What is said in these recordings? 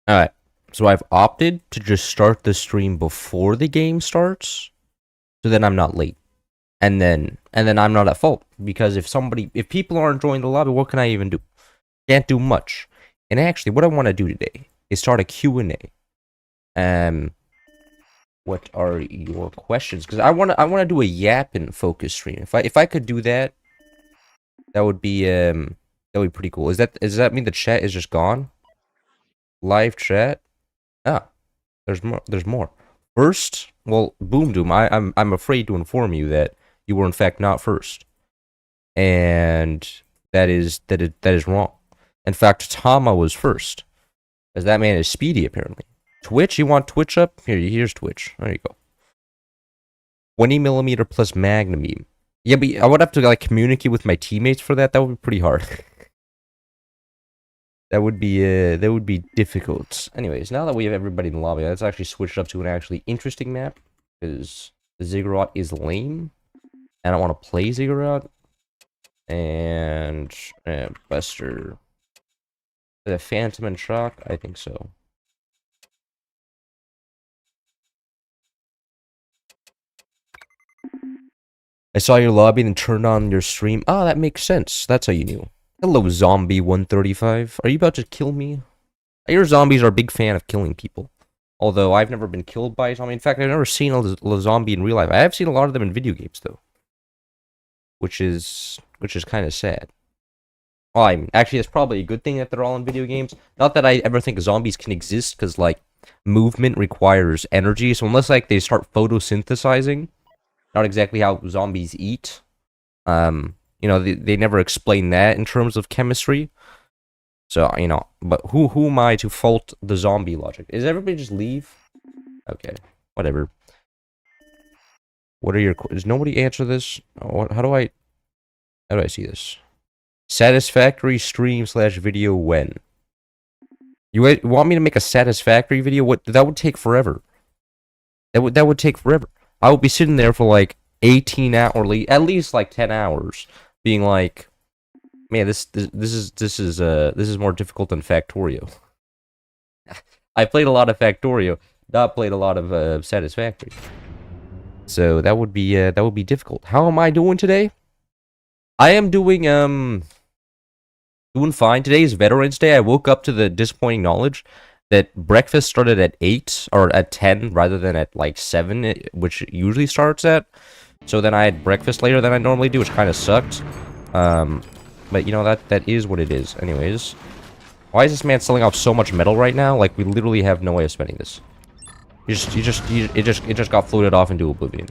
Alright, so I've opted to just start the stream before the game starts, so then I'm not late. And then I'm not at fault, because if people aren't joining the lobby, what can I even do? Can't do much. And actually, what I want to do today is start a Q&A. What are your questions? Because I want to do a yapping focus stream. If I could do that, that would be pretty cool. Does that mean the chat is just gone? Live chat? Ah, there's more. There's more. First, well, Boom Doom, I'm afraid to inform you that you were in fact not first, and that is wrong. In fact, Tama was first, as that man is speedy apparently. Twitch, you want Twitch up? Here's Twitch. There you go. 20mm plus Magnum beam. Yeah, but I would have to like communicate with my teammates for that. That would be pretty hard. That would be difficult. Anyways, now that we have everybody in the lobby, let's actually switch it up to an actually interesting map, because Ziggurat is lame. I don't want to play Ziggurat. And Buster. The Phantom and Shock? I think so. I saw your lobby and turned on your stream. Ah, that makes sense. That's how you knew. Hello, Zombie 135. Are you about to kill me? I hear zombies are a big fan of killing people. Although I've never been killed by a zombie. In fact, I've never seen a zombie in real life. I have seen a lot of them in video games, though. Which is kind of sad. Well, actually, it's probably a good thing that they're all in video games. Not that I ever think zombies can exist, because, like, movement requires energy. So unless, like, they start photosynthesizing, not exactly how zombies eat. You know, they never explain that in terms of chemistry. So, you know, but who am I to fault the zombie logic? Is everybody just leave? Okay, whatever. What are your... Does nobody answer this? How do I see this? Satisfactory stream / video when? You want me to make a satisfactory video? What? That would take forever. That would take forever. I would be sitting there for like 18 hours, at least like 10 hours, being like, man, this is more difficult than Factorio. I played a lot of Factorio, not played a lot of Satisfactory. So that would be difficult. How am I doing today? I am doing fine. Today is Veterans Day. I woke up to the disappointing knowledge that breakfast started at 8 or at 10 rather than at like 7, which it usually starts at. So then I had breakfast later than I normally do, which kind of sucked. But you know, that is what it is. Anyways, why is this man selling off so much metal right now? Like, we literally have no way of spending this. It just got floated off into oblivion.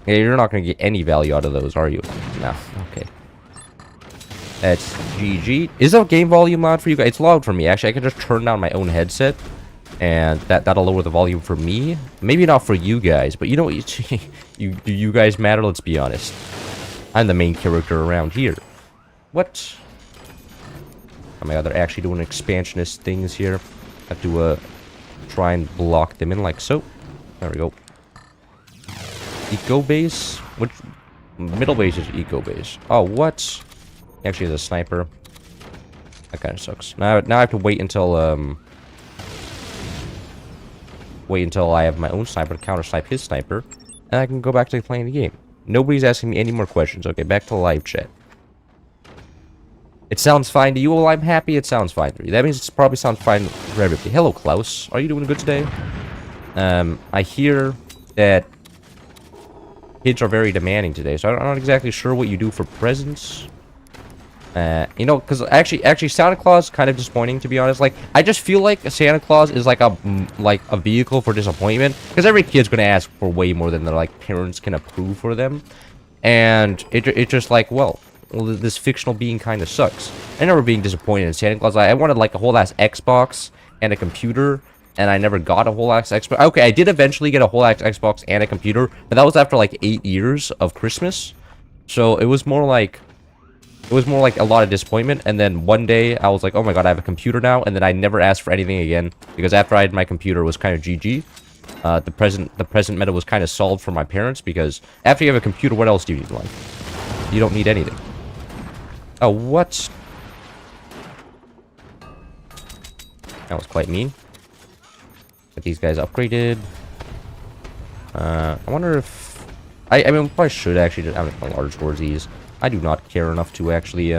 Yeah, you're not gonna get any value out of those, are you? No. Okay. That's GG. Is the game volume loud for you guys? It's loud for me. Actually, I can just turn down my own headset, and that'll lower the volume for me. Maybe not for you guys, but you know what? Do you guys matter? Let's be honest. I'm the main character around here. What? Oh my god, they're actually doing expansionist things here. I have to try and block them in like so. There we go. Eco base? Which middle base is eco base? Oh, what? Actually, there's a sniper. That kind of sucks. Now I have to wait until I have my own sniper to counter snipe his sniper, and I can go back to playing the game. Nobody's asking me any more questions. Okay, back to live chat. It sounds fine to you. Well, I'm happy it sounds fine for you. That means it probably sounds fine for everybody. Hello, Klaus. Are you doing good today? I hear that kids are very demanding today, so I'm not exactly sure what you do for presents. You know, because actually, Santa Claus is kind of disappointing, to be honest. Like, I just feel like Santa Claus is like a vehicle for disappointment, because every kid's gonna ask for way more than their like parents can approve for them, and it's just like, well, this fictional being kind of sucks. I never being disappointed in Santa Claus. I wanted like a whole ass Xbox and a computer, and I never got a whole ass Xbox. Okay, I did eventually get a whole ass Xbox and a computer, but that was after like 8 years of Christmas, so it was more like a lot of disappointment. And then one day I was like, oh my god, I have a computer now, and then I never asked for anything again, because after I had my computer, it was kind of GG. The present meta was kind of solved for my parents, because after you have a computer, what else do you need in life? You don't need anything. Oh, what? That was quite mean. Get these guys upgraded. I wonder if... I mean, I should actually just have large towards these. I do not care enough to actually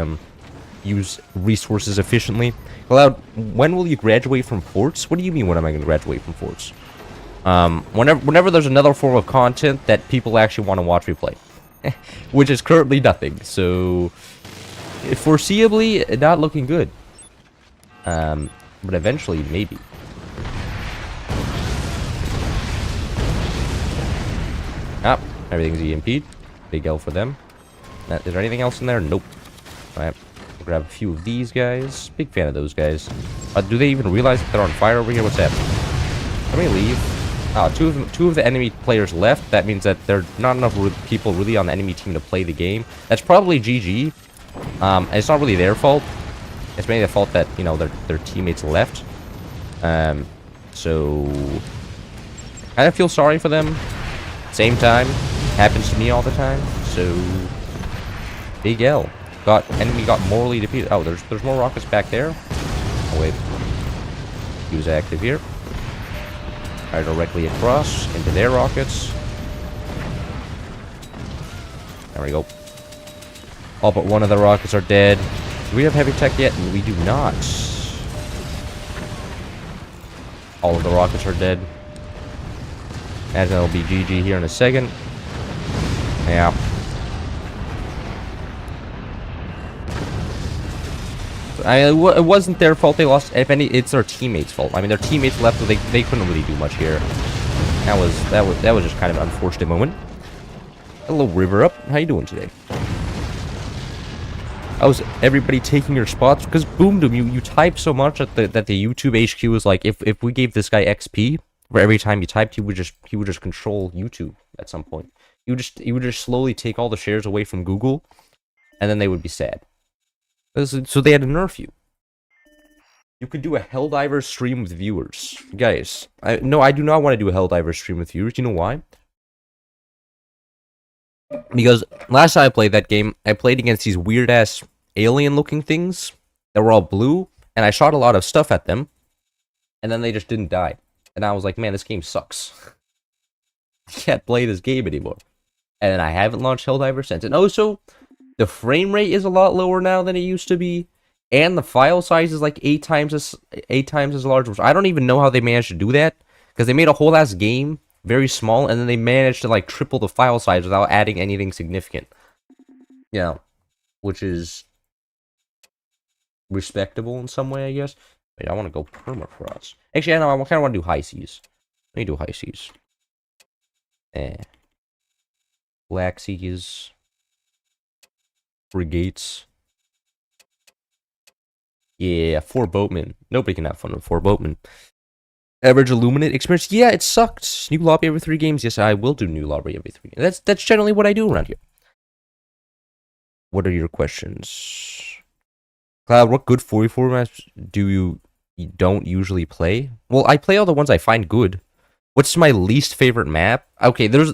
use resources efficiently. Cloud, when will you graduate from forts? What do you mean, when am I going to graduate from forts? Whenever there's another form of content that people actually want to watch me play. Which is currently nothing, so... foreseeably, not looking good. But eventually, maybe. Ah, everything's EMP'd. Big L for them. Is there anything else in there? Nope. Alright, we'll grab a few of these guys. Big fan of those guys. Do they even realize that they're on fire over here? What's happening? Let me leave. Oh, two of the enemy players left. That means that there are not enough people really on the enemy team to play the game. That's probably GG. It's not really their fault. It's mainly the fault that, you know, their teammates left. So... I feel sorry for them. Same time. Happens to me all the time. So... Big L. Enemy got morally defeated. Oh, there's more rockets back there. Oh, wait. He was active here. Right, directly across into their rockets. There we go. All but one of the rockets are dead. Do we have heavy tech yet? We do not. All of the rockets are dead. And that'll be GG here in a second. Yeah. It wasn't their fault they lost. If any, it's their teammates' fault. I mean, their teammates left, so they couldn't really do much here. That was just kind of an unfortunate moment. Hello, River Up. How you doing today? How's everybody taking your spots? Because Boom Doom, you type so much that the YouTube HQ is like, if we gave this guy XP for every time you typed, he would just control YouTube at some point. He would just slowly take all the shares away from Google, and then they would be sad. So they had to nerf you. You could do a Helldiver stream with viewers. Guys, no, I do not want to do a Helldiver stream with viewers. You know why? Because last time I played that game, I played against these weird-ass alien-looking things that were all blue, and I shot a lot of stuff at them, and then they just didn't die. And I was like, man, this game sucks. I can't play this game anymore. And I haven't launched Helldiver since. And also... the frame rate is a lot lower now than it used to be, and the file size is like 8 times as large. Which I don't even know how they managed to do that, because they made a whole ass game very small, and then they managed to like triple the file size without adding anything significant. Yeah, which is respectable in some way, I guess. Wait, I want to go permafrost. Actually, I know I kind of want to do high seas. Let me do high seas. Black seas. Frigates. Yeah, 4 boatmen. Nobody can have fun with 4 boatmen. Average illuminate experience. Yeah, it sucked. New lobby every 3 games. Yes, I will do new lobby every 3 games. That's generally what I do around here. What are your questions? Cloud, what good 44 maps do you don't usually play? Well, I play all the ones I find good. What's my least favorite map? Okay, there's...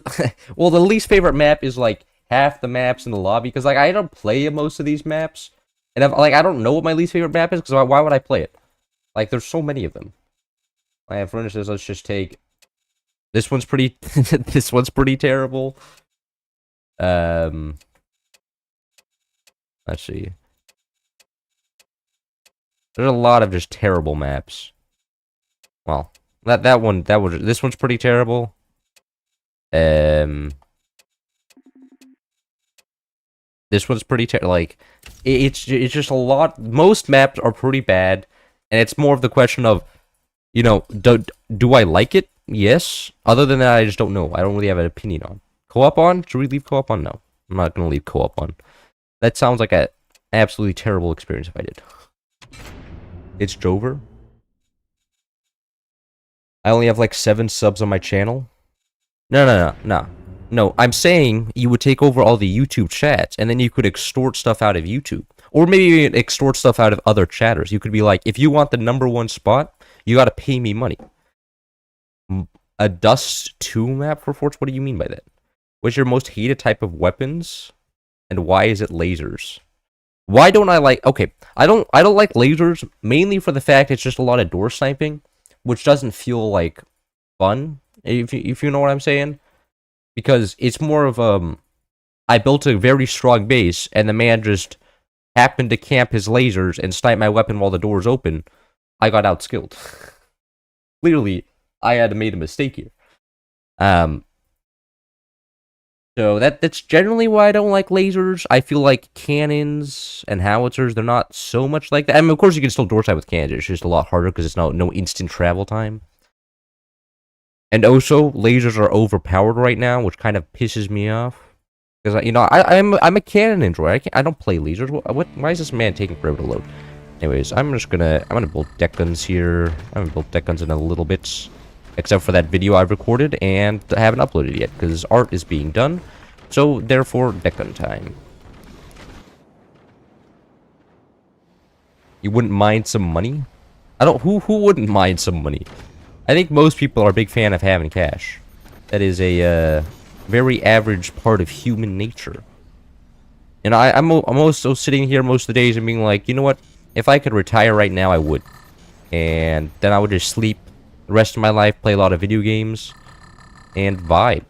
well, the least favorite map is like half the maps in the lobby, because like I don't play most of these maps, and I don't know what my least favorite map is, because why would I play it? Like, there's so many of them. For instance, let's just take this one's pretty this one's pretty terrible. Let's see. There's a lot of just terrible maps. Well, this one's pretty terrible. This one's pretty like, it's just a lot. Most maps are pretty bad, and it's more of the question of, you know, do I like it? Yes. Other than that, I just don't know. I don't really have an opinion on. Co-op on? Should we leave co-op on? No. I'm not gonna leave co-op on. That sounds like an absolutely terrible experience if I did. It's Jover. I only have like 7 subs on my channel. No, I'm saying you would take over all the YouTube chats, and then you could extort stuff out of YouTube. Or maybe extort stuff out of other chatters. You could be like, if you want the #1 spot, you gotta pay me money. A Dust 2 map for forts? What do you mean by that? What's your most hated type of weapons? And why is it lasers? Why don't I like... Okay, I don't like lasers, mainly for the fact it's just a lot of door sniping, which doesn't feel like fun, if you know what I'm saying. Because it's more of, I built a very strong base, and the man just happened to camp his lasers and snipe my weapon while the door's open. I got outskilled. Clearly, I had made a mistake here. So that's generally why I don't like lasers. I feel like cannons and howitzers, they're not so much like that. I mean, of course, you can still door sight with cannons. It's just a lot harder because it's no instant travel time. And also, lasers are overpowered right now, which kind of pisses me off. Because, you know, I'm a cannon enjoyer. I don't play lasers. Why is this man taking forever to load? Anyways, I'm gonna build deck guns here. I'm gonna build deck guns in a little bit. Except for that video I've recorded and I haven't uploaded yet, because art is being done. So, therefore, deck gun time. You wouldn't mind some money? Who wouldn't mind some money? I think most people are a big fan of having cash. That is a, very average part of human nature. And I'm also sitting here most of the days and being like, you know what? If I could retire right now, I would. And then I would just sleep the rest of my life, play a lot of video games, and vibe.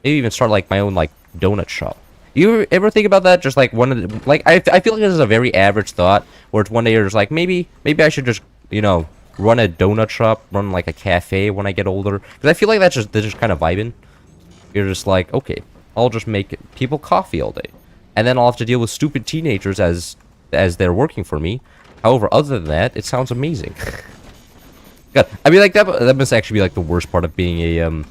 Maybe even start like my own like donut shop. You ever think about that? Just like one of the, like I feel like this is a very average thought where it's one day you're just like maybe I should just, you know, run a donut shop, run like a cafe when I get older. Because I feel like they're just kind of vibing. You're just like, okay, I'll just make people coffee all day, and then I'll have to deal with stupid teenagers as they're working for me. However, other than that, it sounds amazing. God, I mean, like that must actually be like the worst part of being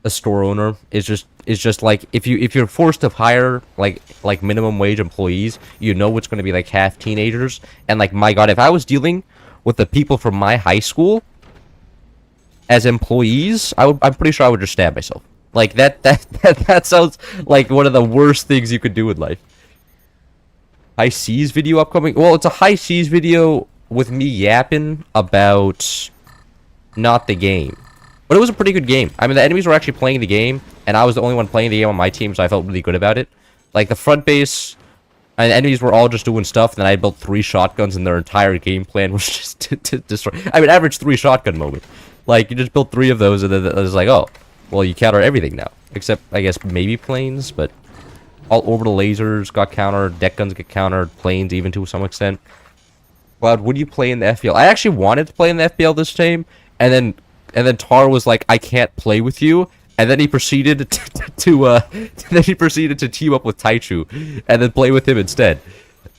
a store owner. Is just like if you're forced to hire like minimum wage employees, you know it's going to be like half teenagers, and like my God, if I was dealing with the people from my high school as employees, I'm pretty sure I would just stab myself. Like that sounds like one of the worst things you could do in life. High seas video upcoming. Well, it's a high seas video with me yapping about not the game. But it was a pretty good game. I mean, the enemies were actually playing the game, and I was the only one playing the game on my team, so I felt really good about it. Like, the front base, and the enemies were all just doing stuff, and then I built 3 shotguns, and their entire game plan was just to destroy... I mean, average 3 shotgun moment. Like, you just built 3 of those, and then it was like, oh, well, you counter everything now. Except, I guess, maybe planes, but... all orbital lasers got countered, deck guns get countered, planes even to some extent. Cloud, would you play in the FPL? I actually wanted to play in the FPL this time, and then Tar was like, I can't play with you, and then he proceeded to team up with Taichu, and then play with him instead.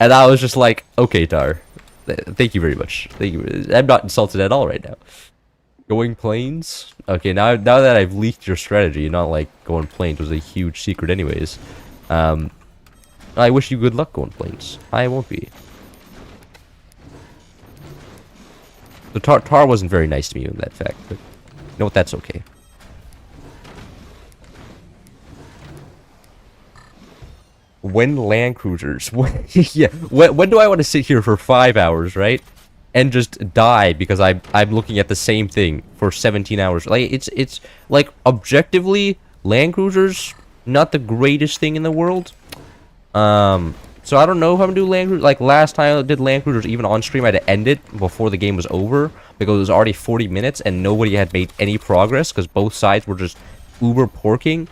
And I was just like, okay, Tar, thank you very much. Thank you. I'm not insulted at all right now. Going planes? Okay, now that I've leaked your strategy, not like going planes was a huge secret anyways. I wish you good luck going planes. I won't be. The Tar wasn't very nice to me in that fact, but you know what, that's okay. When land cruisers? Yeah, when do I want to sit here for 5 hours, right? And just die because I'm looking at the same thing for 17 hours. Like, it's like, objectively, land cruisers, not the greatest thing in the world. So I don't know if I'm gonna do land cruisers. Like, last time I did land cruisers, even on stream, I had to end it before the game was over because it was already 40 minutes and nobody had made any progress because both sides were just uber porking.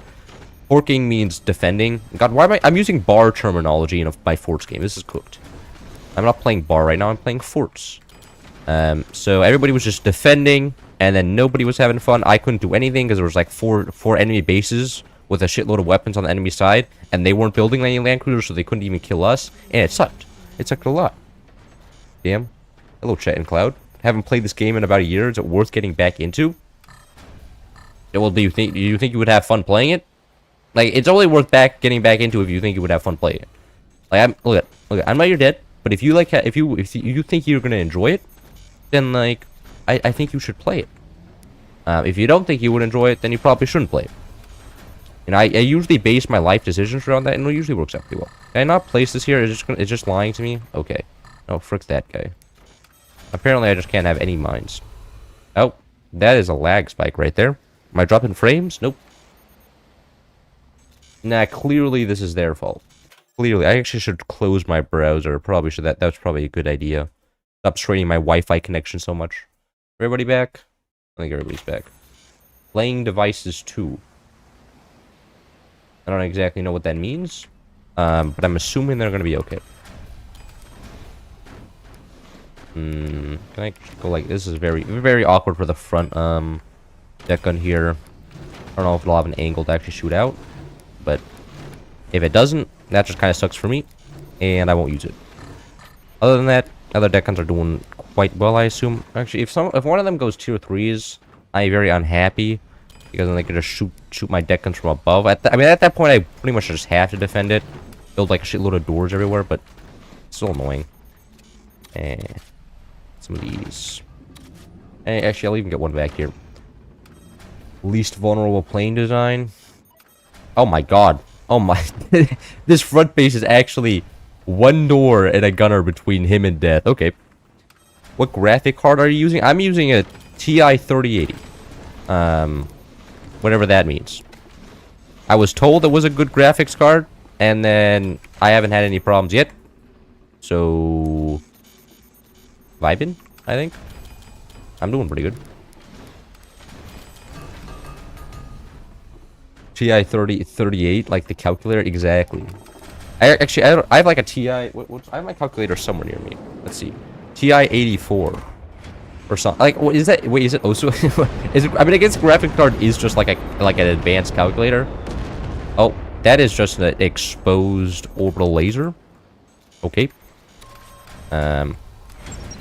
Porking means defending. God, why am I'm using bar terminology in my forts game. This is cooked. I'm not playing bar right now. I'm playing forts. So everybody was just defending, and then nobody was having fun. I couldn't do anything because there was like four enemy bases with a shitload of weapons on the enemy side, and they weren't building any land cruisers, so they couldn't even kill us, and it sucked. It sucked a lot. Damn. Hello, Chat and Cloud. Haven't played this game in about a year. Is it worth getting back into? Yeah, well, do you think you would have fun playing it? Like, it's only worth getting back into if you think you would have fun playing it. Like, look, I'm not your dad, but if you like, if you think you're gonna enjoy it, then like, I think you should play it. If you don't think you would enjoy it, then you probably shouldn't play it. And I usually base my life decisions around that, and it usually works out pretty well. Can I not place this here? It's just lying to me? Okay. Oh, frick that guy. Apparently, I just can't have any mines. Oh, that is a lag spike right there. Am I dropping frames? Nope. Nah, clearly this is their fault. clearly. I actually should close my browser. Probably should. That's probably a good idea. Stop straining my Wi-Fi connection so much. Everybody back? I think everybody's back. Playing devices 2. I don't exactly know what that means. But I'm assuming they're gonna be okay. Can I go like this? Is very, very awkward for the front deck gun here. I don't know if it'll have an angle to actually shoot out, but if it doesn't, that just kind of sucks for me, and I won't use it. Other than that, other deck guns are doing quite well, I assume. Actually, if one of them goes tier 3s, I'm very unhappy because then they could just shoot my deck guns from above. I mean, at that point, I pretty much just have to defend it, build like a shitload of doors everywhere, but it's still annoying. And some of these. And actually, I'll even get one back here. Least vulnerable plane design. Oh my god. Oh my. This front base is actually one door and a gunner between him and death. Okay. What graphic card are you using? I'm using a TI 3080. Whatever that means. I was told it was a good graphics card, and then I haven't had any problems yet. So vibing, I think. I'm doing pretty good. TI 3038, like the calculator, exactly. I have like a TI. I have my calculator somewhere near me. Let's see, TI 84 or something. Like, what is that? Wait, is it also? Is it? I mean, I guess graphic card is just like an advanced calculator. Oh, that is just an exposed orbital laser. Okay.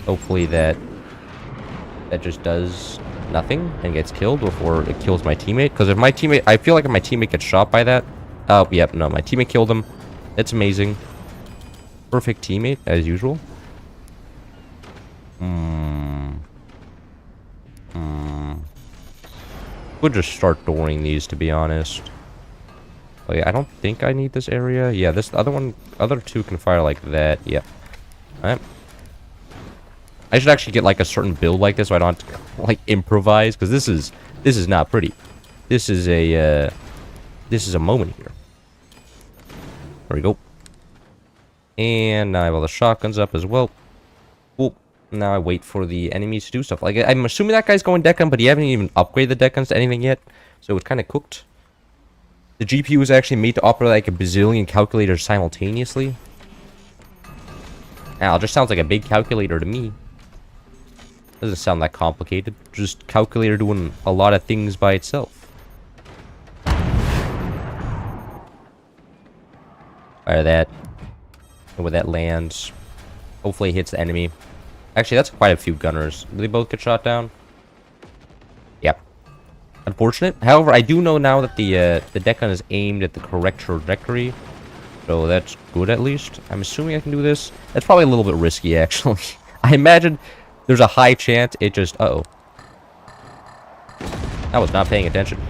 Hopefully that just does nothing and gets killed before it kills my teammate. Because if my teammate, I feel like if my teammate gets shot by that. Oh, yep, no, my teammate killed him. That's amazing. Perfect teammate, as usual. We'll just start dooring these, to be honest. Oh, yeah, I don't think I need this area. Yeah, this other two can fire like that. Yep. Alright. I should actually get like a certain build like this so I don't have to like improvise, because this is not pretty. This is a moment here. There we go. And now I have all the shotguns up as well. Cool. Now I wait for the enemies to do stuff. Like, I'm assuming that guy's going deck gun, but he haven't even upgraded the deck guns to anything yet. So it's kind of cooked. The GPU is actually made to operate like a bazillion calculators simultaneously. Now, it just sounds like a big calculator to me. Doesn't sound that complicated. Just calculator doing a lot of things by itself. Fire that. And where that lands. Hopefully it hits the enemy. Actually, that's quite a few gunners. Do they both get shot down? Yep. Unfortunate. However, I do know now that the deck gun is aimed at the correct trajectory. So that's good at least. I'm assuming I can do this. That's probably a little bit risky, actually. I imagine there's a high chance it just... Uh-oh. I was not paying attention.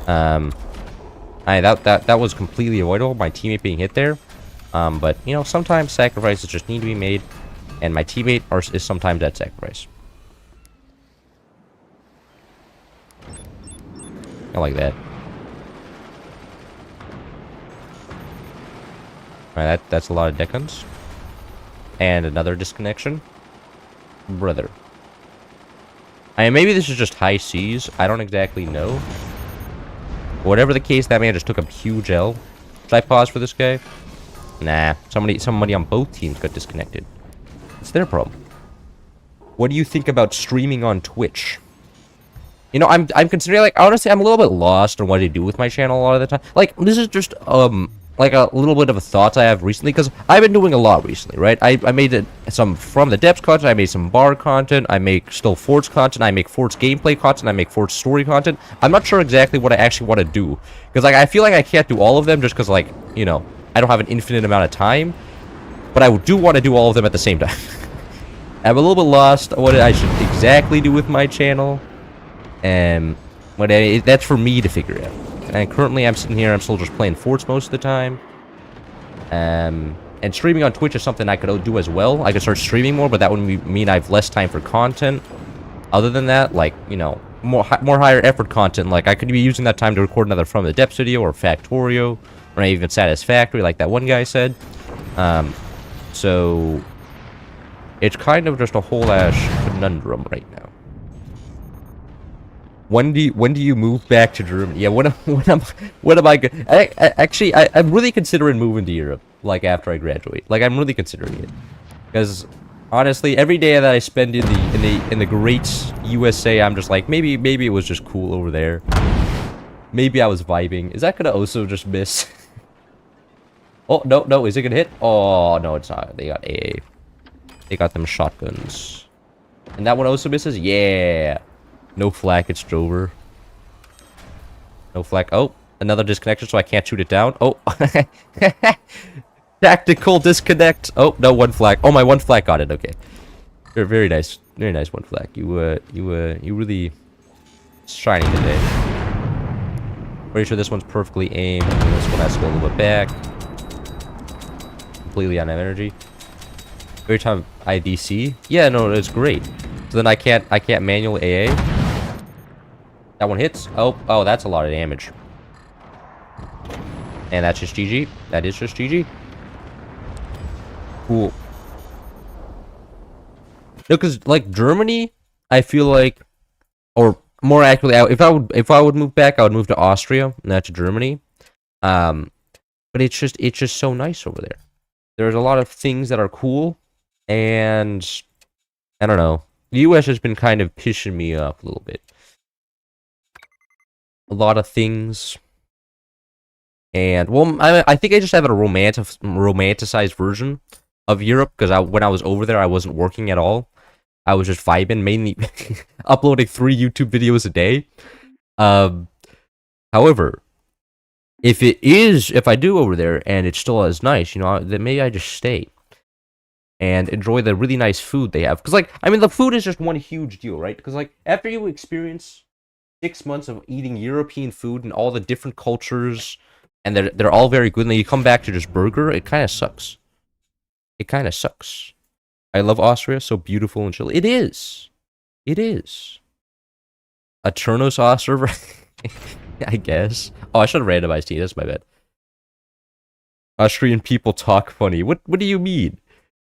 That was completely avoidable, my teammate being hit there. But, you know, sometimes sacrifices just need to be made. And my teammate is sometimes that sacrifice. I like that. Alright, that's a lot of deck guns. And another disconnection. Brother. I mean, maybe this is just high seas. I don't exactly know. Whatever the case, that man just took a huge L. Should I pause for this guy? Nah. Somebody on both teams got disconnected. It's their problem. What do you think about streaming on Twitch? You know, I'm considering, like, honestly, I'm a little bit lost on what to do with my channel a lot of the time. Like, this is just, like a little bit of a thoughts I have recently, because I've been doing a lot recently, right? I made some From the Depths content, I made some bar content, I make still Forts content, I make Forts gameplay content, I make Forts story content. I'm not sure exactly what I actually want to do, because like I feel like I can't do all of them just because, like, you know, I don't have an infinite amount of time, but I do want to do all of them at the same time. I'm a little bit lost on what I should exactly do with my channel, and that's for me to figure out. And currently I'm sitting here, I'm still just playing Forts most of the time. And streaming on Twitch is something I could do as well. I could start streaming more, but that would mean I have less time for content. Other than that, like, you know, more higher effort content. Like, I could be using that time to record another From the Depths video or Factorio or not even satisfactory, like that one guy said. So it's kind of just a whole ass conundrum right now. When do you move back to Germany? Yeah, when am I good? Actually, I'm really considering moving to Europe, like after I graduate. Like I'm really considering it, because honestly, every day that I spend in the great USA, I'm just like maybe it was just cool over there. Maybe I was vibing. Is that gonna also just miss? Oh no, is it gonna hit? Oh no, it's not. They got AA. They got them shotguns, and that one also misses. Yeah. No flak, it's Drover. No flak. Oh, another disconnection, so I can't shoot it down. Oh. Tactical disconnect. Oh, no, one flak. Oh, my one flak got it. Okay. You're very nice. Very nice one flak. You really shining today. Pretty sure this one's perfectly aimed. This one has to go a little bit back. Completely out of energy. Every time I DC. Yeah, no, it's great. So then I can't manual AA. That one hits. Oh, that's a lot of damage. And that's just GG. That is just GG. Cool. No, because like Germany, I feel like, or more accurately, if I would move back, I would move to Austria, not to Germany. But it's just so nice over there. There's a lot of things that are cool, and I don't know. The US has been kind of pissing me off a little bit. A lot of things. And, well, I think I just have a romanticized version of Europe, because when I was over there, I wasn't working at all. I was just vibing, mainly uploading 3 YouTube videos a day. However, if I do over there, and it's still as nice, you know, then maybe I just stay. And enjoy the really nice food they have. Because, like, I mean, the food is just one huge deal, right? Because, like, after you experience 6 months of eating European food and all the different cultures, and they're all very good, and then you come back to just burger, it kind of sucks. It kind of sucks. I love Austria, so beautiful and chill. It is. It is. A Cherno sauce server? I guess. Oh, I should have randomized T. That's my bad. Austrian people talk funny. What do you mean?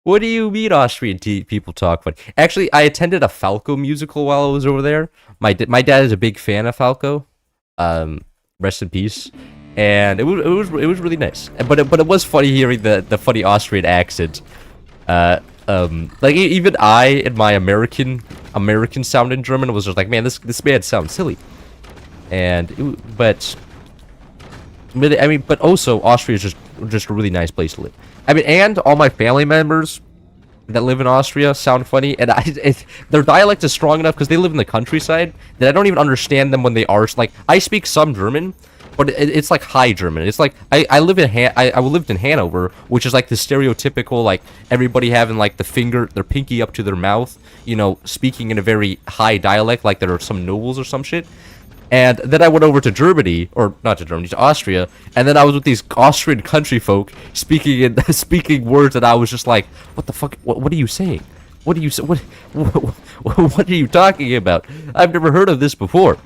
What do you mean Austrian people talk funny? Actually, I attended a Falco musical while I was over there. My dad is a big fan of Falco. Rest in peace. And it was really nice. But it was funny hearing the funny Austrian accent. Like even I in my American sounding German was just like, man, this man sounds silly. And but also Austria is just a really nice place to live. I mean, and all my family members that live in Austria sound funny, and their dialect is strong enough because they live in the countryside that I don't even understand them when they are like. I speak some German, but it's like high German. It's like I lived in Hanover, which is like the stereotypical like everybody having like their pinky up to their mouth, you know, speaking in a very high dialect, like there are some nobles or some shit. And then I went over to Germany, or not to Germany, to Austria, and then I was with these Austrian country folk speaking words that I was just like, what the fuck? What are you saying? What are you what are you talking about? I've never heard of this before.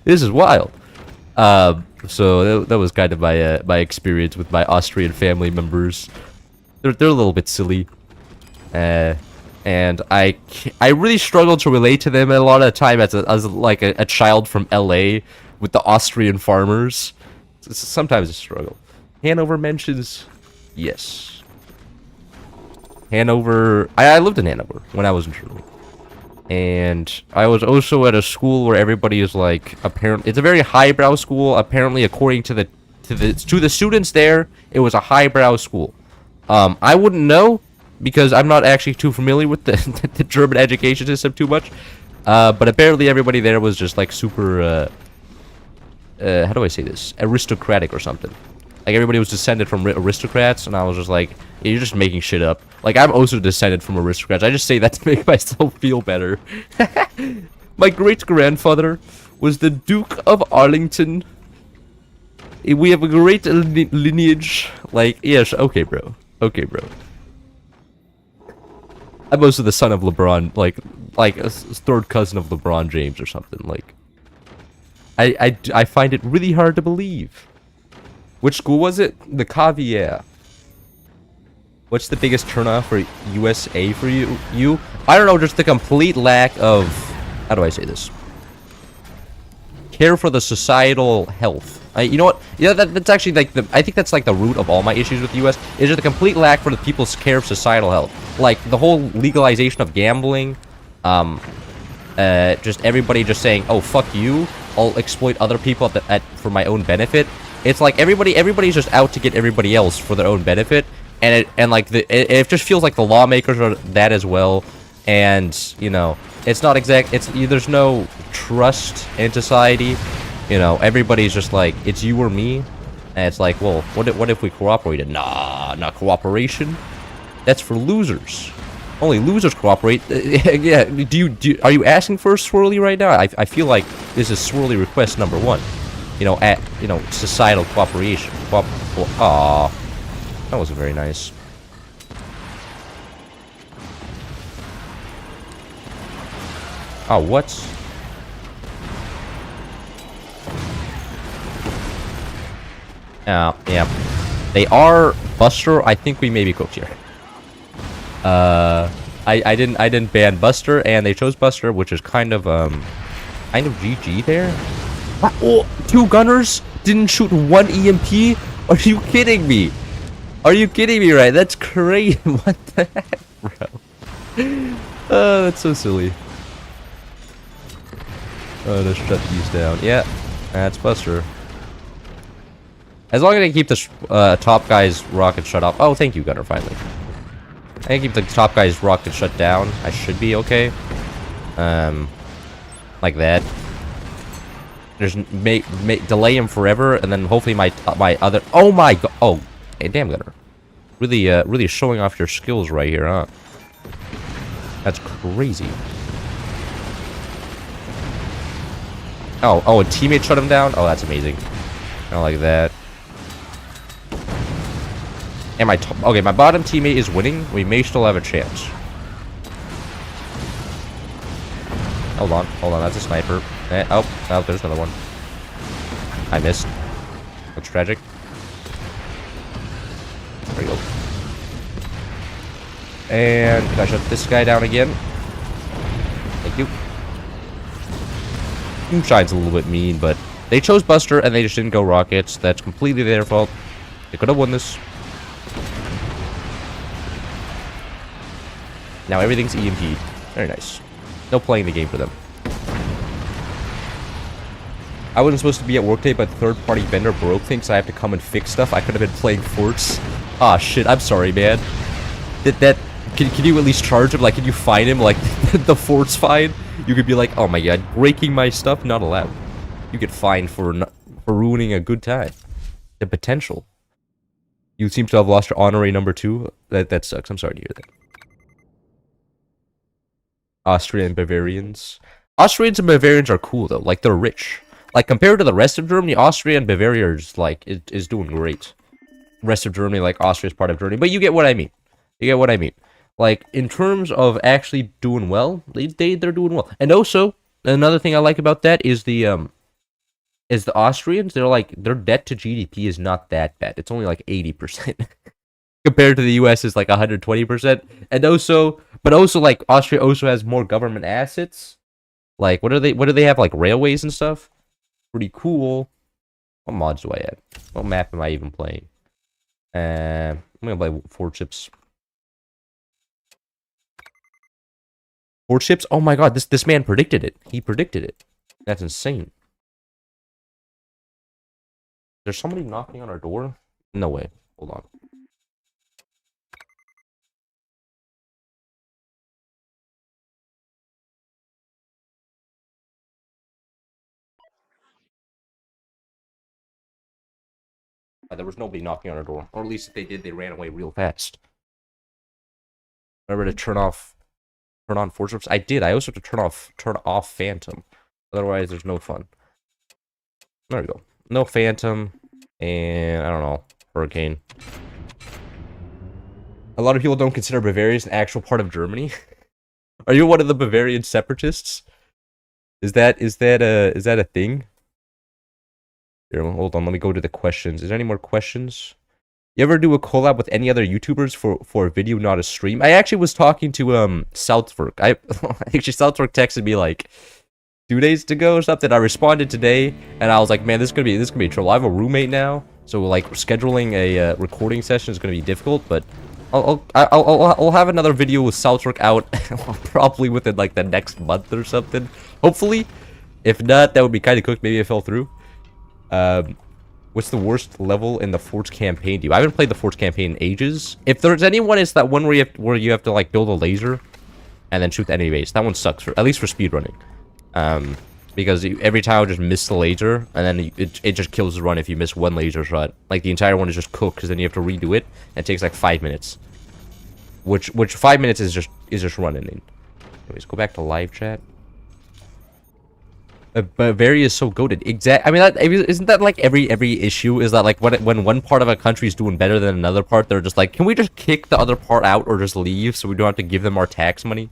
This is wild. So that was kind of my experience with my Austrian family members. They're a little bit silly. And I really struggled to relate to them a lot of the time as like a child from LA with the Austrian farmers. Sometimes a struggle. Hanover mentions, yes. Hanover, I lived in Hanover when I was in Germany. And I was also at a school where everybody is like, apparently, it's a very highbrow school. Apparently, according to the students there, it was a highbrow school. I wouldn't know, because I'm not actually too familiar with the German education system too much. But apparently everybody there was just like super, how do I say this? Aristocratic or something. Like everybody was descended from aristocrats, and I was just like, you're just making shit up. Like I'm also descended from aristocrats. I just say that to make myself feel better. My great-grandfather was the Duke of Arlington. We have a great lineage. Like, yes, okay, bro. Okay, bro. I'm also the son of LeBron, like a third cousin of LeBron James or something. Like, I find it really hard to believe. Which school was it? The Cavier. What's the biggest turnoff for USA for you? I don't know, just the complete lack of... How do I say this? Care for the societal health. You know what? Yeah, that's actually like the... I think that's like the root of all my issues with the US. Is just a complete lack for the people's care of societal health. Like, the whole legalization of gambling. Just everybody just saying, oh, fuck you. I'll exploit other people for my own benefit. It's like everybody's just out to get everybody else for their own benefit. And it just feels like the lawmakers are that as well, and you know it's not exact. There's no trust in society, you know. Everybody's just like it's you or me, and it's like, well, what if we cooperated? Nah, not cooperation. That's for losers. Only losers cooperate. Yeah. Are you asking for a swirly right now? I feel like this is swirly request number 1. You know, societal cooperation. Aww. That wasn't very nice. Oh, what? Yeah. They are Buster. I think we may be cooked here. I didn't ban Buster, and they chose Buster, which is kind of GG there. Oh, 2 gunners didn't shoot 1 EMP. Are you kidding me? Are you kidding me, right? That's crazy. What the heck, bro? Oh, that's so silly. Oh, let's shut these down. Yeah, that's Buster. As long as I keep the top guy's rocket shut off. Oh, thank you, Gunner, finally. I can keep the top guy's rocket shut down. I should be okay. Like that. Just delay him forever, and then hopefully my other... Oh my god. Oh. Hey, damn, Gunner. Really showing off your skills right here, huh? That's crazy. Oh, a teammate shut him down? Oh, that's amazing. I like that. And okay, my bottom teammate is winning. We may still have a chance. Hold on, that's a sniper. Oh, there's another one. I missed. That's tragic. There we go. And can I shut this guy down again? Thank you. Moonshine's a little bit mean, but they chose Buster and they just didn't go rockets. That's completely their fault. They could have won this. Now everything's EMP. Very nice. No playing the game for them. I wasn't supposed to be at work today, but third-party vendor broke things, so I have to come and fix stuff. I could have been playing Forts. Ah, shit. I'm sorry, man. Can you at least charge him? Like, can you fine him? Like, the Fort's fine? You could be like, oh my god, breaking my stuff? Not allowed. You get fined for ruining a good time. The potential. You seem to have lost your honorary number 2. That sucks. I'm sorry to hear that. Austria and Bavarians. Austrians and Bavarians are cool, though. Like, they're rich. Like, compared to the rest of Germany, Austria and Bavaria is, like, is doing great. Rest of Germany, like, Austria is part of Germany. But you get what I mean. You get what I mean. Like, in terms of actually doing well, they're doing well. And also, another thing I like about that is the Austrians, their debt to GDP is not that bad. It's only like 80%. Compared to the US is like 120%. And also, like, Austria also has more government assets. Like, what do they have, like, railways and stuff? Pretty cool. What mods do I add? What map am I even playing? I'm gonna play 4 chips. 4 chips? Oh my god, this man predicted it. He predicted it. That's insane. There's somebody knocking on our door? No way. Hold on. There was nobody knocking on our door. Or at least if they did, they ran away real fast. Remember to turn on Fortress? I did. I also have to turn off Phantom. Otherwise, there's no fun. There we go. No Phantom. And, I don't know, Hurricane. A lot of people don't consider Bavaria an actual part of Germany. Are you one of the Bavarian separatists? Is that a thing? Here, hold on. Let me go to the questions. Is there any more questions? You ever do a collab with any other YouTubers for a video, not a stream? I actually was talking to Southwork. Actually Southwork texted me like 2 days ago or something. I responded today, and I was like, man, this is gonna be trouble. I have a roommate now, so like scheduling a recording session is gonna be difficult. But I'll have another video with Southwork out probably within like the next month or something. Hopefully, if not, that would be kind of cooked. Maybe it fell through. What's the worst level in the Forge campaign? I haven't played the Forge campaign in ages. If there's anyone, it's that one where you have to like build a laser and then shoot the enemy base. That one sucks, at least for speedrunning. Because every time I just miss the laser, and then it just kills the run if you miss one laser shot. Like the entire one is just cooked, because then you have to redo it, and it takes like 5 minutes. Which 5 minutes is just running. Anyways, go back to live chat. Bavaria is so goated. Exact. I mean, isn't that like every issue? Is that like when one part of a country is doing better than another part, they're just like, can we just kick the other part out or just leave so we don't have to give them our tax money?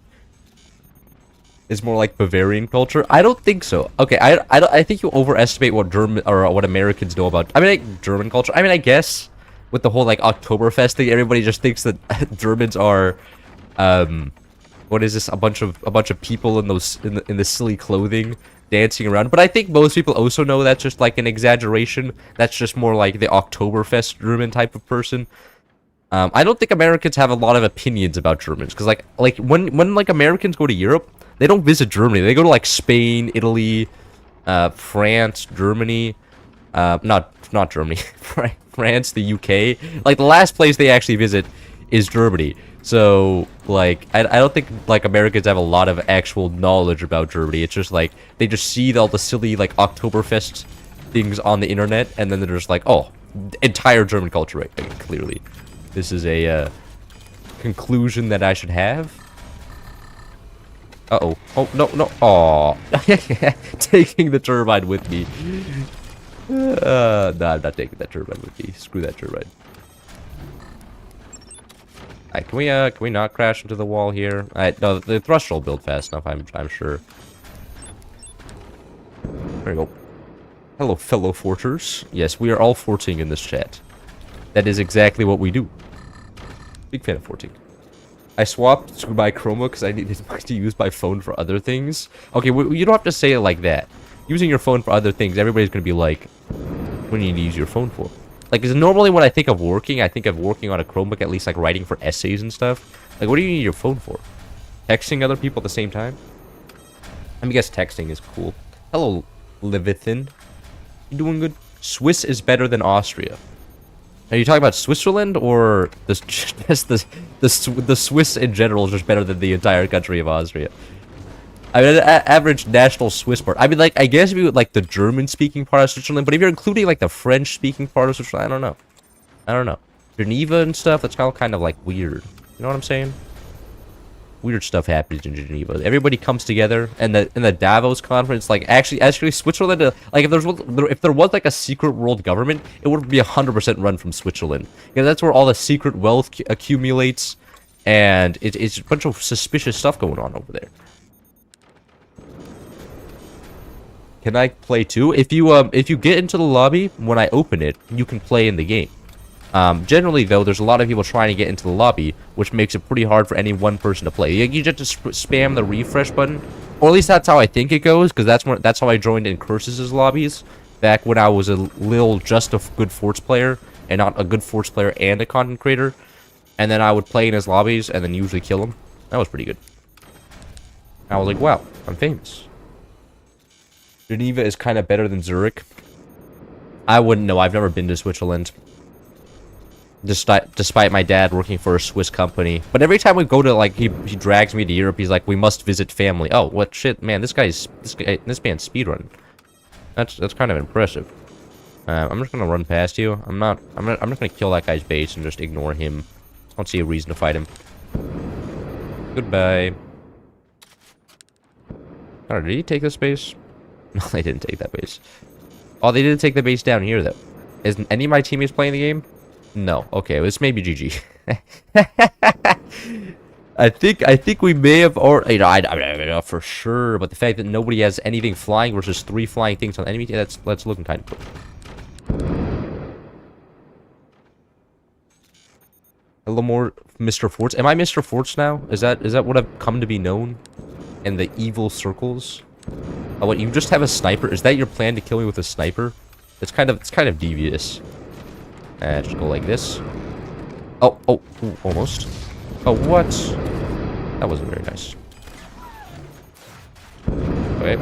It's more like Bavarian culture. I don't think so. Okay, I think you overestimate what German or what Americans know about. I mean, like, German culture. I mean, I guess with the whole like Oktoberfest thing, everybody just thinks that Germans are, what is this? A bunch of people in the silly clothing dancing around. But I think most people also know that's just like an exaggeration. That's just more like the Oktoberfest German type of person. I don't think Americans have a lot of opinions about Germans, because like when like Americans go to Europe, they don't visit Germany. They go to like Spain, Italy, France, Germany, not Germany, France, the UK. Like the last place they actually visit is Germany. So like I don't think like Americans have a lot of actual knowledge about Germany. It's just like they just see all the silly like Oktoberfest things on the internet, and then they're just like, oh, entire German culture, right? Like, clearly, this is a conclusion that I should have. Uh-oh. Oh, no. Aw. Taking the turbine with me. No, I'm not taking that turbine with me. Screw that turbine. Alright, can we not crash into the wall here? Alright, no, the thruster will build fast enough, I'm sure. There we go. Hello, fellow forters. Yes, we are all forting in this chat. That is exactly what we do. Big fan of forting. I swapped to my Chroma because I needed to use my phone for other things. Okay, you don't have to say it like that. Using your phone for other things, everybody's going to be like, what do you need to use your phone for? Like, because normally when I think of working on a Chromebook, at least like writing for essays and stuff. Like, what do you need your phone for? Texting other people at the same time? I mean, I guess texting is cool. Hello, Levithan. You doing good? Swiss is better than Austria. Are you talking about Switzerland, or just the Swiss in general is just better than the entire country of Austria? I mean, average national Swiss part. I mean, like, I guess if you like the German-speaking part of Switzerland, but if you're including like the French-speaking part of Switzerland, I don't know. Geneva and stuff, that's all kind of like weird. You know what I'm saying? Weird stuff happens in Geneva. Everybody comes together, and in the Davos conference, like actually Switzerland, like if there was like a secret world government, it would be 100% run from Switzerland, because that's where all the secret wealth accumulates, and it's a bunch of suspicious stuff going on over there. Can I play too? If you get into the lobby when I open it, you can play in the game. Generally, though, there's a lot of people trying to get into the lobby, which makes it pretty hard for any one person to play. You just spam the refresh button, or at least that's how I think it goes, because that's how I joined in Curses' lobbies back when I was just a good Forts player, and not a good Forts player and a content creator. And then I would play in his lobbies and then usually kill him. That was pretty good. I was like, wow, I'm famous. Geneva is kind of better than Zurich. I wouldn't know. I've never been to Switzerland. Despite my dad working for a Swiss company. But every time we go to, like, he drags me to Europe, he's like, we must visit family. Oh, what shit, man, this man's speedrunning. That's kind of impressive. I'm just gonna run past you. I'm just gonna kill that guy's base and just ignore him. I don't see a reason to fight him. Goodbye. Oh, did he take this base? No, they didn't take that base. Oh, they didn't take the base down here, though. Isn't any of my teammates playing the game? No. Okay, this may be GG. I think we may have, or I don't know for sure, but the fact that nobody has anything flying versus 3 flying things on enemy, that's looking kind of cool. A little more Mr. Forts. Am I Mr. Forts now? Is that what I've come to be known in the evil circles? Oh, what, you just have a sniper? Is that your plan, to kill me with a sniper? It's kind of devious. Just go like this. Oh, ooh, almost. Oh, what? That wasn't very nice. Okay.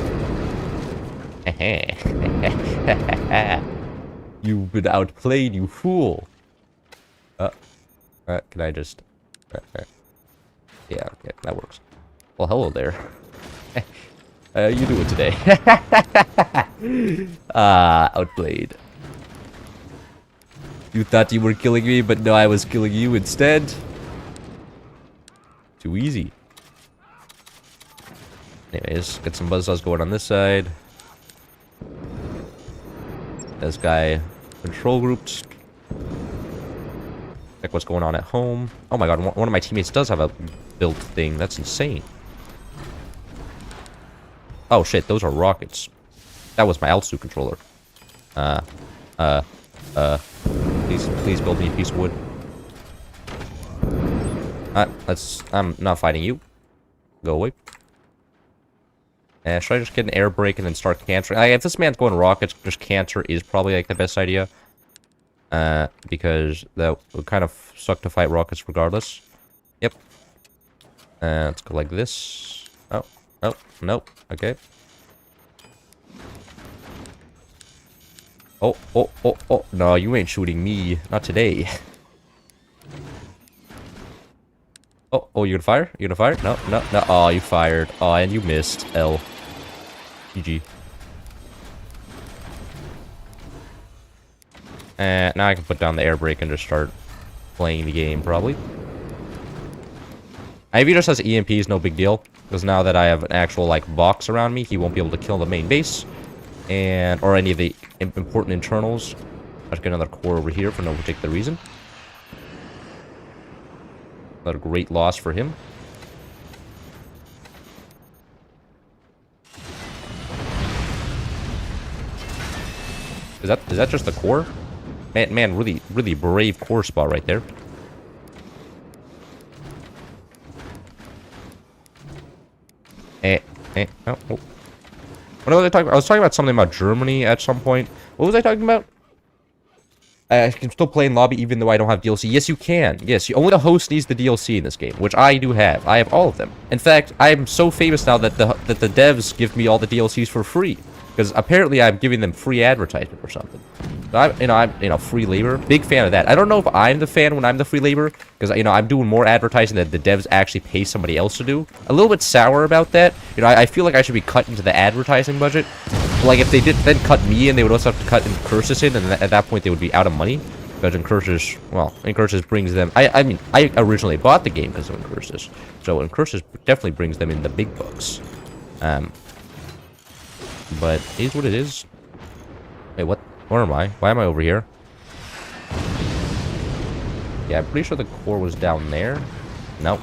You've been outplayed, you fool. Can I just... yeah, okay, that works. Well, hello there. You doing today? Outplayed. You thought you were killing me, but no, I was killing you instead. Too easy. Anyways, get some buzzsaws going on this side. This guy control groups. Check what's going on at home. Oh my god, one of my teammates does have a built thing. That's insane. Oh shit, those are rockets. That was my altitude controller. Please build me a piece of wood. I'm not fighting you. Go away. Should I just get an air brake and then start cantering? If this man's going rockets, just canter is probably like the best idea. Because that would kind of suck to fight rockets regardless. Yep. Let's go like this. Oh, nope. Okay. Oh. No, you ain't shooting me. Not today. Oh, you gonna fire? You gonna fire? No. Oh, you fired. Oh, and you missed. L. GG. Now I can put down the air brake and just start playing the game, probably. If he just has EMPs, no big deal. Because now that I have an actual, like, box around me, he won't be able to kill the main base. Or any of the important internals. Let's get another core over here for no particular reason. Another great loss for him. Is that just the core? Man, really brave core spot right there. Oh. What was I talking about? I was talking about something about Germany at some point. What was I talking about? I can still play in lobby even though I don't have DLC. Yes, you can. Yes, only the host needs the DLC in this game, which I do have. I have all of them. In fact, I'm so famous now that the devs give me all the DLCs for free. Because apparently I'm giving them free advertisement or something. I'm free labor. Big fan of that. I don't know if I'm the fan when I'm the free labor. Because, I'm doing more advertising that the devs actually pay somebody else to do. A little bit sour about that. I feel like I should be cut into the advertising budget. Like, if they did then cut me in, they would also have to cut Incursus in. And at that point, they would be out of money. Because Incursus brings them... I originally bought the game because of Incursus. So Incursus definitely brings them in the big bucks. But it is what it is. Wait, what? Where am I? Why am I over here? Yeah, I'm pretty sure the core was down there. Nope.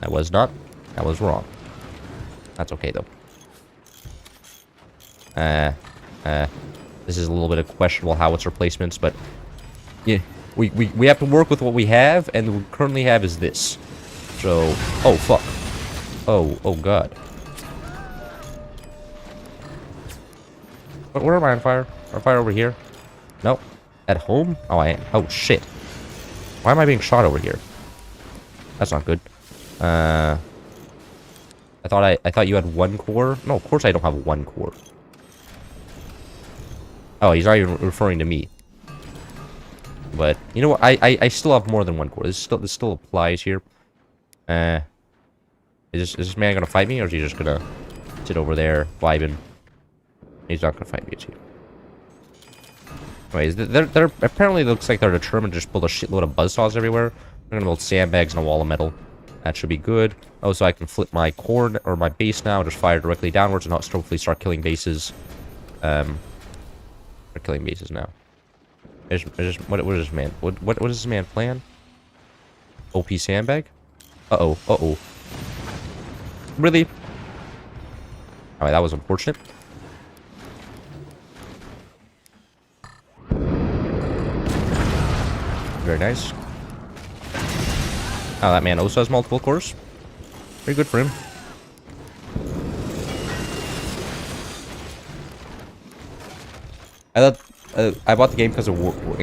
I was not. I was wrong. That's okay, though. This is a little bit of questionable howitzer replacements, but... yeah, we have to work with what we have, and what we currently have is this. So... oh, fuck. Oh, God. Where am I on fire? On fire over here? Nope. At home? Oh, I am. Oh, shit. Why am I being shot over here? That's not good. I thought you had one core. No, of course I don't have one core. Oh, he's not even referring to me. But you know what? I still have more than one core. This still applies here. Is this man gonna fight me, or is he just gonna sit over there vibing? He's not gonna fight me, is he? Anyways, they're apparently looks like they're determined to just build a shitload of buzzsaws everywhere. They're gonna build sandbags and a wall of metal. That should be good. Oh, so I can flip my core or my base now, just fire directly downwards and hopefully start killing bases. Start killing bases now. What is this man? What is this man plan? OP sandbag? Uh-oh. Really? Alright, that was unfortunate. Very nice. Oh, that man also has multiple cores. Very good for him. I thought I bought the game because of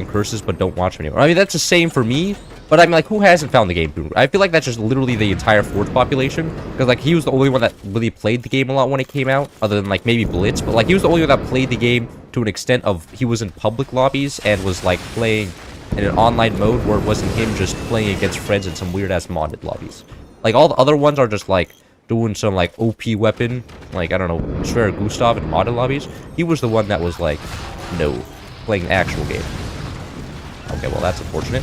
curses, but don't watch them anymore. I mean, that's the same for me. But I mean, like, who hasn't found the game? I feel like that's just literally the entire Forge population. Because, like, he was the only one that really played the game a lot when it came out. Other than, like, maybe Blitz. But, like, he was the only one that played the game to an extent of he was in public lobbies and was, like, playing in an online mode where it wasn't him just playing against friends in some weird-ass modded lobbies. Like, all the other ones are just, like, doing some, like, OP weapon. Like, I don't know, Schwer Gustav in modded lobbies. He was the one that was, like, no, playing the actual game. Okay, well, that's unfortunate.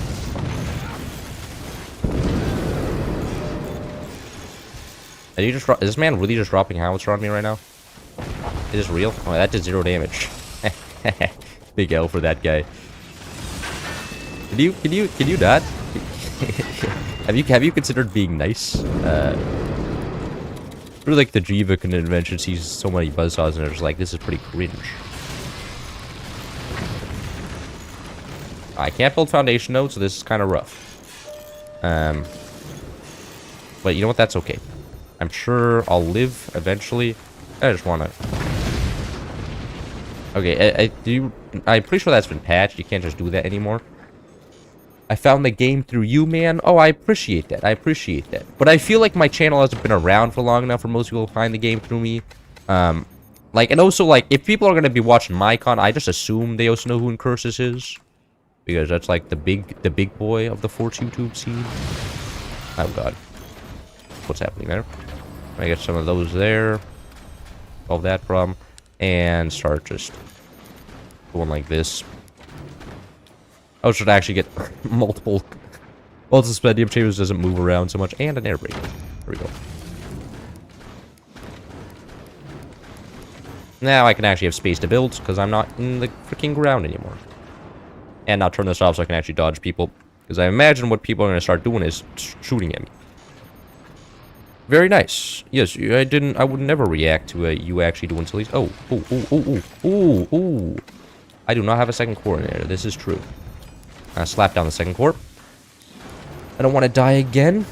Is this man really just dropping howitzer on me right now? Is this real? Oh, that did 0 damage. Big L for that guy. Can you not? have you considered being nice? Really like the Jiva convention sees so many buzzsaws and it's like, this is pretty cringe. I can't build foundation nodes, so this is kind of rough. But you know what? That's okay. I'm sure I'll live eventually. I just want to... Okay, I'm pretty sure that's been patched. You can't just do that anymore. I found the game through you, man. Oh, I appreciate that. I appreciate that. But I feel like my channel hasn't been around for long enough for most people to find the game through me. Like, and also, like, if people are going to be watching my content, I just assume they also know who Incursus is. Because that's, like, the big boy of the Force YouTube scene. Oh, God. What's happening there? I get some of those there. Solve that problem. And start just going like this. I should actually get multiple... Well, the Spendium Chambers doesn't move around so much. And an air brake. There we go. Now I can actually have space to build, because I'm not in the freaking ground anymore. And now turn this off so I can actually dodge people. Because I imagine what people are going to start doing is shooting at me. Very nice. Yes, I would never react to you actually doing sillies. Oh. I do not have a second core in there. This is true. I slap down the second core. I don't want to die again.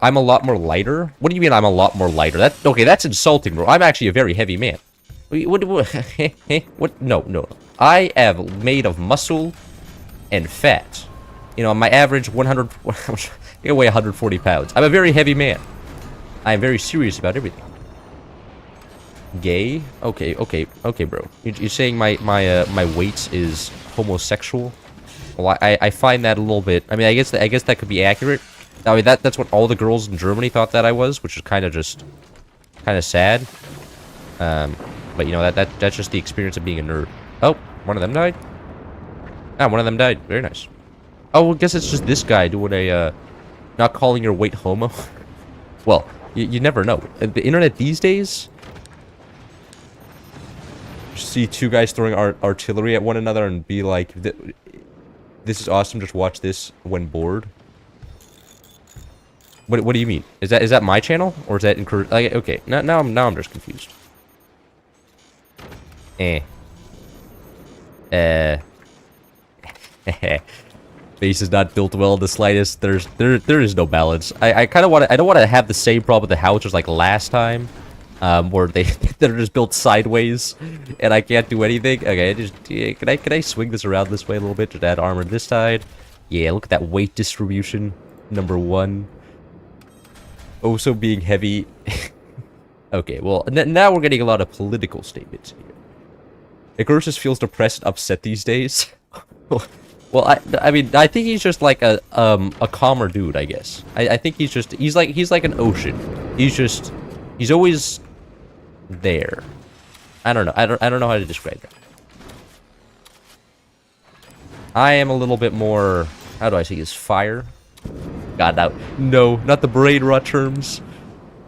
I'm a lot more lighter? What do you mean I'm a lot more lighter? Okay, that's insulting, bro. I'm actually a very heavy man. What? No. I am made of muscle and fat. You know, my average 100... I weigh 140 pounds. I'm a very heavy man. I'm very serious about everything. Gay? Okay, bro. You're saying my weight is homosexual? Well, I find that a little bit... I mean, I guess that could be accurate. I mean, that's what all the girls in Germany thought that I was, which is kind of sad. But, you know, that's just the experience of being a nerd. Oh, one of them died? Ah, one of them died. Very nice. Oh, well, I guess it's just this guy doing a, not calling your weight homo. Well, you never know. The internet these days... See two guys throwing artillery at one another and be like, this is awesome, just watch this when bored. What do you mean? Is that my channel? Or is that encouraged? Like, okay, now I'm just confused. Base is not built well in the slightest. There is no balance. I kind of want to. I don't want to have the same problem with the howitzers like last time, where they're just built sideways, and I can't do anything. Okay, can I swing this around this way a little bit to add armor this side? Yeah, look at that weight distribution. Number 1. Also being heavy. Okay, well now we're getting a lot of political statements here. Icarus feels depressed and upset these days. Well, I mean, I think he's just like a calmer dude, I guess. I think he's like an ocean. He's always there. I don't know. I don't know how to describe that. I am a little bit more, how do I say this, fire? God, no, not the brain rot terms.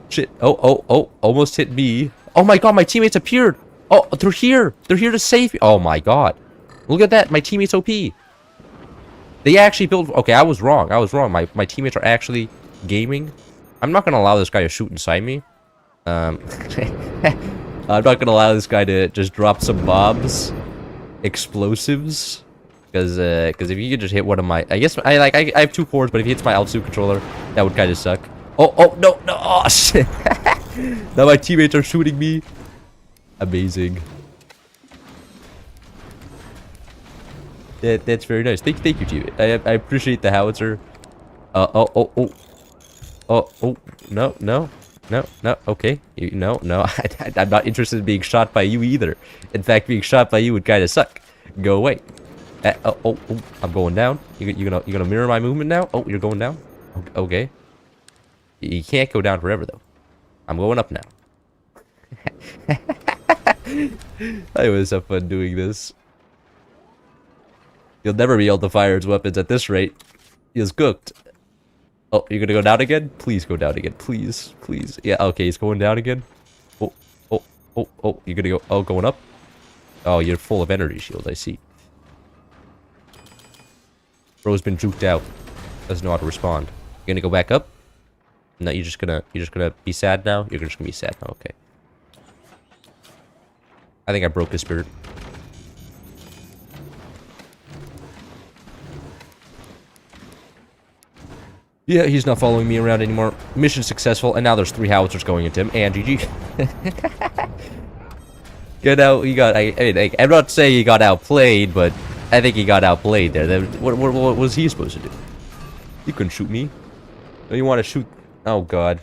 Shit. Oh, almost hit me. Oh my god, my teammates appeared. Oh, they're here. They're here to save me. Oh my god. Look at that. My teammates OP. They actually built... Okay, I was wrong. My teammates are actually gaming. I'm not going to allow this guy to shoot inside me. I'm not going to allow this guy to just drop some bombs. Explosives. Because if you could just hit one of my, I guess I have 2 cores, but if he hits my altitude controller, that would kind of suck. Oh no, oh shit! Now my teammates are shooting me. Amazing. That's very nice. Thank you, teammate. I appreciate the howitzer. Oh, no. Okay, no. I'm not interested in being shot by you either. In fact, being shot by you would kind of suck. Go away. I'm going down. You're gonna mirror my movement now? Oh, you're going down? Okay. You can't go down forever though. I'm going up now. I always have fun doing this. You'll never be able to fire his weapons at this rate. He's cooked. Oh, you're gonna go down again? Please go down again. Please. Yeah, okay, he's going down again. Oh. You're gonna go, oh, going up? Oh, you're full of energy shield, I see. Bro's been juked out. Doesn't know how to respond. You gonna go back up? No, you're just gonna be sad now? You're just gonna be sad now, okay. I think I broke his spirit. Yeah, he's not following me around anymore. Mission successful, and now there's 3 howitzers going into him, and GG. Get out, I'm not saying he got outplayed, but I think he got outplayed there. What was he supposed to do? You couldn't shoot me. Oh, you want to shoot? Oh god.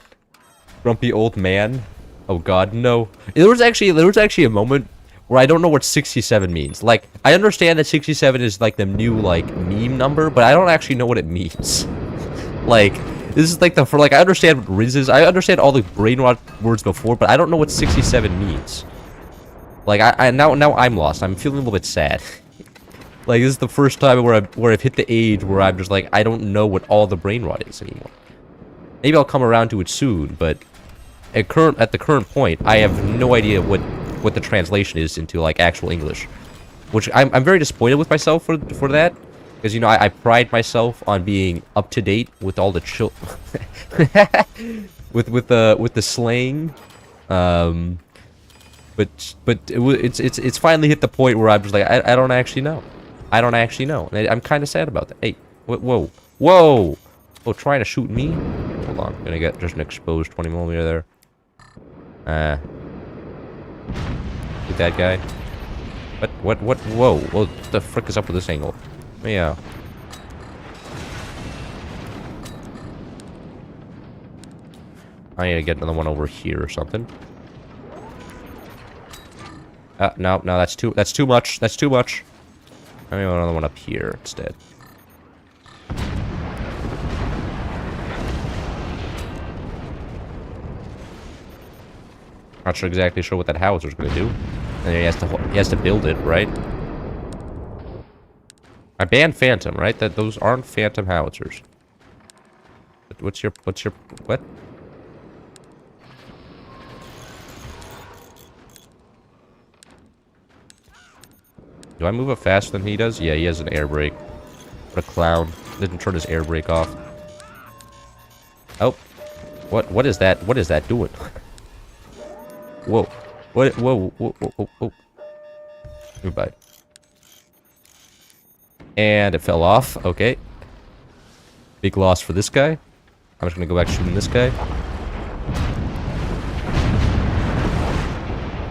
Grumpy old man. Oh god, no. There was actually a moment where I don't know what 67 means. Like, I understand that 67 is like the new like meme number, but I don't actually know what it means. Like, this is like I understand what Riz is. I understand all the brainrot words before, but I don't know what 67 means. Like, now I'm lost. I'm feeling a little bit sad. Like, this is the first time where I've hit the age where I'm just like, I don't know what all the brainrot is anymore. Maybe I'll come around to it soon, but at the current point, I have no idea what the translation is into like actual English. Which I'm very disappointed with myself for that. Because, you know, I pride myself on being up to date with all the with the slang, but it's finally hit the point where I'm just like I don't actually know, and I'm kind of sad about that. Hey, whoa, oh, trying to shoot me? Hold on, I'm gonna get just an exposed 20mm there. Get that guy. What? Whoa, what the frick is up with this angle? Yeah. I need to get another one over here or something. No, that's too much. That's too much. I need another one up here instead. Not exactly sure what that howitzer is going to do. And he has to build it, right? I banned Phantom, right? Those aren't Phantom howitzers. What's your what? Do I move up faster than he does? Yeah, he has an air brake. What a clown. Didn't turn his air brake off. Oh. What is that? What is that doing? Whoa. Whoa. Goodbye. And it fell off. Okay. Big loss for this guy. I'm just gonna go back shooting this guy.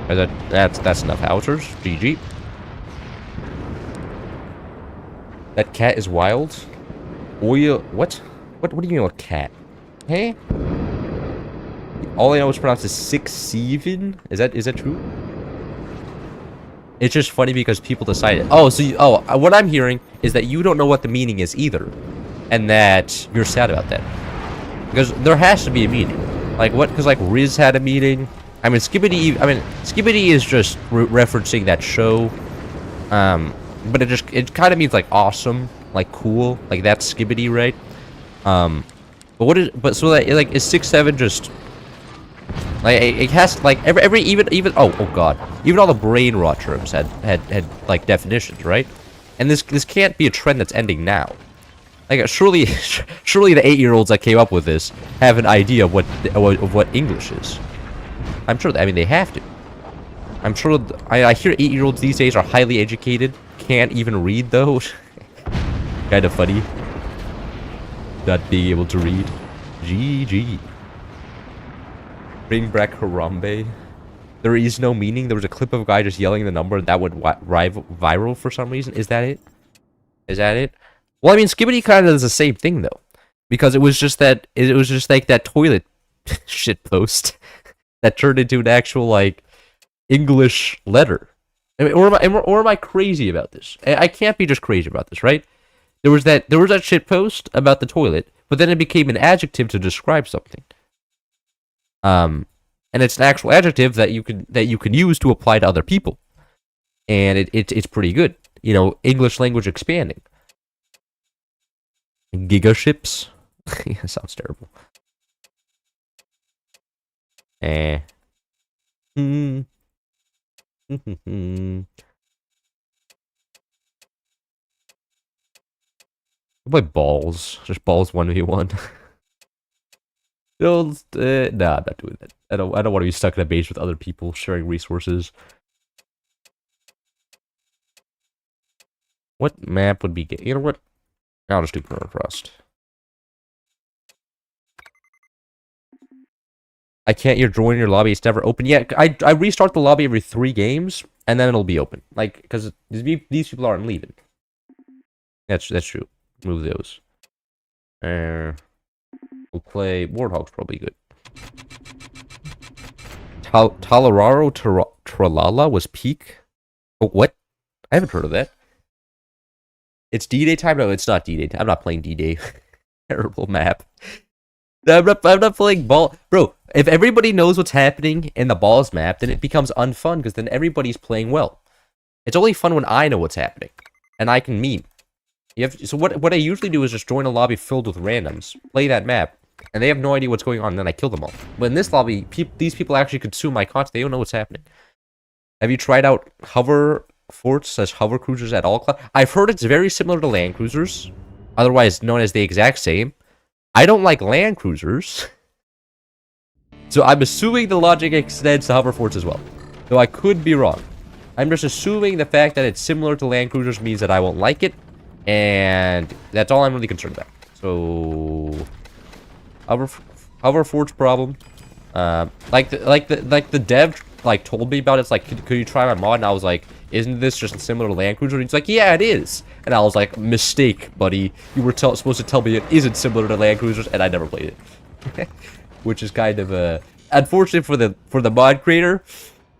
That's enough howitzers. GG. That cat is wild. Oil. What? What do you mean with cat? Hey? All I know is pronounced as 6-7. Is that true? It's just funny because people decided. Oh, so what I'm hearing is that you don't know what the meaning is either, and that you're sad about that. Because there has to be a meaning. Like what? Because like Riz had a meaning. I mean, Skibbity is just referencing that show. But it kind of means like awesome, like cool, like that's Skibbity, right? But so that like is 6-7 just like it has like even oh god, even all the brain rot terms had like definitions, right? And this can't be a trend that's ending now. Like surely the 8-year-olds that came up with this have an idea of what English is. I'm sure. I mean, they have to. I'm sure. I hear 8-year-olds these days are highly educated. Can't even read though. Kind of funny. Not being able to read. GG. Bring back Harambe. There is no meaning. There was a clip of a guy just yelling the number that would viral for some reason. Is that it? Is that it? Well, I mean, Skibbity kind of is the same thing though, because it was just that it was just like that toilet shit post that turned into an actual like English letter. I mean, or am I crazy about this? I can't be just crazy about this, right? There was that shit post about the toilet, but then it became an adjective to describe something. And it's an actual adjective that you can use to apply to other people, and it's pretty good. You know, English language expanding. Gigaships. Yeah, sounds terrible. Play balls. Just balls 1v1. No, nah, I'm not doing that. I don't want to be stuck in a base with other people sharing resources. What map would be good? You know what? I'll just do permafrost. I can't. You're joining your lobby. It's never open yet. I restart the lobby every 3 games, and then it'll be open. Like, because these people aren't leaving. That's true. Move those. We'll play Warthog's probably good. Talararo Tralala was peak. Oh, what? I haven't heard of that. It's D-Day time? No, it's not D-Day time. I'm not playing D-Day. Terrible map. I'm not playing ball. Bro, if everybody knows what's happening in the balls map, then it becomes unfun, because then everybody's playing well. It's only fun when I know what's happening, and I can meme. So what I usually do is just join a lobby filled with randoms, play that map, and they have no idea what's going on, and then I kill them all. But in this lobby, these people actually consume my content. They don't know what's happening. Have you tried out hover forts / hover cruisers at all? I've heard it's very similar to land cruisers, otherwise known as the exact same. I don't like land cruisers, so I'm assuming the logic extends to hover forts as well, though I could be wrong. I'm just assuming the fact that it's similar to land cruisers means that I won't like it, and that's all I'm really concerned about. So hover forts problem. Like the dev told me about it. It's like, could you try my mod? And I was like, isn't this just similar to land cruiser? And he's like, yeah, it is. And I was like, mistake, buddy. You were supposed to tell me it isn't similar to land cruisers, and I never played it. Which is kind of unfortunate for the mod creator,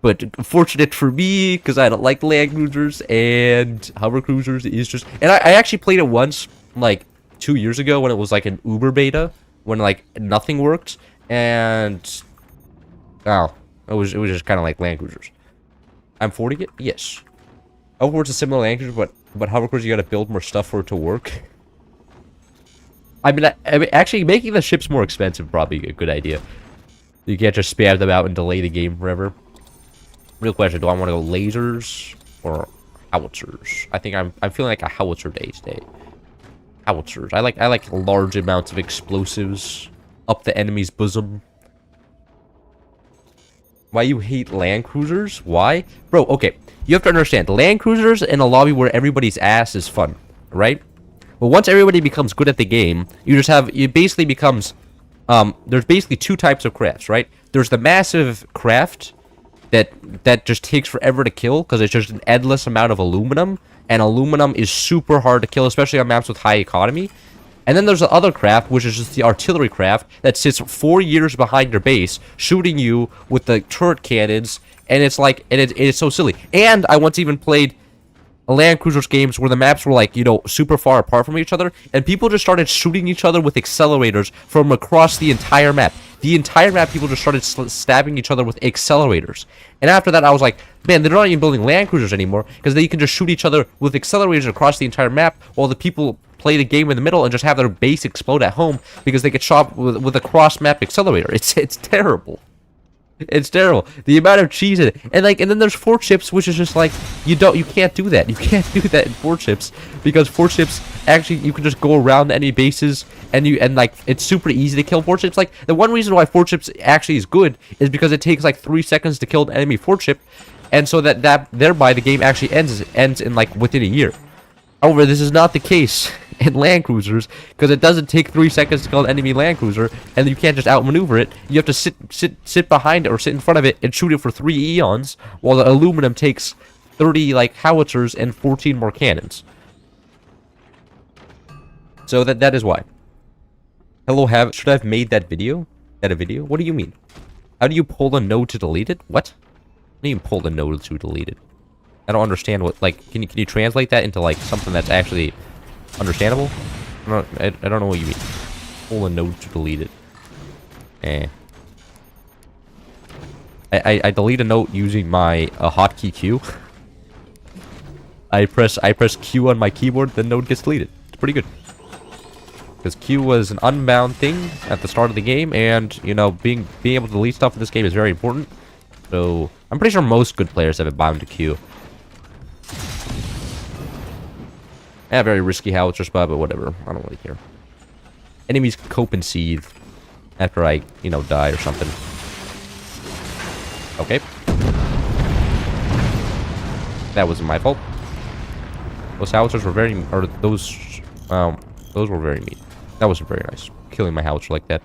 but fortunate for me, because I don't like land cruisers, and hover cruisers is just... And I actually played it once, like 2 years ago, when it was like an Uber beta, when like nothing worked, and it was just kind of like land cruisers. I'm 40 it? Yes. Overwatch is similar to land cruisers, but hover cruisers, you gotta build more stuff for it to work. I mean, actually making the ships more expensive probably a good idea. You can't just spam them out and delay the game forever. Real question, do I want to go lasers or howitzers? I think I'm feeling like a howitzer day today. Howitzers. I like large amounts of explosives up the enemy's bosom. Why you hate land cruisers? Why? Bro, okay. You have to understand, land cruisers in a lobby where everybody's ass is fun, right? But once everybody becomes good at the game, it basically becomes, there's basically 2 types of crafts, right? There's the massive craft that just takes forever to kill, because it's just an endless amount of aluminum, and aluminum is super hard to kill, especially on maps with high economy. And then there's the other craft, which is just the artillery craft, that sits 4 years behind your base, shooting you with the turret cannons, and it's like, it's so silly. And I once even played land cruisers games where the maps were like, you know, super far apart from each other, and people just started shooting each other with accelerators from across the entire map. The entire map, people just started stabbing each other with accelerators. And after that, I was like, man, they're not even building land cruisers anymore, because they can just shoot each other with accelerators across the entire map, while the people play the game in the middle and just have their base explode at home because they get shot with a cross-map accelerator. It's terrible. It's terrible. The amount of cheese in it. And then there's fort ships, which is just like, you can't do that. You can't do that in fort ships, because fort ships, actually, you can just go around the enemy bases, and it's super easy to kill fort ships. Like, the one reason why fort ships actually is good is because it takes like 3 seconds to kill an enemy fort ship, and so that thereby the game actually ends in like within a year. However, this is not the case in land cruisers, because it doesn't take 3 seconds to kill an enemy land cruiser, and you can't just outmaneuver it. You have to sit behind it or sit in front of it and shoot it for 3 eons, while the aluminum takes 30 like howitzers and 14 more cannons. So that is why. Hello, should I have made that video? That a video? What do you mean? How do you pull a node to delete it? What? What do you mean pull a node to delete it? I don't understand what, like, can you translate that into, like, something that's actually understandable? I don't know what you mean. Pull a node to delete it. I delete a node using my hotkey Q. I press Q on my keyboard, the node gets deleted. It's pretty good. Because Q was an unbound thing at the start of the game, and, you know, being able to delete stuff in this game is very important. So, I'm pretty sure most good players have it bound to Q. Yeah, very risky howitzer spot, but whatever. I don't really care. Enemies cope and seethe after I, you know, die or something. Okay. That wasn't my fault. Those howitzers were very, or those were very mean. That wasn't very nice. Killing my howitzer like that.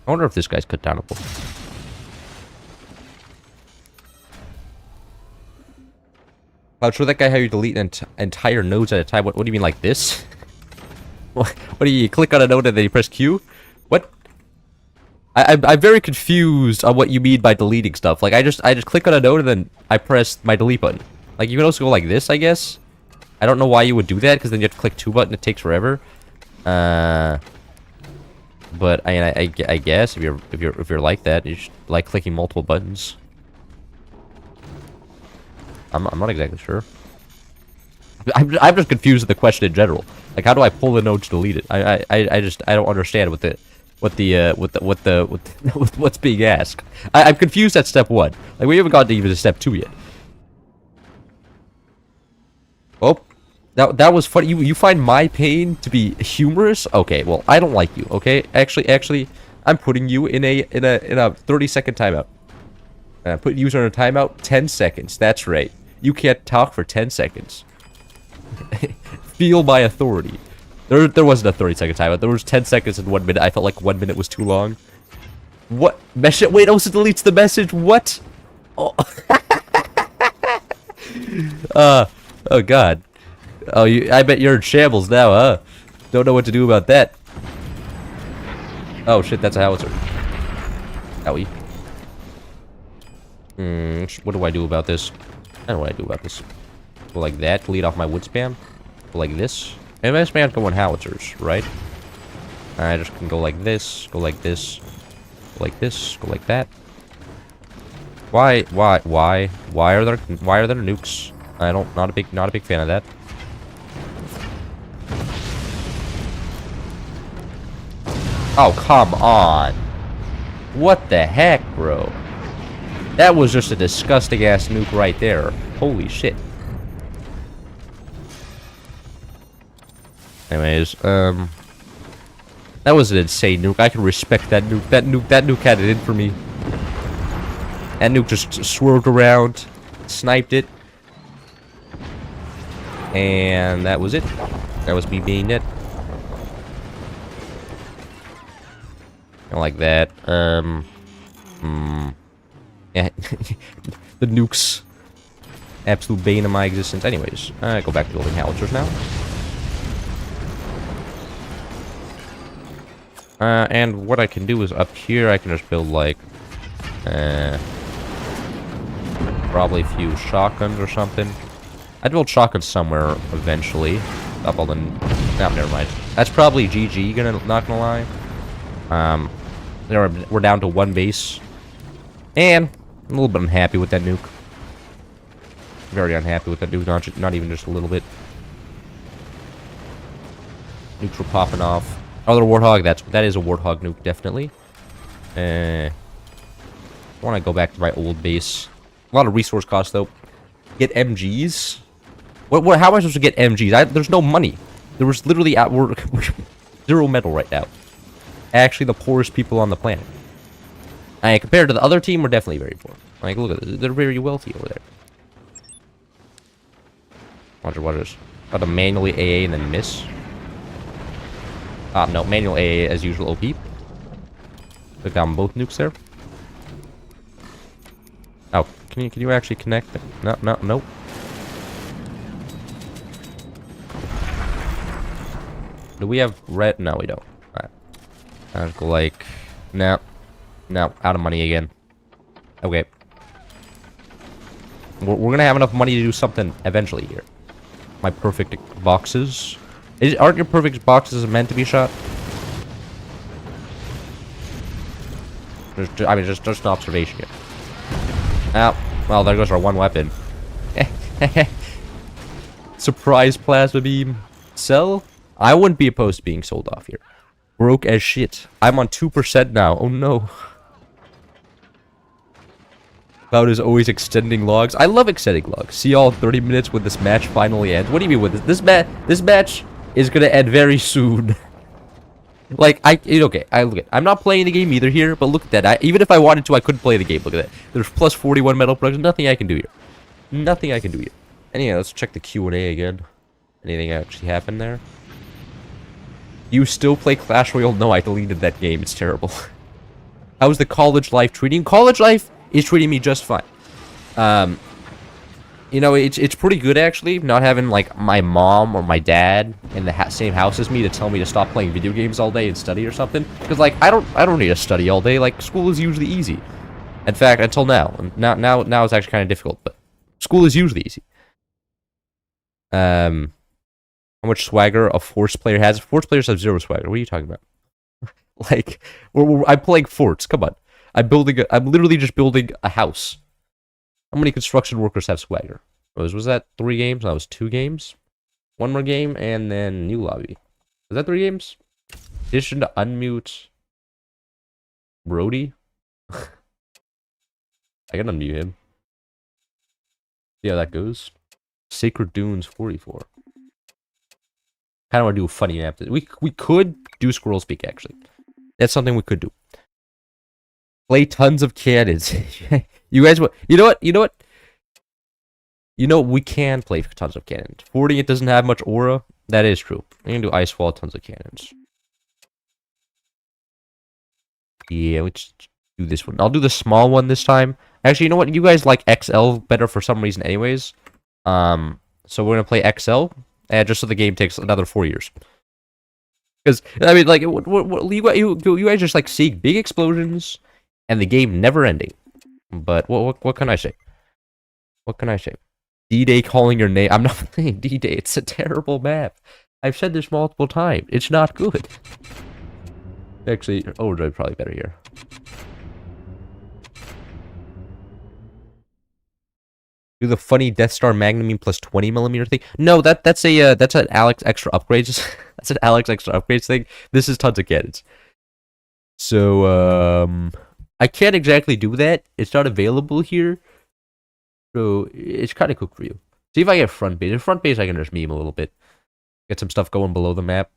I wonder if this guy's cut down a book. I'll show that guy how you delete entire nodes at a time. What do you mean, like this? What do you click on a node and then you press Q? What? I'm very confused on what you mean by deleting stuff. Like I just click on a node and then I press my delete button. Like you can also go like this, I guess. I don't know why you would do that because then you have to click 2 buttons. It takes forever. But I guess if you're like that, you should like clicking multiple buttons. I'm not exactly sure. I'm just confused with the question in general. Like, how do I pull the node to delete it? I don't understand what's being asked. I'm confused at step 1. Like, we haven't gotten to even to step 2 yet. Oh, that was funny. You find my pain to be humorous? Okay, well, I don't like you. Okay, actually, I'm putting you in a 30-second timeout. Put user in a timeout. 10 seconds. That's right. You can't talk for 10 seconds. Feel my authority. There wasn't a 30-second timeout. There was 10 seconds and 1 minute. I felt like 1 minute was too long. What? Message? Wait, also deletes the message. What? Oh. Oh God. Oh, I bet you're in shambles now, huh? Don't know what to do about that. Oh shit, that's a howitzer. Owie. What do I do about this? I don't know what I do about this. Go like that, delete off my wood spam. Go like this. And my spam's going howitzers, right? I just can go like this, go like this, go like this, go like that. Why are there nukes? Not a big fan of that. Oh, come on. What the heck, bro? That was just a disgusting ass nuke right there. Holy shit. Anyways, that was an insane nuke. I can respect that nuke. That nuke had it in for me. That nuke just swerved around, sniped it. And that was it. That was me being dead. Like that. Yeah. The nukes. Absolute bane of my existence. Anyways, go back to building howitzers now. And what I can do is up here, I can just build like, probably a few shotguns or something. I'd build shotguns somewhere eventually. Up all the, no, never mind. That's probably GG. Not gonna lie. We're down to 1 base, and I'm a little bit unhappy with that nuke. Very unhappy with that nuke. Not even just a little bit. Nukes were popping off. Other Warthog, that is a Warthog nuke, definitely. I want to go back to my old base. A lot of resource costs, though. Get MGs? How am I supposed to get MGs? There's no money. There was literally we're 0 metal right now. Actually, the poorest people on the planet. Compared to the other team, we're definitely very poor. Like, look at this. They're very wealthy over there. Watch this. About to manually AA and then miss. No, manual AA as usual OP. Took down both nukes there. Oh, can you actually connect? Nope. Do we have red? No, we don't. Alright. I'll go like... No, out of money again. Okay. We're gonna have enough money to do something eventually here. My perfect boxes. Aren't your perfect boxes meant to be shot? Just an observation here. Oh, well, there goes our one weapon. Surprise plasma beam. Sell? I wouldn't be opposed to being sold off here. Broke as shit. I'm on 2% now. Oh no. Cloud is always extending logs. I love extending logs. See y'all in 30 minutes when this match finally ends. What do you mean with this? This match is gonna end very soon. Like, okay, look at, I'm not playing the game either here, but look at that. Even if I wanted to, I couldn't play the game. Look at that. There's plus 41 metal production. Nothing I can do here. Nothing I can do here. Anyway, let's check the Q&A again. Anything actually happened there? You still play Clash Royale? No, I deleted that game. It's terrible. How's the college life treating? College life is treating me just fine. You know, it's pretty good actually, not having like my mom or my dad in the same house as me to tell me to stop playing video games all day and study or something. Because like I don't need to study all day. Like school is usually easy. In fact, until now. Now it's actually kind of difficult, but school is usually easy. How much swagger a Force player has? Force players have 0 swagger. What are you talking about? Like, I'm playing Forts. Come on. I'm literally just building a house. How many construction workers have swagger? Was that 3 games? That was 2 games. 1 more game, and then new lobby. Was that 3 games? Addition to unmute Brody. I can unmute him. See how that goes. Sacred Dunes 44. Kind of want to do a funny map. We could do Squirrel Speak actually. That's something we could do. Play tons of cannons. You guys, you know what? We can play tons of cannons. 40, it doesn't have much aura. That is true. We can do Ice Wall, tons of cannons. Yeah, let's do this one. I'll do the small one this time. Actually, you know what? You guys like XL better for some reason anyways. So we're gonna play XL, just so the game takes another 4 years. Because, I mean, like, you guys just, like, seek big explosions and the game never ending. But what can I say? What can I say? D-Day calling your name. I'm not playing D-Day. It's a terrible map. I've said this multiple times. It's not good. Actually, Overdrive probably better here. Do the funny Death Star Magnum plus 20mm thing? No, that's an Alex extra upgrades. That's an Alex extra upgrades thing. This is tons of cannons. So I can't exactly do that. It's not available here. So it's kind of cooked for you. See if I get front base. In front base, I can just meme a little bit. Get some stuff going below the map.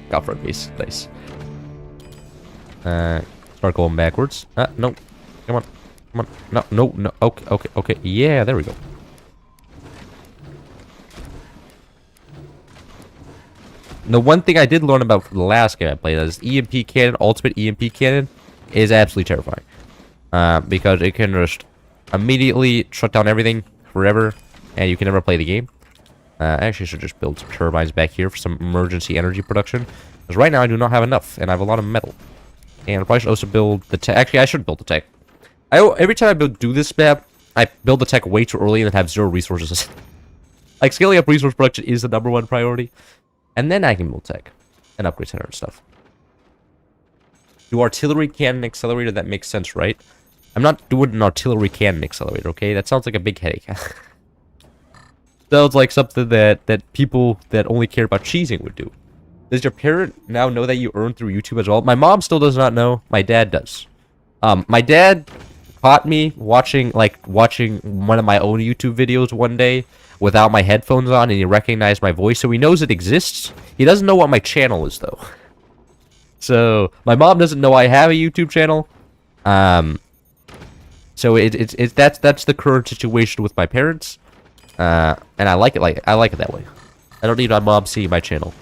Got front base. Nice. Start going backwards. No. Come on. Come on. No. Okay. Yeah, there we go. The one thing I did learn about from the last game I played is EMP cannon, ultimate EMP cannon, is absolutely terrifying. Because it can just immediately shut down everything forever, and you can never play the game. I actually should just build some turbines back here for some emergency energy production. Because right now I do not have enough, and I have a lot of metal. And I probably should also build the tech. Actually, I should build the tech. Every time I do this map, I build the tech way too early and then have 0 resources. Like, scaling up resource production is the #1 priority. And then I can build tech and upgrade center and stuff. Do artillery cannon accelerator? That makes sense, right? I'm not doing an artillery cannon accelerator, okay? That sounds like a big headache. Sounds like something that people that only care about cheesing would do. Does your parent now know that you earn through YouTube as well? My mom still does not know. My dad does. My dad caught me watching one of my own YouTube videos one day without my headphones on, and he recognized my voice, so he knows it exists. He doesn't know what my channel is, though. So, my mom doesn't know I have a YouTube channel. So that's the current situation with my parents, and I like it that way. I don't need my mom seeing my channel,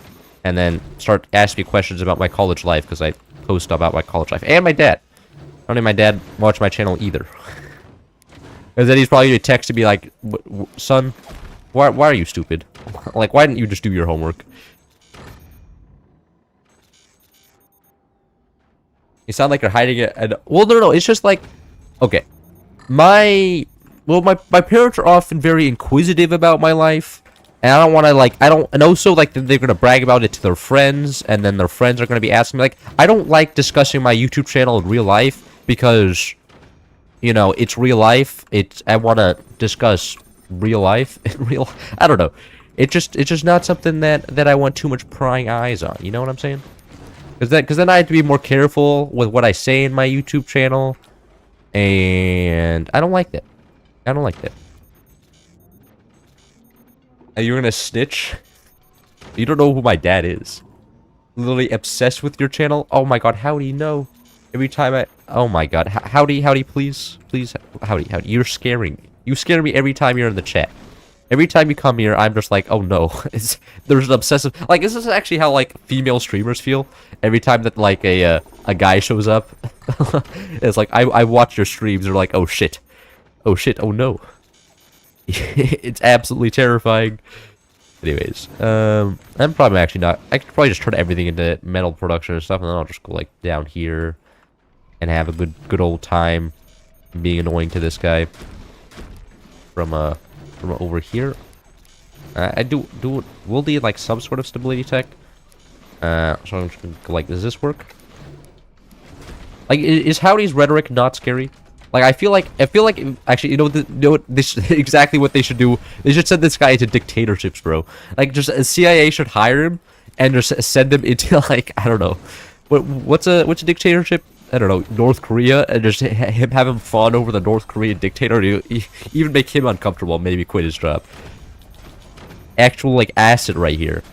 and then start asking me questions about my college life because I post about my college life, and my dad. I don't need my dad watch my channel either, because then he's probably gonna text me like, "Son, why are you stupid? Like, why didn't you just do your homework?" You sound like you're hiding it, and well, no, it's just like, okay. My parents are often very inquisitive about my life, and I don't want to like and also like they're gonna brag about it to their friends, and then their friends are gonna be asking me like, I don't like discussing my YouTube channel in real life because, you know, it's real life. I want to discuss real life in real. I don't know. It's just not something that I want too much prying eyes on. You know what I'm saying? Because then I have to be more careful with what I say in my YouTube channel. And I don't like that. I don't like that. Are you gonna snitch? You don't know who my dad is. Literally obsessed with your channel. Oh my god, how do you know? Every time oh my god, howdy, please, howdy. You're scaring me. You scare me every time you're in the chat. Every time you come here, I'm just like, oh no. There's an obsessive... Like, this is actually how, like, female streamers feel. Every time that, like, a guy shows up. It's like, I watch your streams, they're like, oh shit. Oh shit, oh no. It's absolutely terrifying. Anyways, I'm probably actually not... I could probably just turn everything into metal production and stuff, and then I'll just go, like, down here. And have a good old time being annoying to this guy. From over here. We'll need like some sort of stability tech. So I'm just gonna go, like, does this work? Like, is Howdy's rhetoric not scary? Like, I feel like actually, you know this exactly what they should do. They should send this guy into dictatorships, bro. Like, just CIA should hire him and just send him into, like, I don't know, what's a dictatorship? I don't know, North Korea, and just have him fawn over the North Korean dictator, even make him uncomfortable, maybe quit his job. Actual, like, acid right here.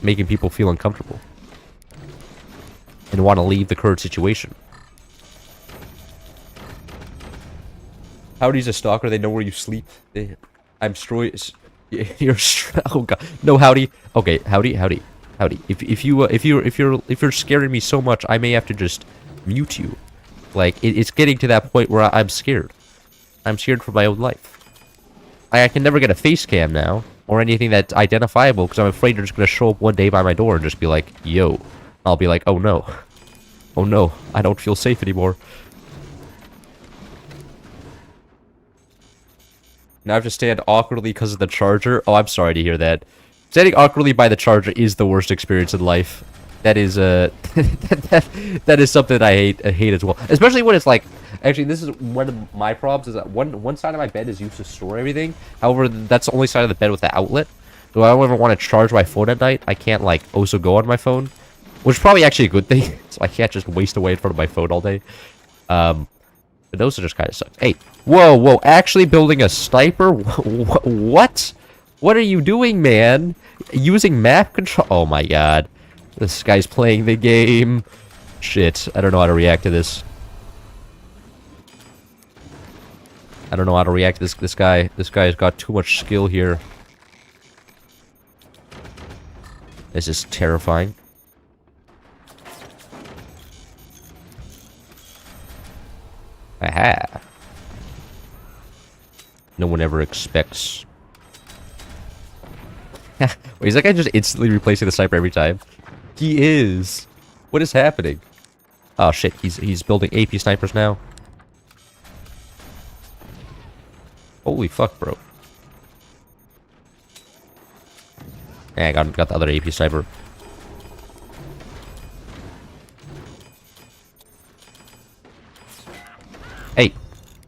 Making people feel uncomfortable. And want to leave the current situation. Howdy's a stalker, they know where you sleep. I'm you're oh god. No, Howdy. Okay, Howdy. If you're scaring me so much, I may have to just mute you. Like, it's getting to that point where I'm scared. I'm scared for my own life. I can never get a face cam now, or anything that's identifiable, because I'm afraid you're just going to show up one day by my door and just be like, yo. I'll be like, oh no. Oh no, I don't feel safe anymore. Now I have to stand awkwardly because of the charger. Oh, I'm sorry to hear that. Standing awkwardly by the charger is the worst experience in life. That is that is something I hate as well. Especially when it's like, actually, this is one of my problems, is that one side of my bed is used to store everything. However, that's the only side of the bed with the outlet. So I don't ever want to charge my phone at night. I can't, like, also go on my phone, which is probably actually a good thing. So I can't just waste away in front of my phone all day. But those are just kind of suck. Hey, whoa, actually building a sniper? What? What are you doing, man? Using map control? Oh my god. This guy's playing the game. Shit, I don't know how to react to this. I don't know how to react to this guy. This guy's got too much skill here. This is terrifying. Aha. No one ever expects. Wait, is that guy just instantly replacing the sniper every time? He is. What is happening? Oh shit, he's building AP snipers now. Holy fuck, bro. Yeah, I got the other AP sniper. Hey,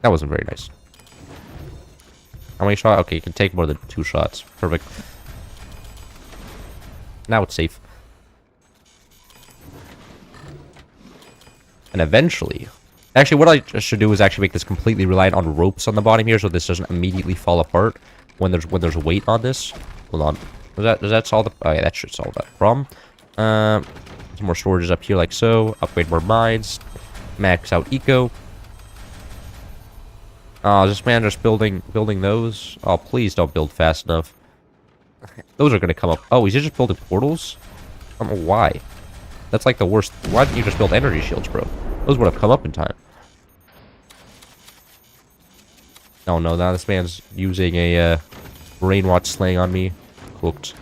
that wasn't very nice. How many shots? Okay, you can take more than 2 shots. Perfect. Now it's safe. And eventually... Actually, what I should do is actually make this completely reliant on ropes on the bottom here, so this doesn't immediately fall apart when there's weight on this. Hold on. Does that solve the... Oh yeah, that should solve that problem. Some more storages up here like so. Upgrade more mines. Max out eco. Oh, is this man just building those? Oh, please don't build fast enough. Those are gonna come up. Oh, he's just building portals? I don't know why. That's like the worst. Why didn't you just build energy shields, bro? Those would have come up in time. Oh no, now this man's using a brainwatch slang on me. Cooked.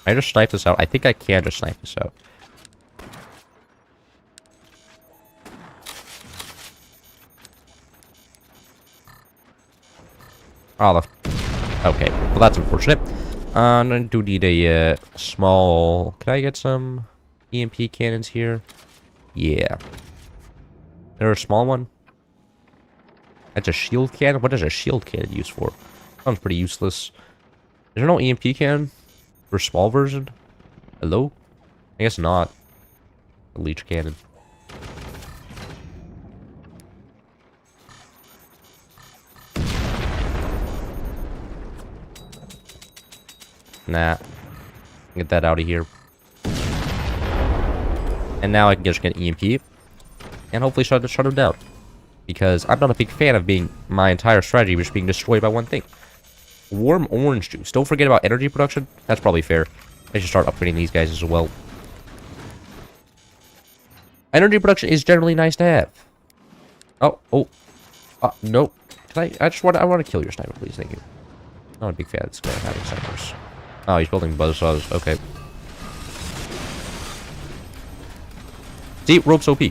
I just snipe this out. I think I can just snipe this out. Oh, okay. Well, that's unfortunate. I do need a small... Can I get some EMP cannons here? Yeah. There a small one? That's a shield cannon? What is a shield cannon used for? Sounds pretty useless. Is there no EMP cannon for small version? Hello? I guess not. A leech cannon. Nah. Get that out of here. And now I can just get an EMP. And hopefully shut him down. Because I'm not a big fan of being my entire strategy just being destroyed by one thing. Warm orange juice. Don't forget about energy production. That's probably fair. I should start upgrading these guys as well. Energy production is generally nice to have. Oh. No. Can I want to kill your sniper, please. Thank you. Not a big fan of this guy having snipers. Oh, he's building buzzsaws. Okay. See, rope's OP.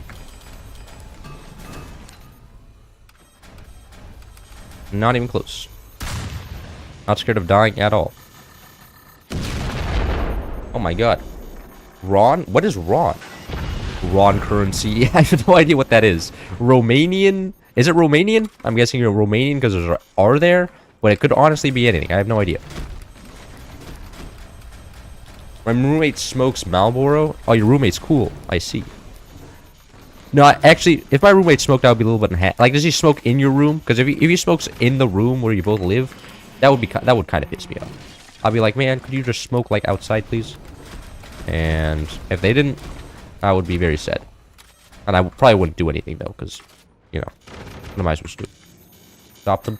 Not even close. Not scared of dying at all. Oh my god. Ron? What is Ron? Ron currency. I have no idea what that is. Romanian? Is it Romanian? I'm guessing you're Romanian because there's an R there. But it could honestly be anything. I have no idea. My roommate smokes Marlboro. Oh, your roommate's cool. I see. No, actually, if my roommate smoked, I would be a little bit like, does he smoke in your room? Because if he smokes in the room where you both live, that would kind of piss me off. I'd be like, man, could you just smoke like outside, please? And if they didn't, I would be very sad. And I probably wouldn't do anything though, because you know, what am I supposed to do? Stop them?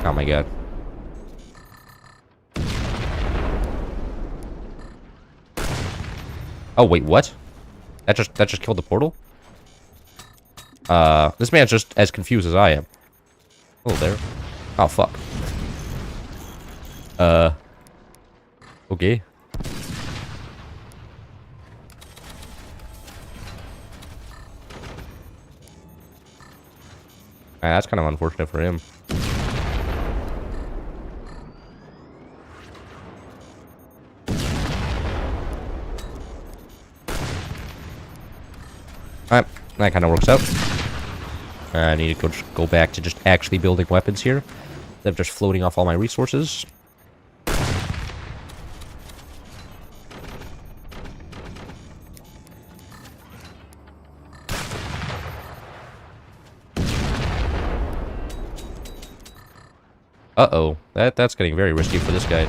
Oh my god. Oh wait, what? That just killed the portal? This man's just as confused as I am. Oh, there. Oh, fuck. Okay. That's kind of unfortunate for him. Alright, that kind of works out. I need to go back to just actually building weapons here, instead of just floating off all my resources. Uh-oh. That's getting very risky for this guy.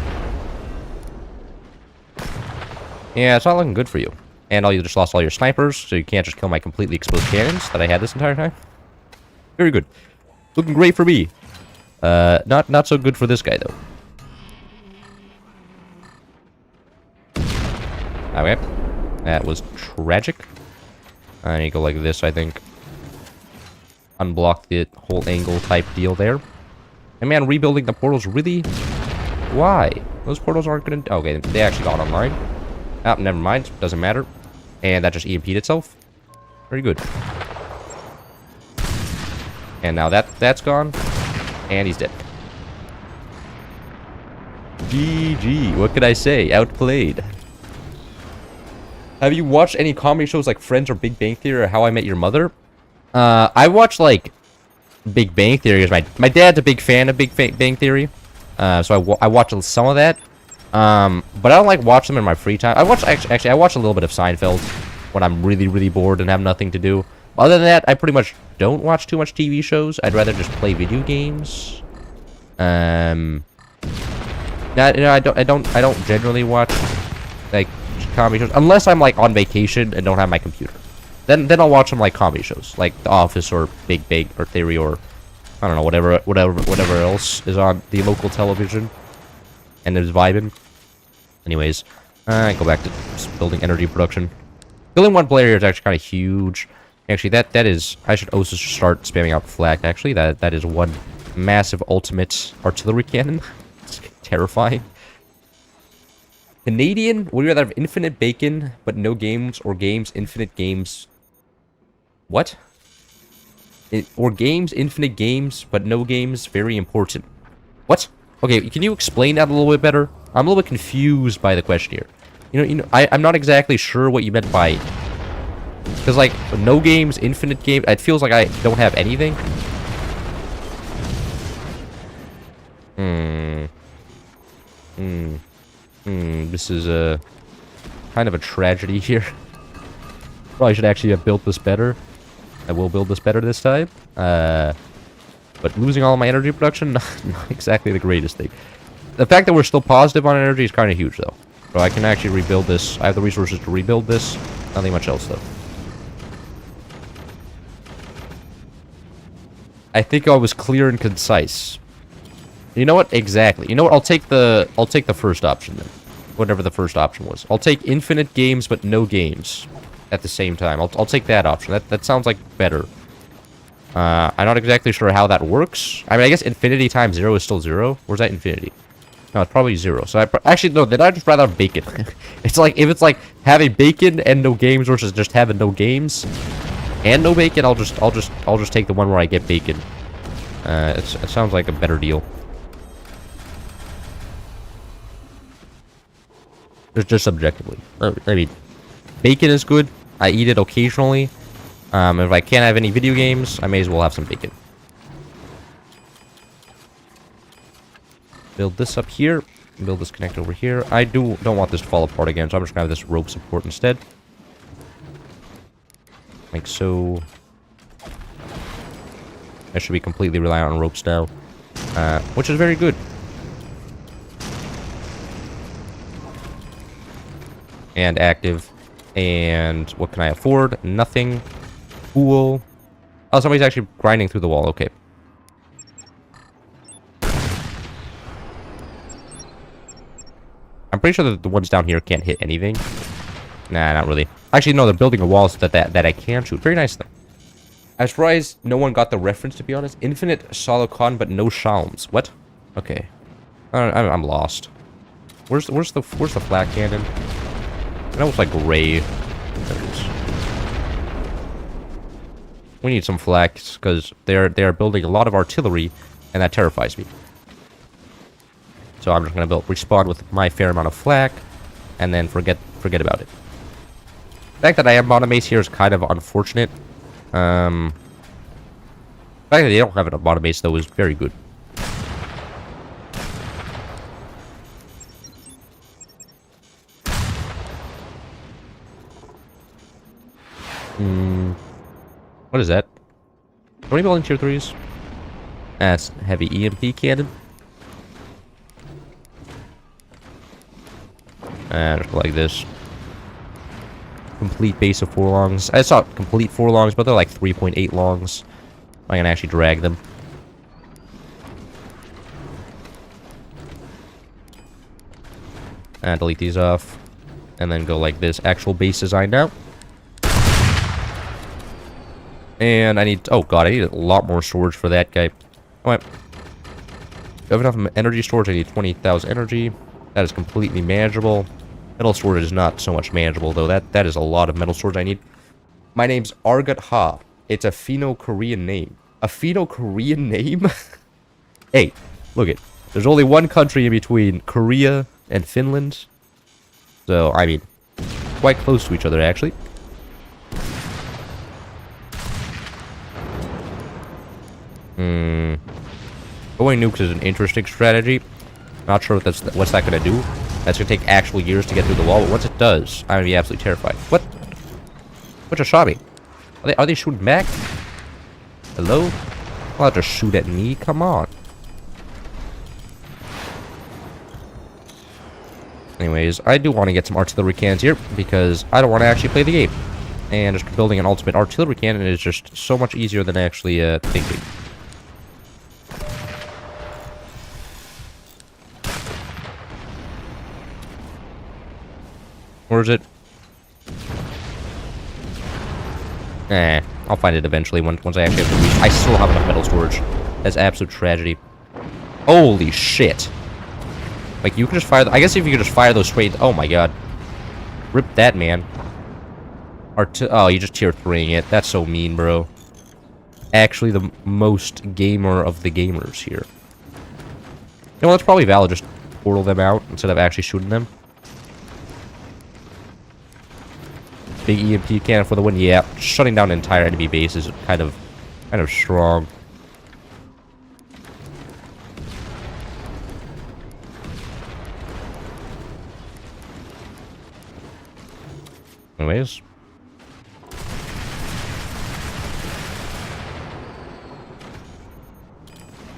Yeah, it's not looking good for you. And you just lost all your snipers, so you can't just kill my completely exposed cannons that I had this entire time. Very good. Looking great for me. Not so good for this guy, though. Okay. That was tragic. I need to go like this, I think. Unblock the whole angle type deal there. And man, rebuilding the portals, really? Why? Those portals aren't gonna... Okay, they actually got online. Oh, never mind. Doesn't matter. And that just EMP'd itself. Very good. And now that's gone. And he's dead. GG. What could I say? Outplayed. Have you watched any comedy shows like Friends or Big Bang Theory or How I Met Your Mother? I watch like Big Bang Theory. My dad's a big fan of Big Bang Theory. So I watch some of that. But I don't like watch them in my free time. I watch actually I watch a little bit of Seinfeld when I'm really bored and have nothing to do. Other than that, I pretty much don't watch too much TV shows. I'd rather just play video games. I don't generally watch like comedy shows unless I'm like on vacation and don't have my computer. Then I'll watch some like comedy shows, like The Office or Big Bang or Theory or I don't know whatever else is on the local television, and there's vibing. Anyways, go back to building energy production. Building one player here is actually kind of huge. Actually, that is I should also start spamming out flak. Actually, that is one massive ultimate artillery cannon. It's terrifying. Canadian, would you rather have infinite bacon but no games, or games infinite games? What? Or games infinite games but no games? Very important. What? Okay, can you explain that a little bit better? I'm a little bit confused by the question here. I'm not exactly sure what you meant by. Because like no games, infinite games. It feels like I don't have anything. This is a kind of a tragedy here. Probably should actually have built this better. I will build this better this time. But losing all of my energy production, not exactly the greatest thing. The fact that we're still positive on energy is kind of huge, though. So I can actually rebuild this. I have the resources to rebuild this. Nothing much else, though. I think I was clear and concise. You know what? Exactly. You know what? I'll take the first option then. Whatever the first option was. I'll take infinite games but no games at the same time. I'll take that option. That sounds like better. I'm not exactly sure how that works. I mean, I guess infinity times 0 is still 0. Or is that infinity? No, it's probably 0. So actually no, then I'd just rather have bacon. It's like if it's like having bacon and no games versus just having no games and no bacon, I'll just take the one where I get bacon. It sounds like a better deal. Just subjectively. I mean, bacon is good. I eat it occasionally. If I can't have any video games, I may as well have some bacon. Build this up here. Build this connector over here. I don't want this to fall apart again, so I'm just gonna have this rope support instead. Like so. I should be completely reliant on ropes now, which is very good. And active. And what can I afford? Nothing. Cool. Oh, somebody's actually grinding through the wall. Okay. I'm pretty sure that the ones down here can't hit anything. Nah, not really. Actually, no, they're building a wall so that I can shoot. Very nice, though. I'm surprised no one got the reference, to be honest. Infinite Solocon, but no Shalms. What? Okay. I'm lost. Where's the flak cannon? It looks like gray. There it is. We need some flaks because they are building a lot of artillery, and that terrifies me. So I'm just gonna respawn with my fair amount of flak, and then forget about it. The fact that I have bottom base here is kind of unfortunate. The fact that they don't have it on bottom base though is very good. What is that? Are we building tier 3s? That's heavy EMP cannon. And just like this. Complete base of 4 longs. It's not complete 4 longs, but they're like 3.8 longs. I can actually drag them. And delete these off. And then go like this. Actual base design now. And I need... Oh god, I need a lot more storage for that guy. Alright. Do I have enough energy storage? I need 20,000 energy. That is completely manageable. Metal storage is not so much manageable, though. That is a lot of metal storage I need. My name's Argut Ha. It's a Finno-Korean name. A Finno-Korean name? Hey, look it. There's only one country in between Korea and Finland. So, I mean, quite close to each other, actually. Going nukes is an interesting strategy. Not sure what's that gonna do. That's gonna take actual years to get through the wall, but once it does, I'm gonna be absolutely terrified. What? What just shot me? Are they shooting back? Hello? I'll have to shoot at me. Come on. Anyways, I do want to get some artillery cannons here, because I don't want to actually play the game. And just building an ultimate artillery cannon is just so much easier than actually thinking. Where is it? I'll find it eventually once I actually have to reach. I still have enough metal storage. That's absolute tragedy. Holy shit. Like, you can just fire... I guess if you could just fire those straight... Oh my god. Rip that, man. Oh, you just tier 3ing it. That's so mean, bro. Actually, the most gamer of the gamers here. You know, that's probably valid. Just portal them out instead of actually shooting them. Big EMP cannon for the win. Yeah, shutting down an entire enemy base is kind of strong. Anyways.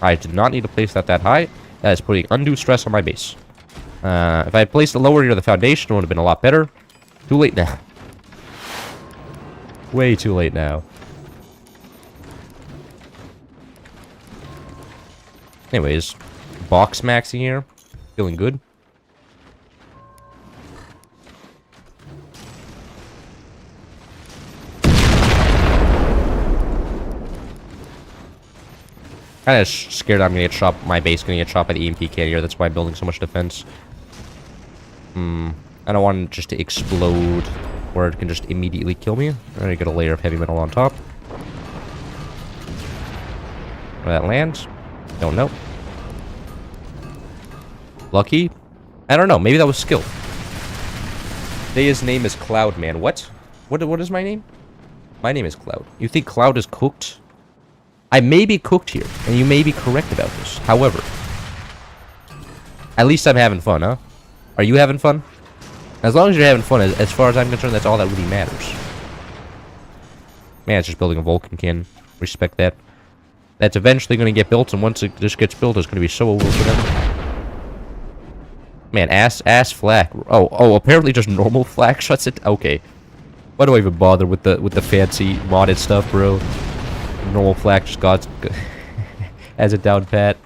I did not need to place that high. That is putting undue stress on my base. If I had placed it lower near the foundation, it would have been a lot better. Too late now. Way too late now. Anyways, box maxing here. Feeling good. Kinda scared I'm gonna get shot. My base gonna get shot by the EMP cannon here. That's why I'm building so much defense. I don't want it just to explode where it can just immediately kill me. I'm gonna get a layer of heavy metal on top. Where that lands? Don't know. Lucky? I don't know. Maybe that was skill. His name is Cloudman. What? What is my name? My name is Cloud. You think Cloud is cooked? I may be cooked here, and you may be correct about this. However, at least I'm having fun, huh? Are you having fun? As long as you're having fun, as far as I'm concerned, that's all that really matters. Man, it's just building a Vulcan cannon. Respect that. That's eventually going to get built, and once this gets built, it's going to be so over for them. Man, ass flak. Oh, apparently just normal flak shuts it. Okay. Why do I even bother with the fancy modded stuff, bro? Normal flak just got has it down pat.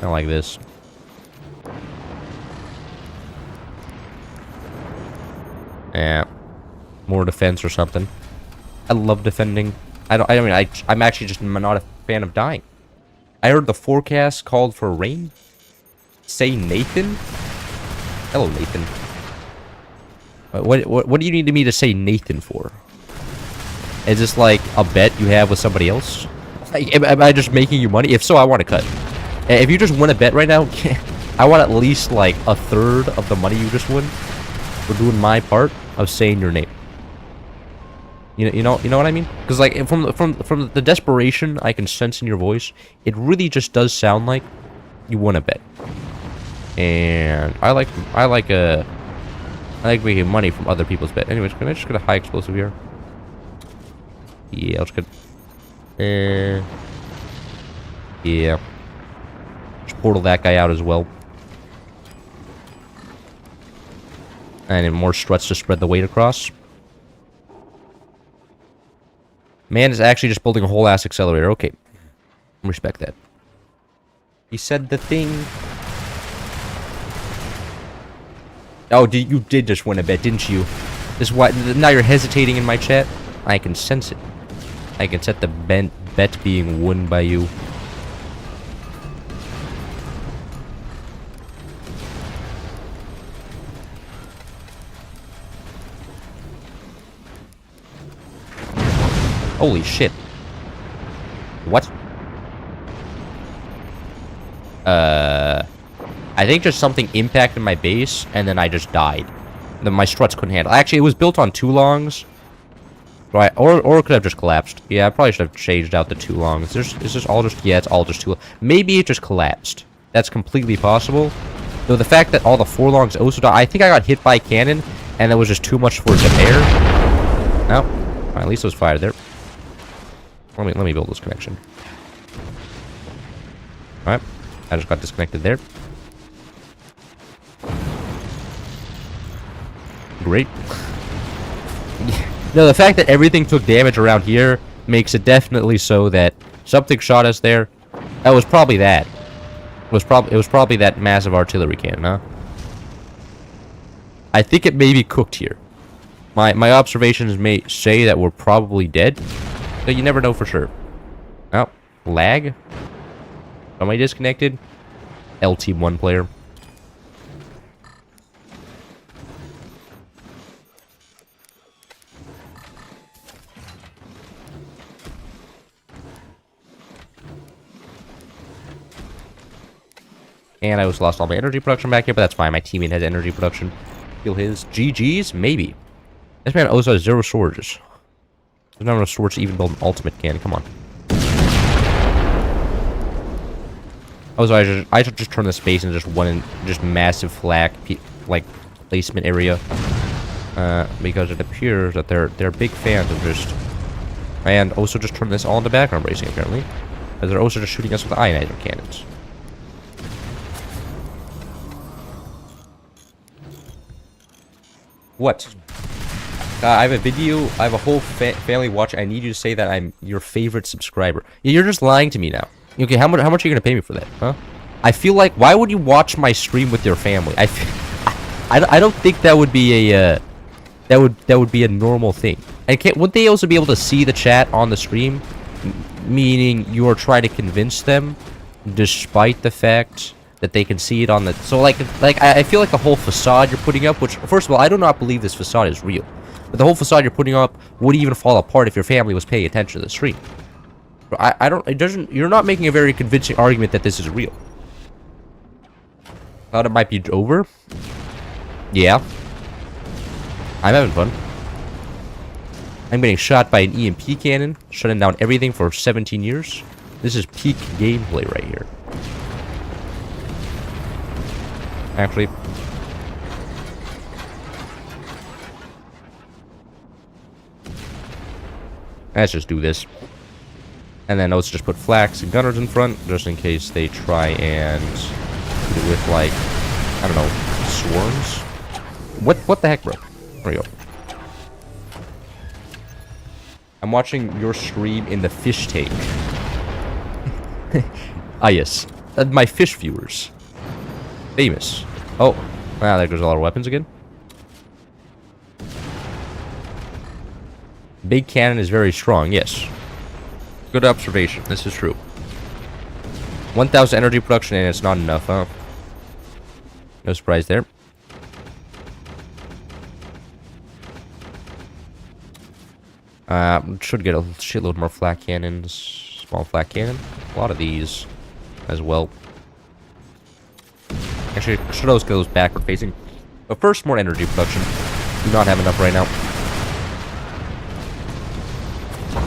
I like this. Yeah, more defense or something. I love defending. I'm actually just not a fan of dying. I heard the forecast called for rain. Say Nathan. Hello, Nathan. What do you need me to say Nathan for? Is this like a bet you have with somebody else? Like, am I just making you money? If so, I want to cut. If you just win a bet right now, I want at least like a third of the money you just won for doing my part of saying your name. You know what I mean? Because like from the desperation I can sense in your voice, it really just does sound like you won a bet. And I like making money from other people's bet. Anyways, can I just get a high explosive here? Yeah, let's get. Yeah. Just portal that guy out as well. And then more struts to spread the weight across. Man is actually just building a whole ass accelerator. Okay. Respect that. He said the thing. Oh, you did just win a bet, didn't you? This is why now you're hesitating in my chat. I can sense it. I can set the bet being won by you. Holy shit. What? I think just something impacted my base, and then I just died. Then my struts couldn't handle. Actually, it was built on 2 longs. Right, or it could have just collapsed. Yeah, I probably should have changed out the 2 longs. Is this all just... Yeah, it's all just 2... Maybe it just collapsed. That's completely possible. Though the fact that all the 4 longs also died... I think I got hit by a cannon, and it was just too much for it to bear. No. Well, at least it was fired there. Let me build this connection. Alright. I just got disconnected there. Great. No, the fact that everything took damage around here makes it definitely so that something shot us there. That was probably that. It was probably that massive artillery cannon, huh? I think it may be cooked here. My observations may say that we're probably dead, but you never know for sure. Oh, lag? Am I disconnected? LT1 player. And I just lost all my energy production back here, but that's fine. My teammate has energy production. Kill his. GG's? Maybe. This man also has 0 swords. There's not enough swords to even build an ultimate cannon. Come on. Also, I should just turn the space into just one just massive flak like placement area. Because it appears that they're big fans of just, and also just turn this all into background racing apparently, as they're also just shooting us with ionizer cannons. What? I have a video. I have a whole family watch. I need you to say that I'm your favorite subscriber. Yeah, you're just lying to me now. Okay, how much are you gonna pay me for that, huh? I feel like, why would you watch my stream with your family? I don't think that would be a that would be a normal thing. And would they also be able to see the chat on the stream? Meaning you are trying to convince them, despite the fact that they can see it on the... So, like I feel like the whole facade you're putting up, which, first of all, I do not believe this facade is real. But the whole facade you're putting up would even fall apart if your family was paying attention to the stream. I don't... It doesn't... You're not making a very convincing argument that this is real. Thought it might be over? Yeah. I'm having fun. I'm getting shot by an EMP cannon, shutting down everything for 17 years. This is peak gameplay right here. Actually, let's just do this. And then let's just put flaks and gunners in front, just in case they try and do it with, like, I don't know, swarms? What the heck, bro? There we go. I'm watching your stream in the fish tank. Ah, yes. My fish viewers. Famous. Oh, wow, there goes all our weapons again. Big cannon is very strong, yes. Good observation, this is true. 1,000 energy production and it's not enough, huh? No surprise there. Should get a shitload more flak cannons. Small flak cannon. A lot of these as well. Actually, should always go backward facing. But first, more energy production. Do not have enough right now.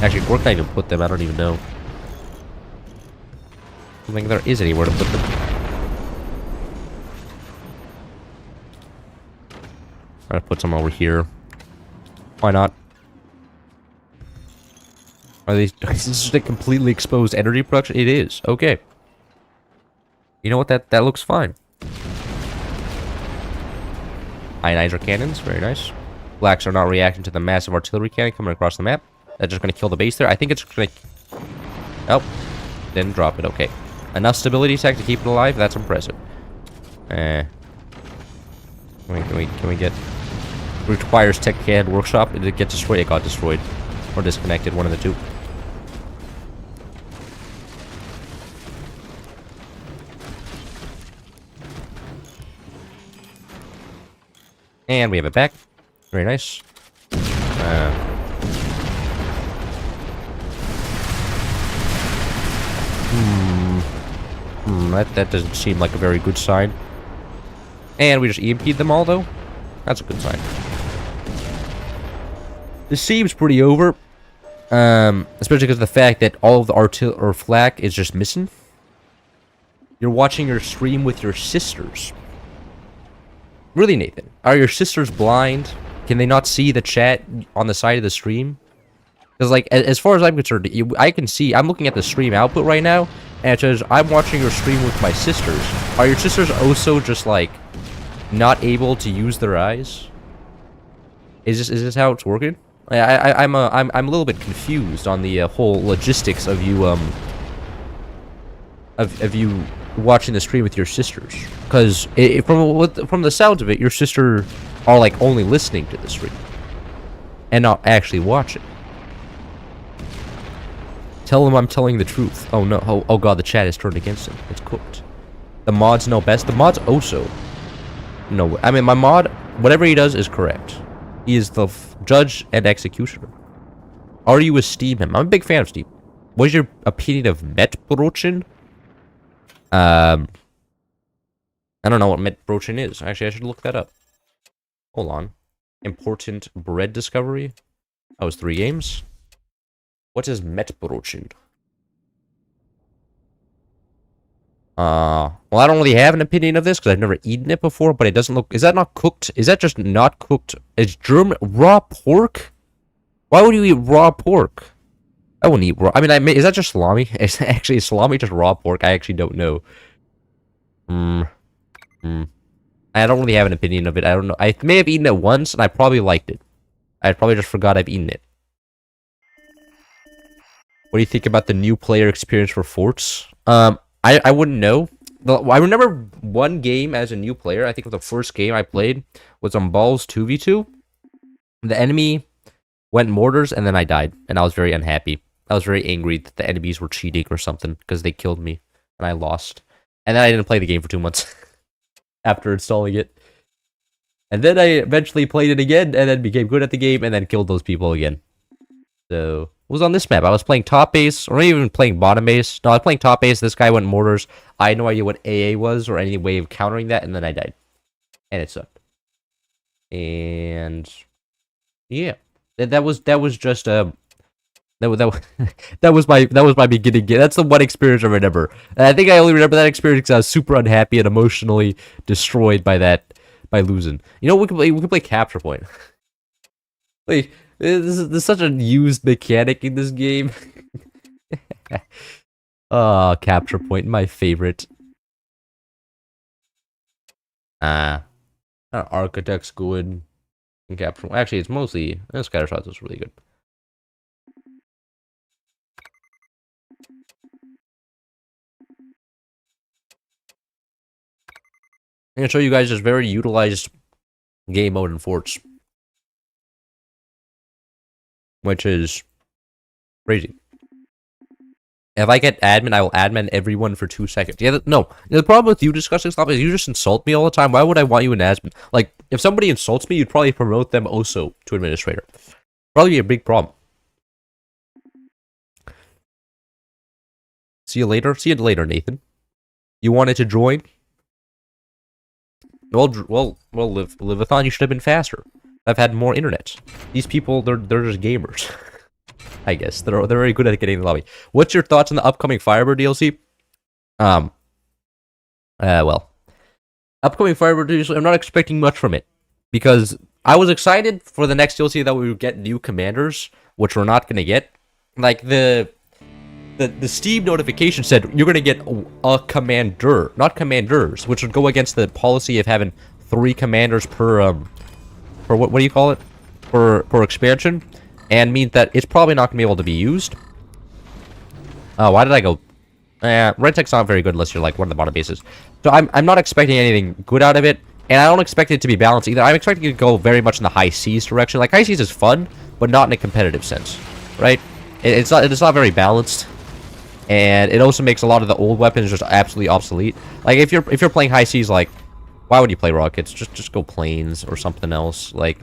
Actually, where can I even put them? I don't even know. I don't think there is anywhere to put them. I'm gonna put some over here. Why not? Are these? Is this just a completely exposed energy production? It is. Okay. You know what? That looks fine. Ionizer cannons, very nice. Blacks are not reacting to the massive artillery cannon coming across the map. That's just going to kill the base there. I think it's going to... Oh, didn't drop it. Okay. Enough stability tech to keep it alive. That's impressive. Can we get... Requires tech CAD workshop. Did it get destroyed? It got destroyed. Or disconnected. One of the two. And we have it back. Very nice. That doesn't seem like a very good sign. And we just EMP'd them all, though. That's a good sign. This seems pretty over. Especially because of the fact that all of the artillery or flak is just missing. You're watching your stream with your sisters. Really, Nathan? Are your sisters blind? Can they not see the chat on the side of the stream? Because, like, as far as I'm concerned, I can see... I'm looking at the stream output right now, and it says, I'm watching your stream with my sisters. Are your sisters also just, like, not able to use their eyes? Is this how it's working? I'm a little bit confused on the whole logistics of you, of you watching the stream with your sisters. Because from the sounds of it, your sister are, like, only listening to the stream. And not actually watching. Tell him I'm telling the truth. Oh no. Oh god, the chat is turned against him. It's cooked. The mods know best. The mods also know. I mean, my mod, whatever he does is correct. He is the judge and executioner. Are you esteem him? I'm a big fan of Steve. What is your opinion of Metbrochen? I don't know what Metbrochen is. Actually, I should look that up. Hold on. Important bread discovery. That was 3 games. What is Metbrochen? Well, I don't really have an opinion of this because I've never eaten it before, but it doesn't look... Is that not cooked? Is that just not cooked? It's German... Raw pork? Why would you eat raw pork? I wouldn't eat raw... I mean, is that just salami? Is actually salami just raw pork? I actually don't know. I don't really have an opinion of it. I don't know. I may have eaten it once, and I probably liked it. I probably just forgot I've eaten it. What do you think about the new player experience for Forts? I wouldn't know. I remember one game as a new player. I think the first game I played was on Balls 2v2. The enemy went mortars, and then I died. And I was very unhappy. I was very angry that the enemies were cheating or something, because they killed me, and I lost. And then I didn't play the game for 2 months after installing it. And then I eventually played it again, and then became good at the game, and then killed those people again. So... What was on this map? I was playing top base, or even playing bottom base. No, I was playing top base. This guy went mortars. I had no idea what AA was or any way of countering that, and then I died. And it sucked. And yeah, that was just that was my beginning game. That's the one experience I remember. And I think I only remember that experience because I was super unhappy and emotionally destroyed by losing. You know, we can play capture point. Like. There's such a used mechanic in this game. Oh, capture point, my favorite. Architect's good. And capture. Actually, it's mostly scatter shots is really good. I'm gonna show you guys this very utilized game mode in Forts. Which is crazy. If I get admin, I will admin everyone for 2 seconds. Yeah, no. The problem with you discussing stuff is you just insult me all the time. Why would I want you in admin? Like, if somebody insults me, you'd probably promote them also to administrator. Probably be a big problem. See you later. See you later, Nathan. You wanted to join? Well, Livathon, you should have been faster. I've had more internet. These people, they're just gamers. I guess. They're very good at getting in the lobby. What's your thoughts on the upcoming Firebird DLC? Well. Upcoming Firebird DLC, I'm not expecting much from it. Because I was excited for the next DLC that we would get new commanders, which we're not going to get. Like, the Steam notification said you're going to get a commander, not commanders, which would go against the policy of having 3 commanders per, for what do you call it? Per expansion, and means that it's probably not going to be able to be used. Why did I go? Red tech's not very good unless you're like one of the bottom bases. So I'm not expecting anything good out of it, and I don't expect it to be balanced either. I'm expecting it to go very much in the high seas direction. Like high seas is fun, but not in a competitive sense, right? It's not very balanced, and it also makes a lot of the old weapons just absolutely obsolete. Like if you're playing high seas, like. Why would you play rockets? Just go planes or something else. Like,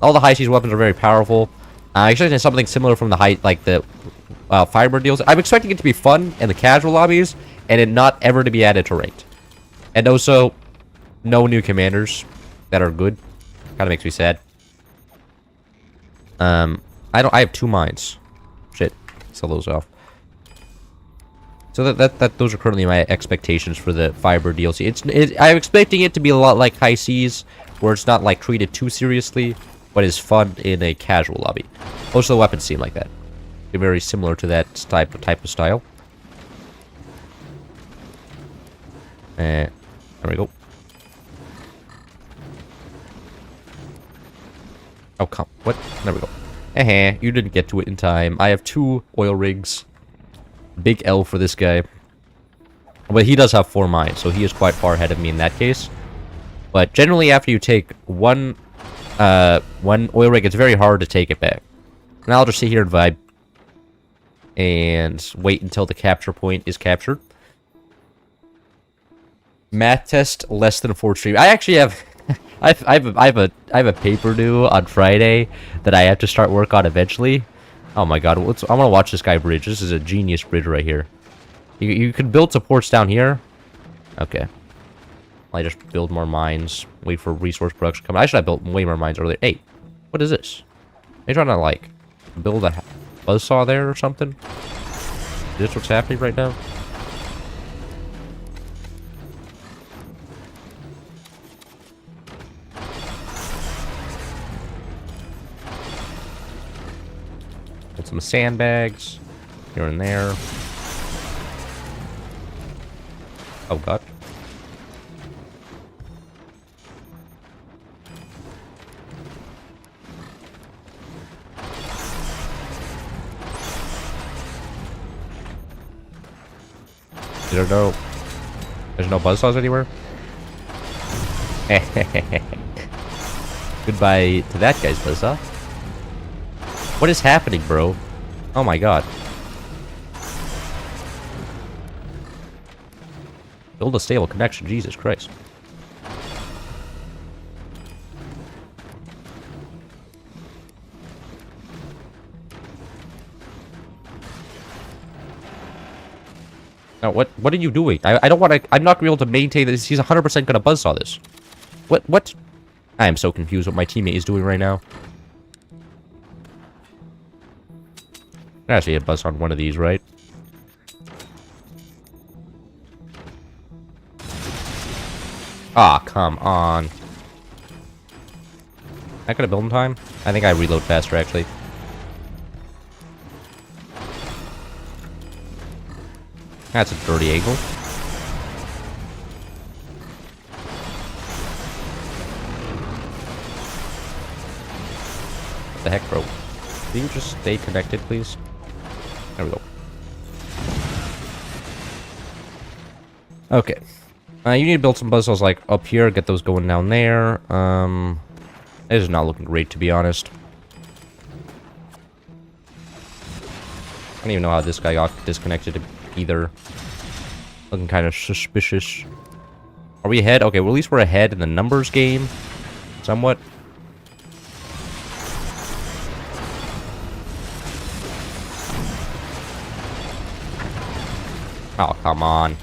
all the high seas weapons are very powerful. I'm expecting something similar from the Firebird deals. I'm expecting it to be fun in the casual lobbies, and it not ever to be added to ranked. And also, no new commanders that are good. Kind of makes me sad. I have 2 mines. Shit, sell those off. So those are currently my expectations for the Firebird DLC. I'm expecting it to be a lot like High Seas, where it's not like treated too seriously, but is fun in a casual lobby. Most of the weapons seem like that. They're very similar to that type of style. There we go. Oh, come. What? There we go. You didn't get to it in time. I have 2 oil rigs. Big L for this guy. But he does have 4 mines, so he is quite far ahead of me in that case. But generally, after you take one oil rig, it's very hard to take it back. And I'll just sit here and vibe. And wait until the capture point is captured. Math test less than 4 stream. I actually have... I have a paper due on Friday that I have to start work on eventually. Oh my god, I want to watch this guy bridge. This is a genius bridge right here. You can build supports down here. Okay. I just build more mines. Wait for resource production to come. I should have built way more mines earlier. Hey, what is this? Are you trying to, like, build a buzzsaw there or something? Is this what's happening right now? Put some sandbags here and there. Oh god. There's no buzzsaws anywhere? Goodbye to that guy's buzzsaw. What is happening, bro? Oh my god. Build a stable connection, Jesus Christ. Now, what are you doing? I don't want to... I'm not going to be able to maintain this. He's 100% going to buzzsaw this. What? I am so confused what my teammate is doing right now. Actually, a buzz on one of these, right? Ah, come on. I could have built in time. I think I reload faster, actually. That's a dirty angle. What the heck, bro? Can you just stay connected, please? There we go. Okay. You need to build some buzzsaws, like, up here. Get those going down there. It is not looking great, to be honest. I don't even know how this guy got disconnected either. Looking kind of suspicious. Are we ahead? Okay, well, at least we're ahead in the numbers game. Somewhat. Oh, come on.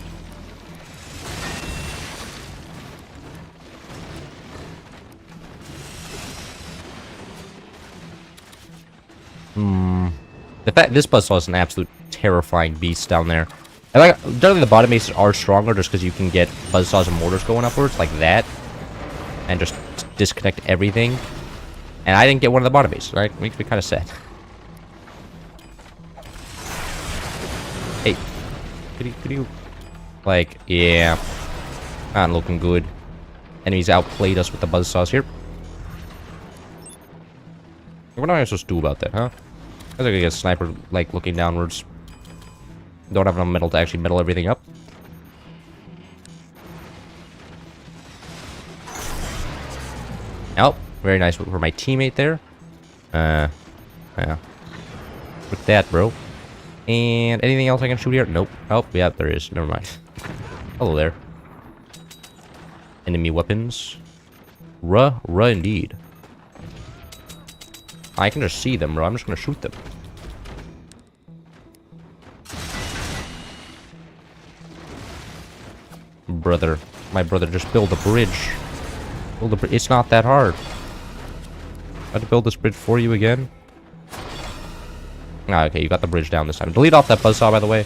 The fact this buzzsaw is an absolute terrifying beast down there. I like generally the bottom bases are stronger just because you can get buzzsaws and mortars going upwards like that, and just disconnect everything. And I didn't get one of the bottom bases. Right, makes me kind of sad. Hey, could you, like, yeah, not looking good. Enemies outplayed us with the buzzsaws here. What am I supposed to do about that, huh? I think I get a sniper, like, looking downwards. Don't have enough metal to actually metal everything up. Oh, very nice for my teammate there. Yeah. With that, bro. And anything else I can shoot here? Nope. Oh, yeah, there is. Never mind. Hello there. Enemy weapons. Ruh indeed. I can just see them, bro. I'm just gonna shoot them. Brother. My brother, just build a bridge. Build a bridge. It's not that hard. I have to build this bridge for you again. Ah, okay, you got the bridge down this time. Delete off that buzzsaw, by the way.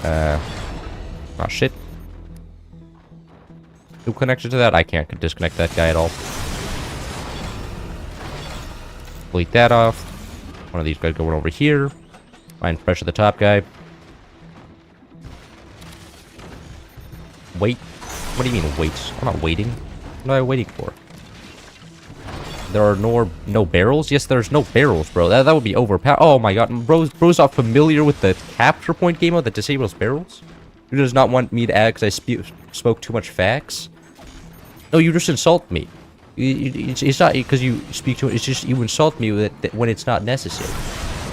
Oh, shit. Who connected to that? I can't disconnect that guy at all. Delete that off. One of these guys going over here. Find pressure the top guy. Wait. What do you mean, wait? I'm not waiting. What am I waiting for? There are no barrels? Yes, there's no barrels, bro. That would be overpowered. Oh my god. Bro's not familiar with the capture point game mode that disables barrels? You does not want me to add because I spoke too much facts? No, you just insult me. It's not because you speak to it. It's just you insult me when it's not necessary.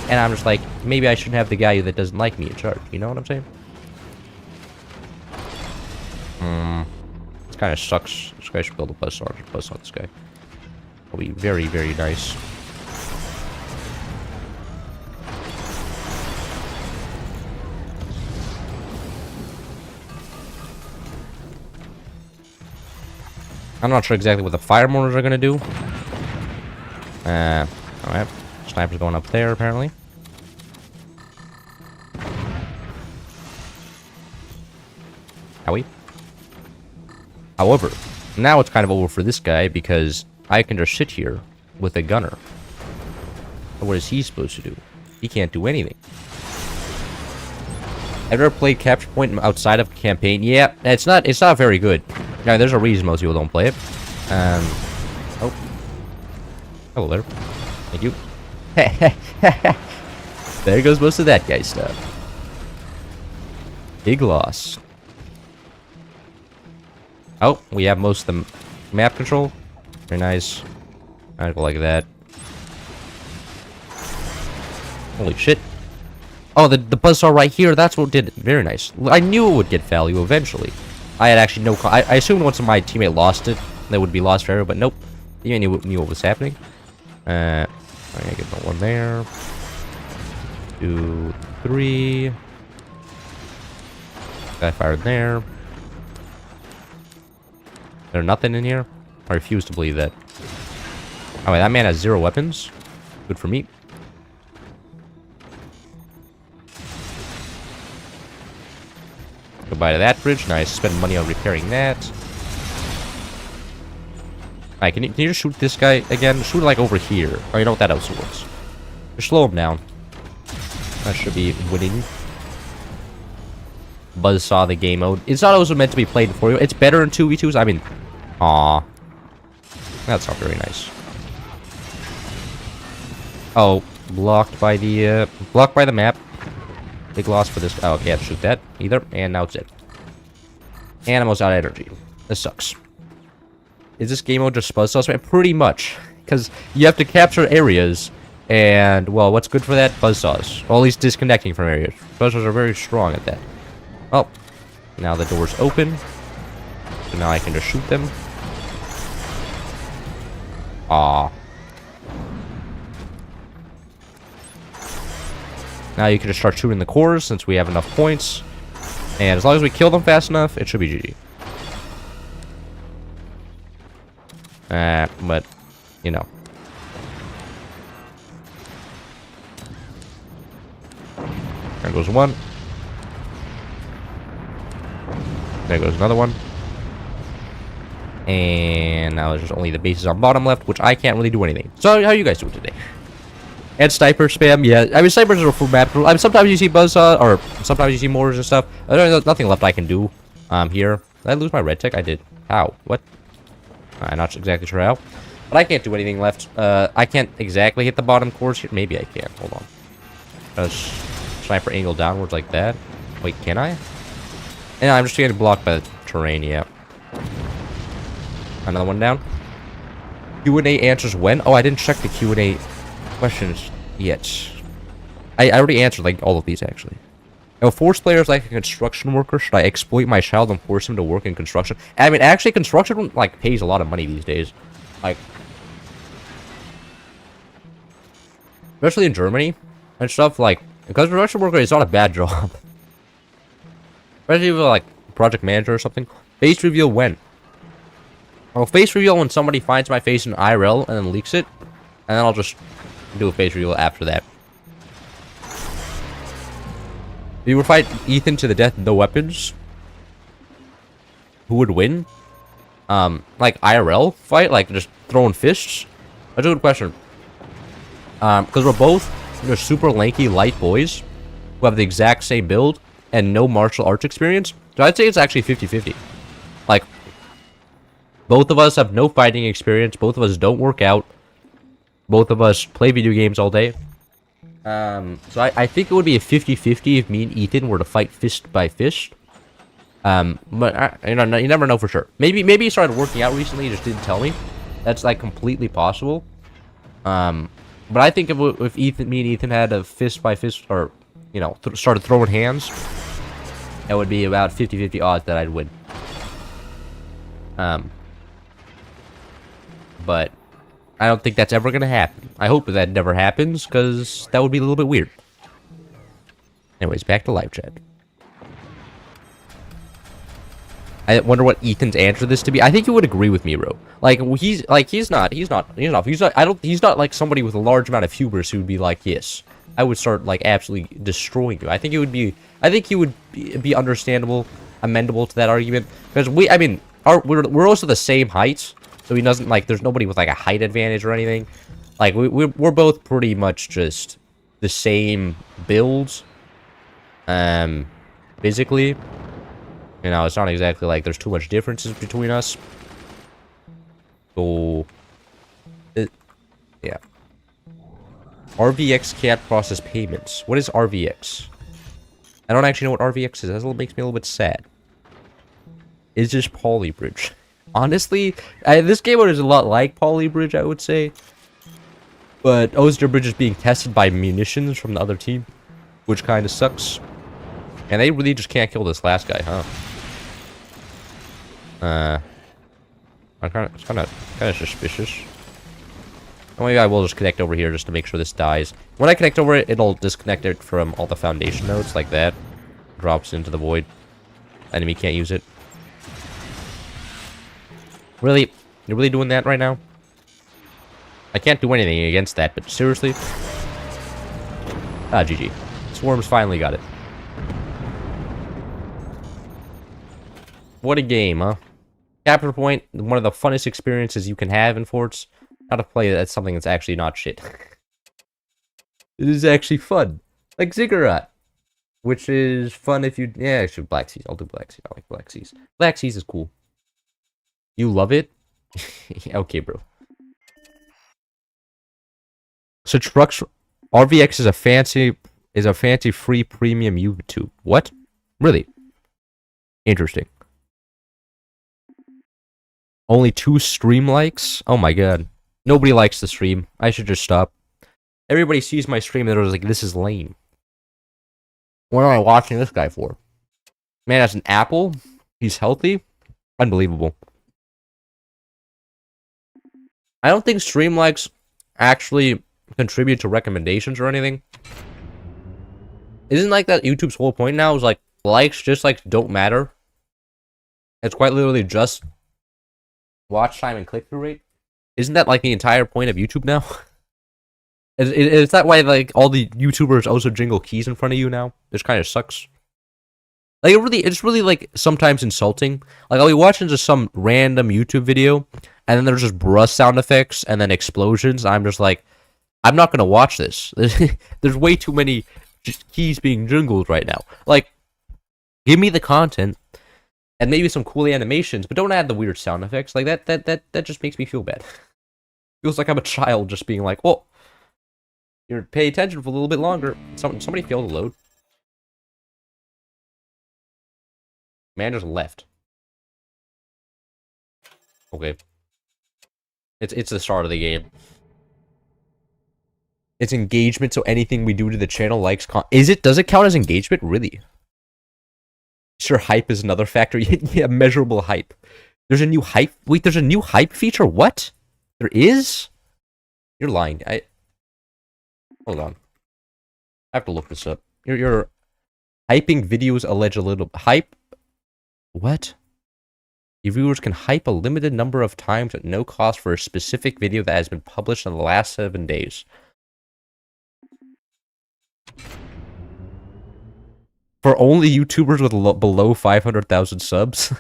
And I'm just like, maybe I shouldn't have the guy that doesn't like me in charge. You know what I'm saying? This kind of sucks. This guy should build a buzzsaw. Buzzsaw this guy. That'll be very, very nice. I'm not sure exactly what the fire mortars are gonna do. Alright. Sniper's going up there, apparently. Howie. However, now it's kind of over for this guy because I can just sit here with a gunner. What is he supposed to do? He can't do anything. I've never played Capture Point outside of campaign. Yeah, it's not very good. Now, there's a reason most people don't play it. Oh. Hello there. Thank you. There goes most of that guy's stuff. Big loss. Oh, we have most of the map control. Very nice. I'd go like that. Holy shit. Oh, the buzzsaw right here, that's what did it. Very nice. I knew it would get value eventually. I had actually no... I assumed once my teammate lost it, that would be lost forever, but nope. You knew what was happening. I'm gonna get the one there. 2, 3. Guy fired there. There's nothing in here? I refuse to believe that. Oh, wait, that man has 0 weapons. Good for me. Goodbye to that bridge. Nice. Spend money on repairing that. Alright, can you just shoot this guy again? Shoot like over here. Oh, you know what? That also works. Just slow him down. That should be winning. Buzzsaw the game mode. It's not also meant to be played for you. It's better in 2v2s. I mean, aw. That's not very nice. Oh, blocked by the map. Big loss for this. Oh, can't shoot that either. And now it's dead. And I'm almost out of energy. This sucks. Is this game mode just buzzsaw spam? Pretty much. Because you have to capture areas. And, well, what's good for that? Buzzsaws. Or at least disconnecting from areas. Buzzsaws are very strong at that. Well, now the door's open. So now I can just shoot them. Aw. Now you can just start shooting the cores since we have enough points. And as long as we kill them fast enough, it should be GG. But, you know. There goes one. There goes another one. And now there's just only the bases on bottom left, which I can't really do anything. So, how are you guys doing today? And sniper spam, yeah. I mean, snipers are a full map. I mean, sometimes you see buzzsaw, or sometimes you see mortars and stuff. There's nothing left I can do here. Did I lose my red tech? I did. How? What? I'm not exactly sure how. But I can't do anything left. I can't exactly hit the bottom cores here. Maybe I can. Hold on. Sniper angle downwards like that. Wait, can I? And I'm just getting blocked by the terrain, yeah. Another one down. Q&A answers when? Oh, I didn't check the Q&A questions yet. I already answered, like, all of these, actually. Now, force players like a construction worker. Should I exploit my child and force him to work in construction? I mean, actually, construction, like, pays a lot of money these days. Like, especially in Germany and stuff, like, because construction worker is not a bad job. Especially if you're, like, project manager or something. Face reveal when? Well, face reveal when somebody finds my face in IRL and then leaks it. And then I'll just do a face reveal after that. If you would fight Ethan to the death, no weapons, who would win? Like IRL fight? Like just throwing fists? That's a good question. Because we're both super lanky, light boys who have the exact same build and no martial arts experience. So I'd say it's actually 50-50. Both of us have no fighting experience. Both of us don't work out. Both of us play video games all day. So I think it would be a 50-50 if me and Ethan were to fight fist by fist. But you never know for sure. Maybe he started working out recently, he just didn't tell me. That's like completely possible. But I think if me and Ethan had a fist by fist, or started throwing hands, that would be about 50-50 odds that I'd win. But I don't think that's ever gonna happen. I hope that never happens, because that would be a little bit weird. Anyways, back to live chat. I wonder what Ethan's answer to this to be. I think he would agree with me, bro. He's not like somebody with a large amount of hubris who would be like, yes, I would start like absolutely destroying you. I think he would be understandable, amendable to that argument, because we're also the same height, so he doesn't like, there's nobody with like a height advantage or anything. Like we're both pretty much just the same builds, physically. It's not exactly like there's too much differences between us. So, yeah. RVX can't process payments. What is RVX? I don't actually know what RVX is. That makes me a little bit sad. It's just Polybridge. Honestly, this game mode is a lot like Polybridge, I would say. But Oster Bridge is being tested by munitions from the other team, which kind of sucks. And they really just can't kill this last guy, huh? It's kind of suspicious. Maybe I will just connect over here just to make sure this dies. When I connect over it, it'll disconnect it from all the foundation nodes like that. Drops into the void. Enemy can't use it. Really? You're really doing that right now? I can't do anything against that, but seriously? Ah, GG. Swarms finally got it. What a game, huh? Capture Point, one of the funnest experiences you can have in Forts. How to play that's something that's actually not shit. It is actually fun. Like Ziggurat. Which is fun if you... Yeah, actually, Black Seas. I'll do Black Seas. I like Black Seas. Black Seas is cool. You love it? Okay, bro. So trucks... RVX is a fancy free premium YouTube. What? Really? Interesting. Only 2 stream likes? Oh my god. Nobody likes the stream. I should just stop. Everybody sees my stream and they're like, this is lame. What am I watching this guy for? Man has an apple? He's healthy? Unbelievable. I don't think stream likes actually contribute to recommendations or anything. Isn't like that YouTube's whole point now is like, likes just like don't matter? It's quite literally just watch time and click-through rate. Isn't that like the entire point of YouTube now? Is that why like all the YouTubers also jingle keys in front of you now? This kind of sucks. Like it's really like sometimes insulting. Like I'll be watching just some random YouTube video, and then there's just brush sound effects and then explosions. I'm just like, I'm not gonna watch this. There's way too many keys being jingled right now. Like, give me the content. And maybe some cool animations, but don't add the weird sound effects. Like that just makes me feel bad. Feels like I'm a child just being like, "Oh, you're pay attention for a little bit longer." Somebody failed to load. Man just left. Okay. It's the start of the game. It's engagement, so anything we do to the channel likes does it count as engagement? Really? Sure, hype is another factor. Yeah, measurable hype. There's a new hype. Wait, there's a new hype feature? What? There is? You're lying. Hold on. I have to look this up. You're hyping videos allege a little hype. What? Your viewers can hype a limited number of times at no cost for a specific video that has been published in the last 7 days. For only YouTubers with below 500,000 subs?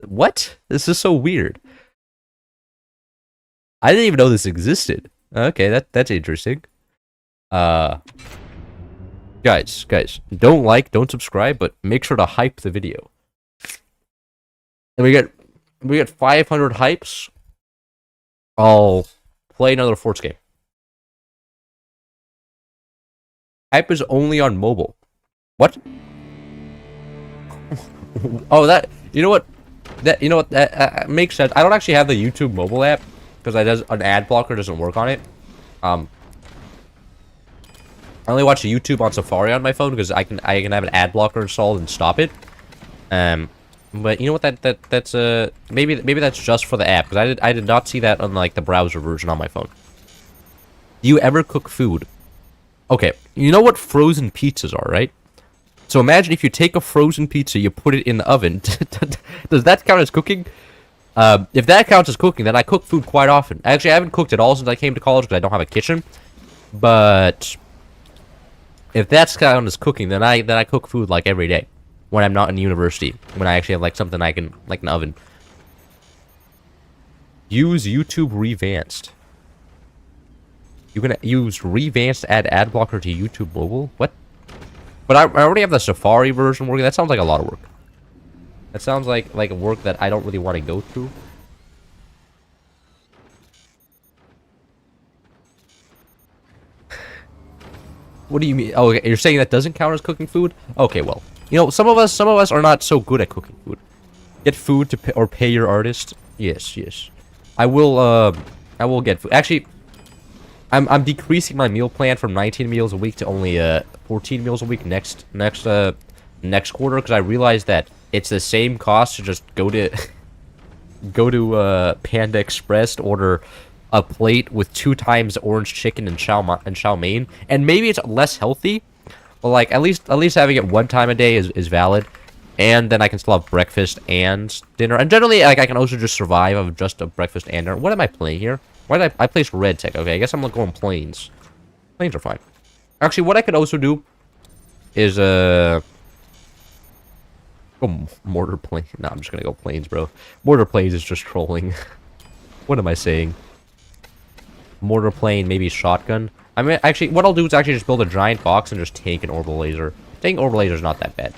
What? This is so weird. I didn't even know this existed. Okay, that's interesting. Guys, don't subscribe, but make sure to hype the video. And we get we get 500 hypes, I'll play another Forts game. Hype is only on mobile. What? Oh, that, you know what? That makes sense. I don't actually have the YouTube mobile app because an ad blocker doesn't work on it. I only watch YouTube on Safari on my phone because I can have an ad blocker installed and stop it. But you know what? That's maybe that's just for the app because I did not see that on like the browser version on my phone. Do you ever cook food? Okay, you know what frozen pizzas are, right? So imagine if you take a frozen pizza, you put it in the oven. Does that count as cooking? If that counts as cooking, then I cook food quite often. Actually, I haven't cooked at all since I came to college because I don't have a kitchen. But if that's counted as cooking, then I cook food like every day when I'm not in university. When I actually have like something I can like an oven. Use YouTube Revanced. You can use Revanced to add ad blocker to YouTube mobile? What? But I already have the Safari version working. That sounds like a lot of work. That sounds like work that I don't really want to go through. What do you mean? Oh, okay, you're saying that doesn't count as cooking food? Okay, well, you know, some of us are not so good at cooking food. Get food to pay your artist. Yes, yes. I will get food. Actually, I'm decreasing my meal plan from 19 meals a week to only 14 meals a week next quarter because I realized that it's the same cost to just go to Panda Express to order a plate with 2 times orange chicken and chow mein, and maybe it's less healthy, but like at least having it 1 time a day is valid, and then I can still have breakfast and dinner, and generally like I can also just survive of just a breakfast and dinner. What am I playing here? Why did I place red tech? Okay, I guess I'm going planes. Planes are fine. Actually, what I could also do is go mortar plane. No, I'm just gonna go planes, bro. Mortar planes is just trolling. What am I saying? Mortar plane, maybe shotgun. I mean, actually, what I'll do is actually just build a giant box and just take an orbital laser. Taking orbital laser is not that bad.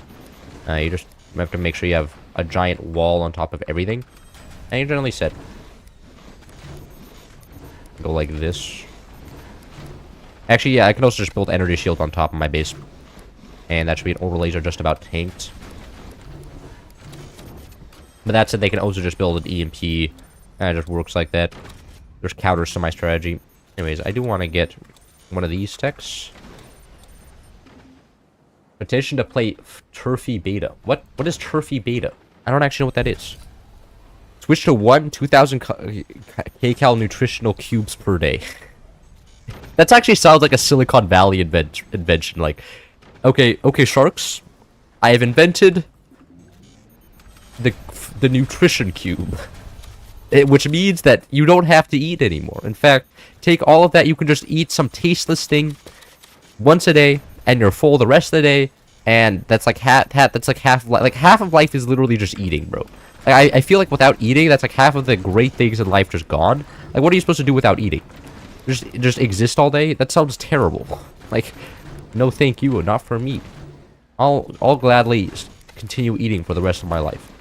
You just have to make sure you have a giant wall on top of everything, and you're generally set. Go like this. Actually, yeah, I can also just build energy shield on top of my base. And that should be an orbital laser just about tanked. But that said, they can also just build an EMP. And it just works like that. There's counters to my strategy. Anyways, I do want to get one of these techs. Petition to play Turfy Beta. What is Turfy Beta? I don't actually know what that is. Switch to 2,000 kcal nutritional cubes per day. That actually sounds like a Silicon Valley invention. Like, okay, sharks. I have invented the nutrition cube, which means that you don't have to eat anymore. In fact, take all of that. You can just eat some tasteless thing once a day, and you're full the rest of the day. And that's like that's like half of life is literally just eating, bro. Like, I feel like without eating, that's like half of the great things in life just gone. Like, what are you supposed to do without eating? Just exist all day? That sounds terrible. Like, no thank you, not for me. I'll gladly continue eating for the rest of my life.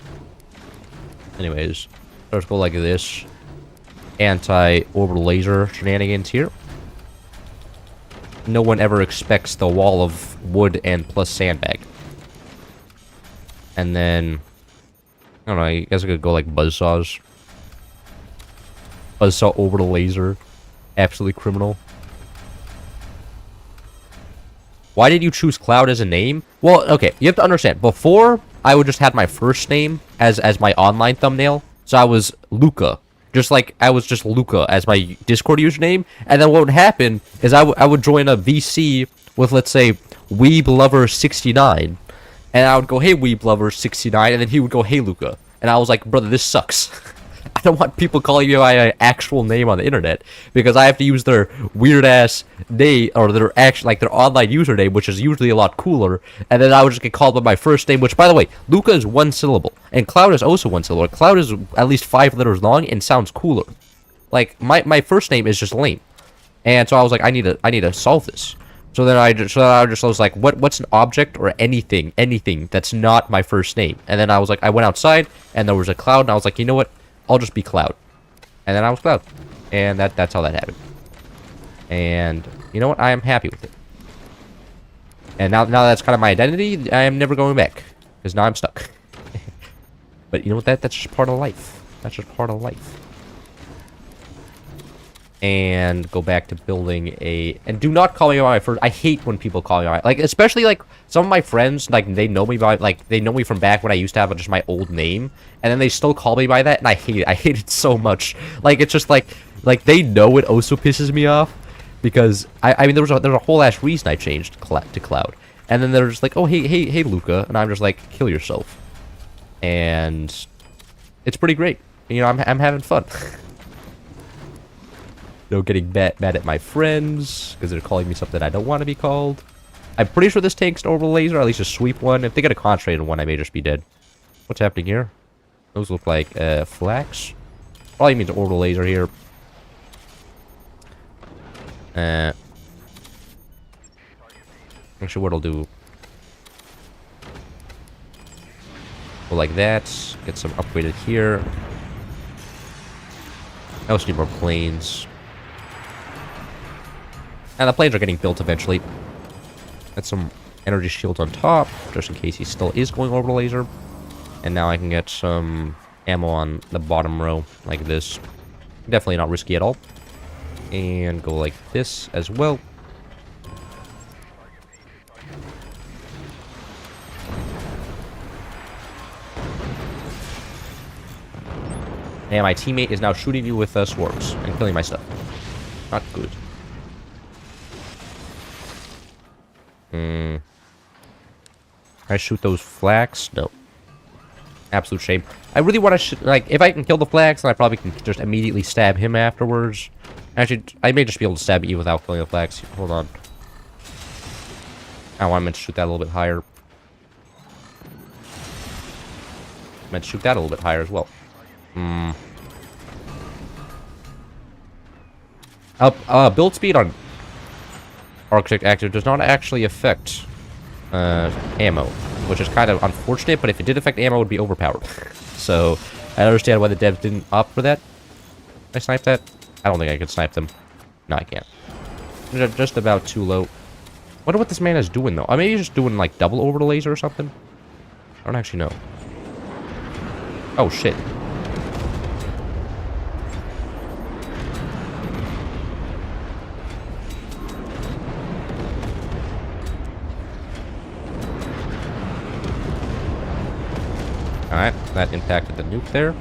Anyways, let's go like this. Anti-orbital laser shenanigans here. No one ever expects the wall of wood and plus sandbag. And then, I don't know, I guess I could go like buzzsaws. Buzzsaw orbital laser. Absolutely criminal. Why did you choose Cloud as a name? Well, okay, you have to understand. Before, I would just have my first name as my online thumbnail. So I was Luca. Just like I was just Luca as my Discord username. And then what would happen is I would join a VC with, let's say, WeebLover69. And I would go, hey, WeebLover69. And then he would go, hey, Luca. And I was like, brother, this sucks. I don't want people calling me by my actual name on the internet because I have to use their weird ass name or their online username, which is usually a lot cooler. And then I would just get called by my first name, which, by the way, Luca is 1 syllable and Cloud is also 1 syllable. Cloud is at least 5 letters long and sounds cooler. Like my first name is just lame, and so I was like, I need to solve this. So then I just was like, what's an object or anything that's not my first name? And then I was like, I went outside and there was a cloud and I was like, you know what? I'll just be Cloud. And then I was Cloud. And that's how that happened. And you know what? I am happy with it. And now that's kind of my identity, I am never going back. Because now I'm stuck. But you know what? That's just part of life. That's just part of life. And go back to building a... And do not call me by my first... I hate when people call me by... Like, especially, like, some of my friends, like, they know me by... Like, they know me from back when I used to have just my old name. And then they still call me by that, and I hate it. I hate it so much. Like, it's just, like, they know it also pisses me off. Because, I mean, there's a whole ass reason I changed to Cloud. And then they're just like, oh, hey, Luca. And I'm just like, kill yourself. And it's pretty great. You know, I'm having fun. You know, getting mad at my friends because they're calling me something I don't want to be called. I'm pretty sure this tank's an orbital laser, at least a sweep one. If they get a concentrated one, I may just be dead. What's happening here? Those look like flax. Probably means orbital laser here. Actually, what I'll do... Go like that. Get some upgraded here. I also need more planes. And the planes are getting built eventually. Get some energy shields on top, just in case he still is going orbital laser. And now I can get some ammo on the bottom row, like this. Definitely not risky at all. And go like this as well. And my teammate is now shooting you with swords and killing my stuff. Not good. I shoot those flags? No. Absolute shame. I really want to like, if I can kill the flags, then I probably can just immediately stab him afterwards. Actually, I may just be able to stab you without killing the flags. Hold on. Oh, I meant to shoot that a little bit higher. I meant to shoot that a little bit higher as well. Build speed on Architect Active does not actually affect ammo, which is kind of unfortunate, but if it did affect ammo, it would be overpowered. So, I understand why the devs didn't opt for that. Can I snipe that? I don't think I could snipe them. No, I can't. They're just about too low. Wonder what this man is doing, though. Maybe he's just doing, like, double orbital laser or something? I don't actually know. Oh, shit. Alright, that impacted the nuke there.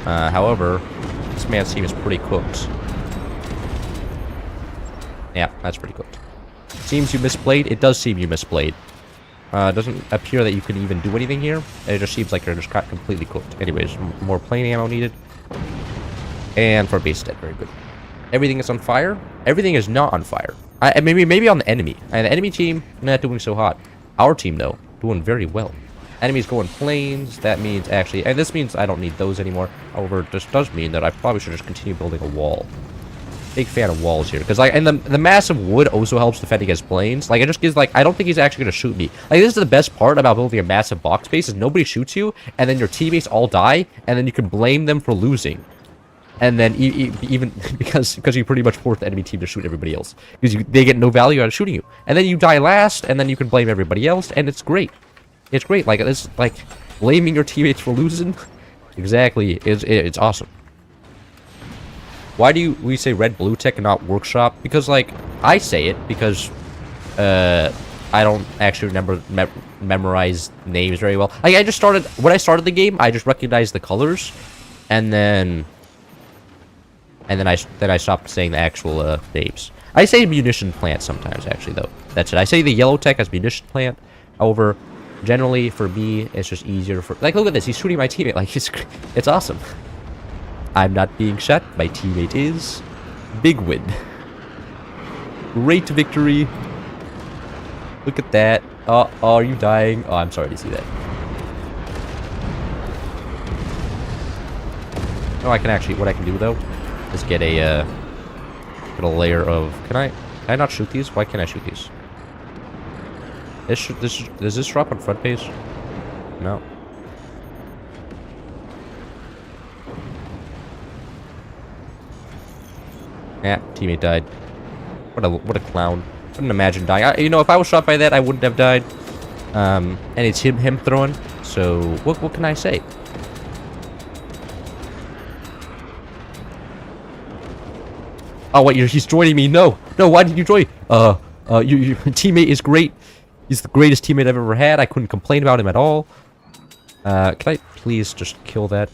However, this man's team is pretty cooked. Yeah, that's pretty cooked. Seems you misplayed? It does seem you misplayed. Doesn't appear that you can even do anything here. It just seems like you're just got completely cooked. Anyways, more plane ammo needed. And for base dead, very good. Everything is on fire? Everything is not on fire. Maybe on the enemy. And the enemy team, not doing so hot. Our team, though, doing very well. Enemies going planes, that means actually, and this means I don't need those anymore. However, this does mean that I probably should just continue building a wall. Big fan of walls here, because like, and the massive wood also helps defend against planes. Like, it just gives, like, I don't think he's actually going to shoot me. Like, this is the best part about building a massive box base, is nobody shoots you, and then your teammates all die, and then you can blame them for losing. And then, even, because you pretty much force the enemy team to shoot everybody else. Because they get no value out of shooting you. And then you die last, and then you can blame everybody else, and it's great. It's great, like, it's like blaming your teammates for losing. Exactly, it's awesome. Why do we say red blue tech and not workshop? Because, like, I say it because I don't actually memorize names very well. Like, I just started, when I started the game, I just recognized the colors, and then I stopped saying the actual names. I say munition plant sometimes, actually, though. That's it. I say the yellow tech as munition plant. However, generally, for me, it's just easier for... Like, look at this. He's shooting my teammate. Like, it's awesome. I'm not being shot. My teammate is. Big win. Great victory. Look at that. Oh, are you dying? Oh, I'm sorry to see that. Oh, I can actually... What I can do, though, is get a layer of... Can I not shoot these? Why can't I shoot these? Does this drop on front page? No. Yeah, teammate died. What a clown. Couldn't imagine dying. You know, if I was shot by that, I wouldn't have died. And it's him throwing. So what can I say? Oh wait, he's joining me. No, why did you join? Your teammate is great. He's the greatest teammate I've ever had. I couldn't complain about him at all. Can I please just kill that?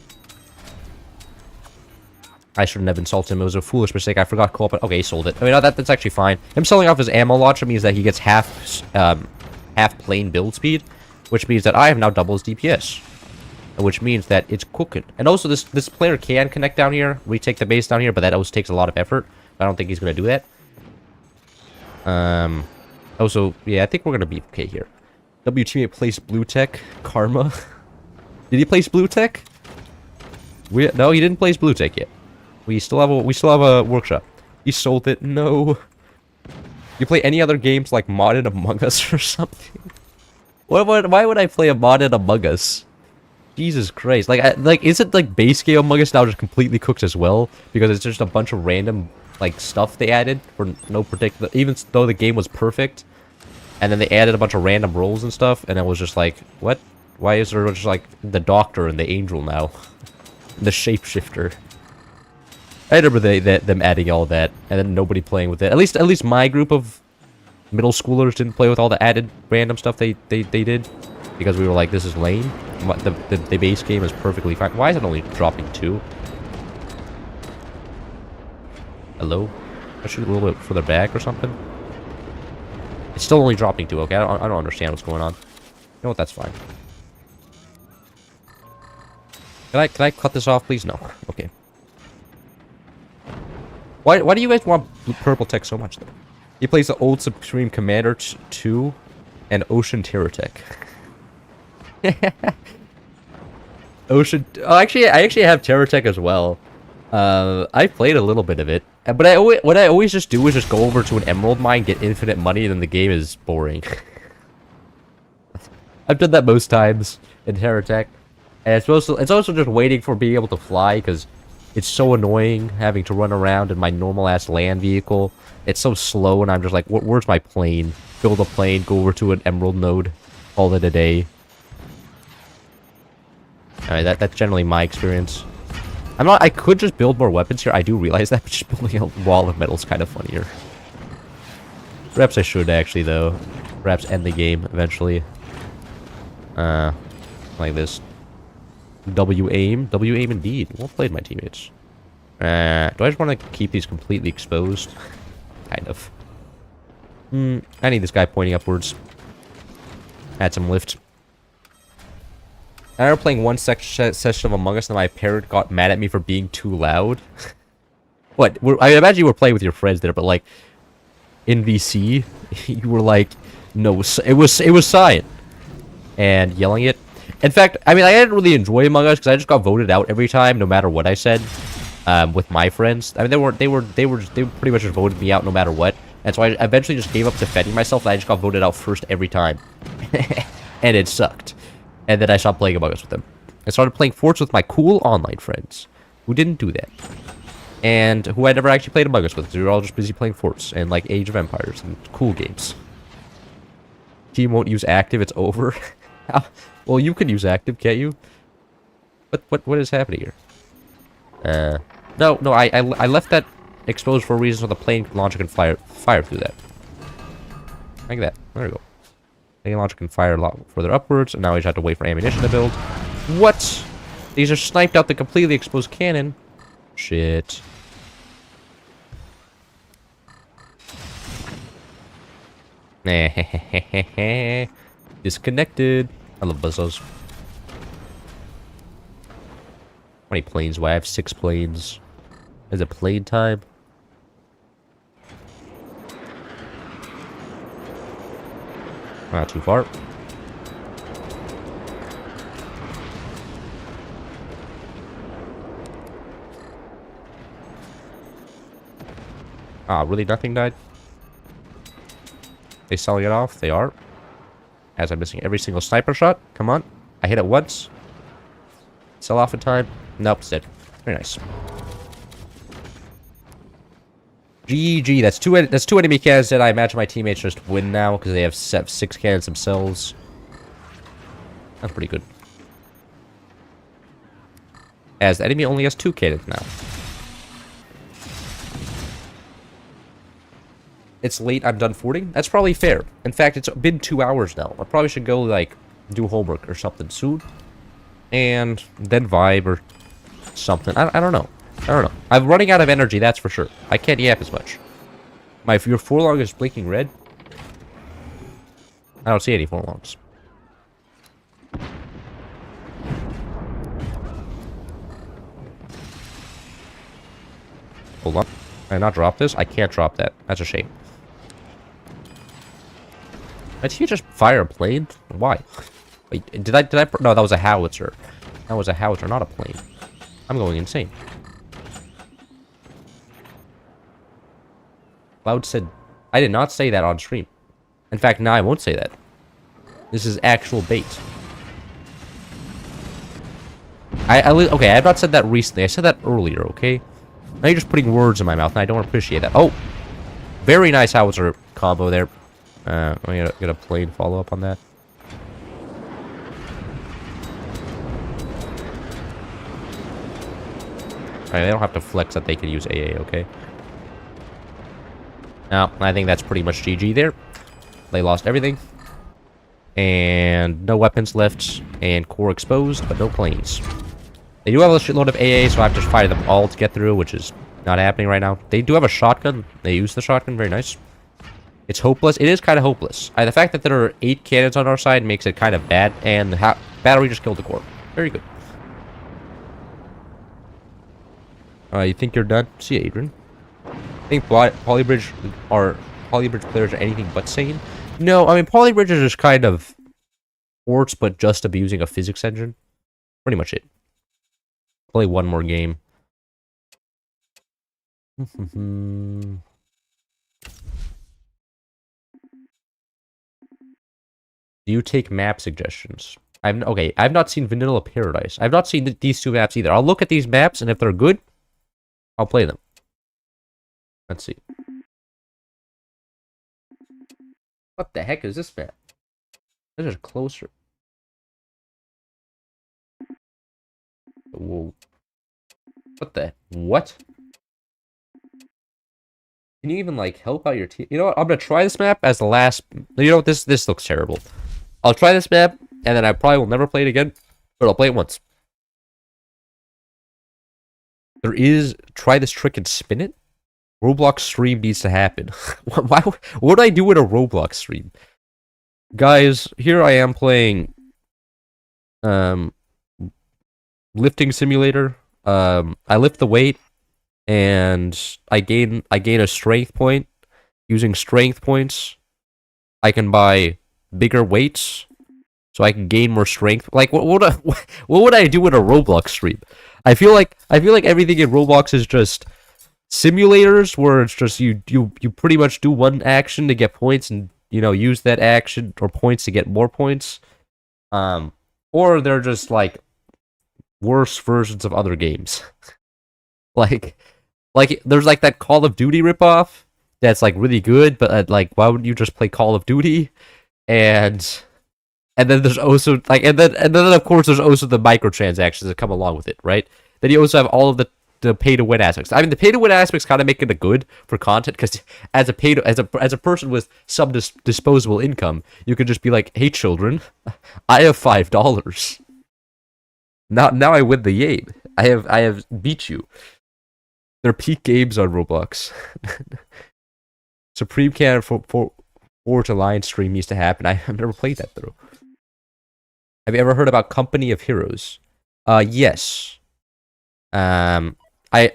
I shouldn't have insulted him. It was a foolish mistake. I forgot to call it. Okay, he sold it. I mean, no, that's actually fine. Him selling off his ammo launcher means that he gets half plane build speed, which means that I have now double his DPS, which means that it's cooking. And also, this player can connect down here, retake the base down here, but that also takes a lot of effort. I don't think he's gonna do that. Also, yeah, I think we're gonna be okay here. W teammate placed blue tech. Karma. Did he place blue tech? No, he didn't place blue tech yet. We still have a workshop. He sold it. No. You play any other games like modded Among Us or something? Why would I play a modded Among Us? Jesus Christ! Like is it like base game Among Us now just completely cooked as well because it's just a bunch of random like stuff they added for no particular, even though the game was perfect, and then they added a bunch of random roles and stuff, and it was just like, what? Why is there just like the doctor and the angel now, the shapeshifter? I remember them adding all that, and then nobody playing with it. At least my group of middle schoolers didn't play with all the added random stuff they did, because we were like, this is lame. The base game is perfectly fine. Why is it only dropping 2? Hello? I shoot a little bit further back or something. It's still only dropping 2. Okay, I don't understand what's going on. You know what? That's fine. Can I cut this off, please? No. Okay. Why do you guys want purple tech so much, though? He plays the old Supreme Commander 2 and Ocean Terror Tech. Ocean... Oh, actually, I actually have Terror Tech as well. I played a little bit of it. But what I always just do is just go over to an emerald mine, get infinite money, and then the game is boring. I've done that most times in Terror Tech. And it's also just waiting for being able to fly, because it's so annoying having to run around in my normal-ass land vehicle. It's so slow, and I'm just like, where's my plane? Build a plane, go over to an emerald node, call it a day. Alright, that's generally my experience. I could just build more weapons here. I do realize that, but just building a wall of metal is kind of funnier. Perhaps I should, actually, though. Perhaps end the game, eventually. Like this. W-aim. W-aim indeed. Well played, my teammates. Do I just want to keep these completely exposed? Kind of. I need this guy pointing upwards. Add some lift. I remember playing one session of Among Us and my parent got mad at me for being too loud. What? I imagine you were playing with your friends there, but like in VC, you were like, no, it was Cyan, and yelling it. In fact, I mean, I didn't really enjoy Among Us because I just got voted out every time, no matter what I said. With my friends, I mean, they pretty much just voted me out no matter what, and so I eventually just gave up defending myself. And I just got voted out first every time, and it sucked. And then I stopped playing Among Us with them. I started playing Forts with my cool online friends, who didn't do that, and who I never actually played Among Us with. We were all just busy playing Forts and like Age of Empires and cool games. Team won't use active. It's over. Well, you can use active, can't you? What is happening here? No, I left that exposed for a reason so the plane launcher can fire through that. Like that. There we go. Plane launcher can fire a lot further upwards, and now we just have to wait for ammunition to build. What? These are sniped out the completely exposed cannon. Shit. Disconnected. I love buzzos. How many planes do I have? 6 planes. Is it plane time? Not too far. Ah, really? Nothing died? They selling it off? They are. As I'm missing every single sniper shot. Come on. I hit it once. Sell off in time. Nope, it's dead. Very nice. GG. That's two enemy cannons that I imagine my teammates just win now because they have 6 cannons themselves. That's pretty good. As the enemy only has 2 cannons now. It's late, I'm done forting. That's probably fair. In fact, it's been 2 hours now. I probably should go, like, do homework or something soon. And then vibe or something. I don't know. I don't know. I'm running out of energy, that's for sure. I can't yap as much. Your forlong is blinking red. I don't see any forlongs. Hold on. Can I not drop this? I can't drop that. That's a shame. Did he just fire a plane? Why? Wait, did I no, that was a howitzer. That was a howitzer, not a plane. I'm going insane. Cloud said, I did not say that on stream. In fact, now I won't say that. This is actual bait. Okay, I've not said that recently. I said that earlier, okay? Now you're just putting words in my mouth, and I don't appreciate that. Oh! Very nice howitzer combo there. I'm gonna get a plane follow-up on that. Alright, they don't have to flex that they can use AA, okay? Now, I think that's pretty much GG there. They lost everything. And no weapons left. And core exposed, but no planes. They do have a shitload of AA, so I have to fire them all to get through, which is not happening right now. They do have a shotgun. They use the shotgun. Very nice. It's hopeless. It is kind of hopeless. The fact that there are 8 cannons on our side makes it kind of bad. And the battery just killed the core. Very good. You think you're done? See you, Adrian. I think Polybridge players are anything but sane. No, I mean, Polybridge is just kind of ports, but just abusing a physics engine. Pretty much it. Play one more game. Do you take map suggestions? I've not seen Vanilla Paradise. I've not seen these 2 maps either. I'll look at these maps, and if they're good, I'll play them. Let's see. What the heck is this map? This is closer. Whoa. What? Can you even, like, help out your team? You know what? I'm gonna try this map as the last... You know what? This looks terrible. I'll try this map, and then I probably will never play it again. But I'll play it once. There is... Try this trick and spin it? Roblox stream needs to happen. What would I do in a Roblox stream? Guys, here I am playing... lifting simulator. I lift the weight, and I gain a strength point. Using strength points, I can buy bigger weights, so I can gain more strength. Like, what would I do in a Roblox stream? I feel like everything in Roblox is just simulators where it's just you pretty much do one action to get points, and use that action or points to get more points. Or they're just like worse versions of other games. like there's like that Call of Duty ripoff that's like really good, but like why wouldn't you just play Call of Duty? And then there's also like and then of course there's also the microtransactions that come along with it, right? Then you also have all of the pay to win aspects. I mean, the pay to win aspects kind of make it good for content, because as a person with some disposable income, you could just be like, "Hey, children, I have $5. Now I win the game. I have beat you." They're peak games on Roblox. Supreme Cannon for Forge Alliance stream needs to happen. I've never played that though. Have you ever heard about Company of Heroes? Yes. I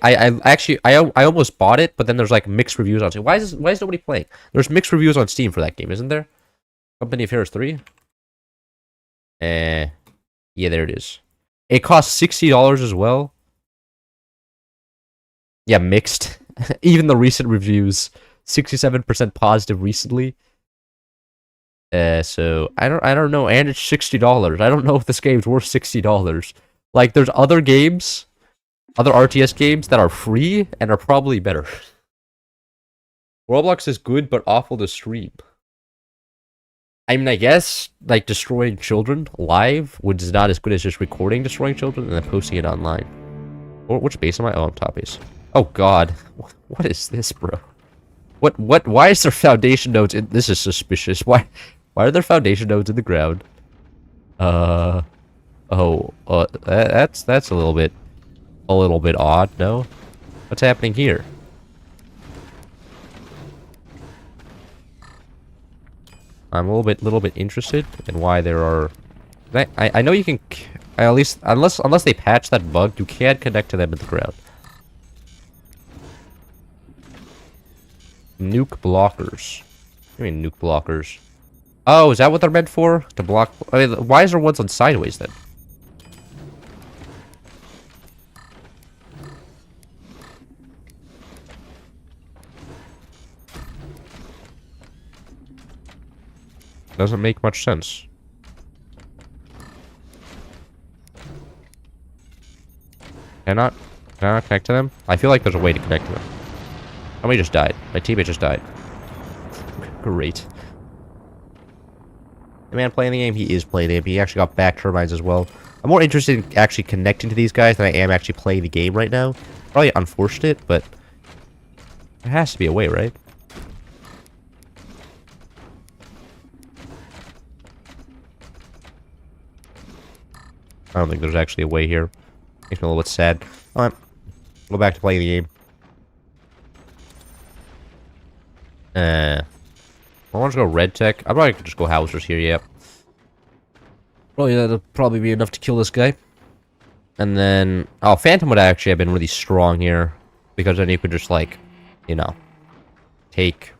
actually almost bought it, but then there's like mixed reviews on Steam. Why is nobody playing? There's mixed reviews on Steam for that game, isn't there? Company of Heroes 3? Yeah, there it is. It costs $60 as well. Yeah, mixed. Even the recent reviews, 67% positive recently. So I don't know, and it's $60. I don't know if this game's worth $60. Like, there's other games, other RTS games that are free and are probably better. Roblox is good but awful to stream. I mean, I guess, like, destroying children live, which is not as good as just recording destroying children and then posting it online. Which base am I? Oh, I'm top base. Oh, God. What is this, bro? Why is there foundation nodes in... This is suspicious. Why are there foundation nodes in the ground? That's a little bit odd, no? What's happening here? I'm a little bit interested in why there are... I know you can... At least, unless they patch that bug, you can't connect to them in the ground. Nuke blockers. What do you mean nuke blockers? Oh, is that what they're meant for? To block... I mean, why is there ones on sideways then? Doesn't make much sense. Can I not connect to them? I feel like there's a way to connect to them. Somebody just died. My teammate just died. Great. The man playing the game, he is playing the game. He actually got back turbines as well. I'm more interested in actually connecting to these guys than I am actually playing the game right now. Probably unfortunate, but there has to be a way, right? I don't think there's actually a way here. Makes me a little bit sad. Alright. Go back to playing the game. I want to go red tech. I'm probably gonna just go housers here, yep. Well, yeah, that'll probably be enough to kill this guy. And then... Oh, Phantom would actually have been really strong here. Because then you could just, like, you know, take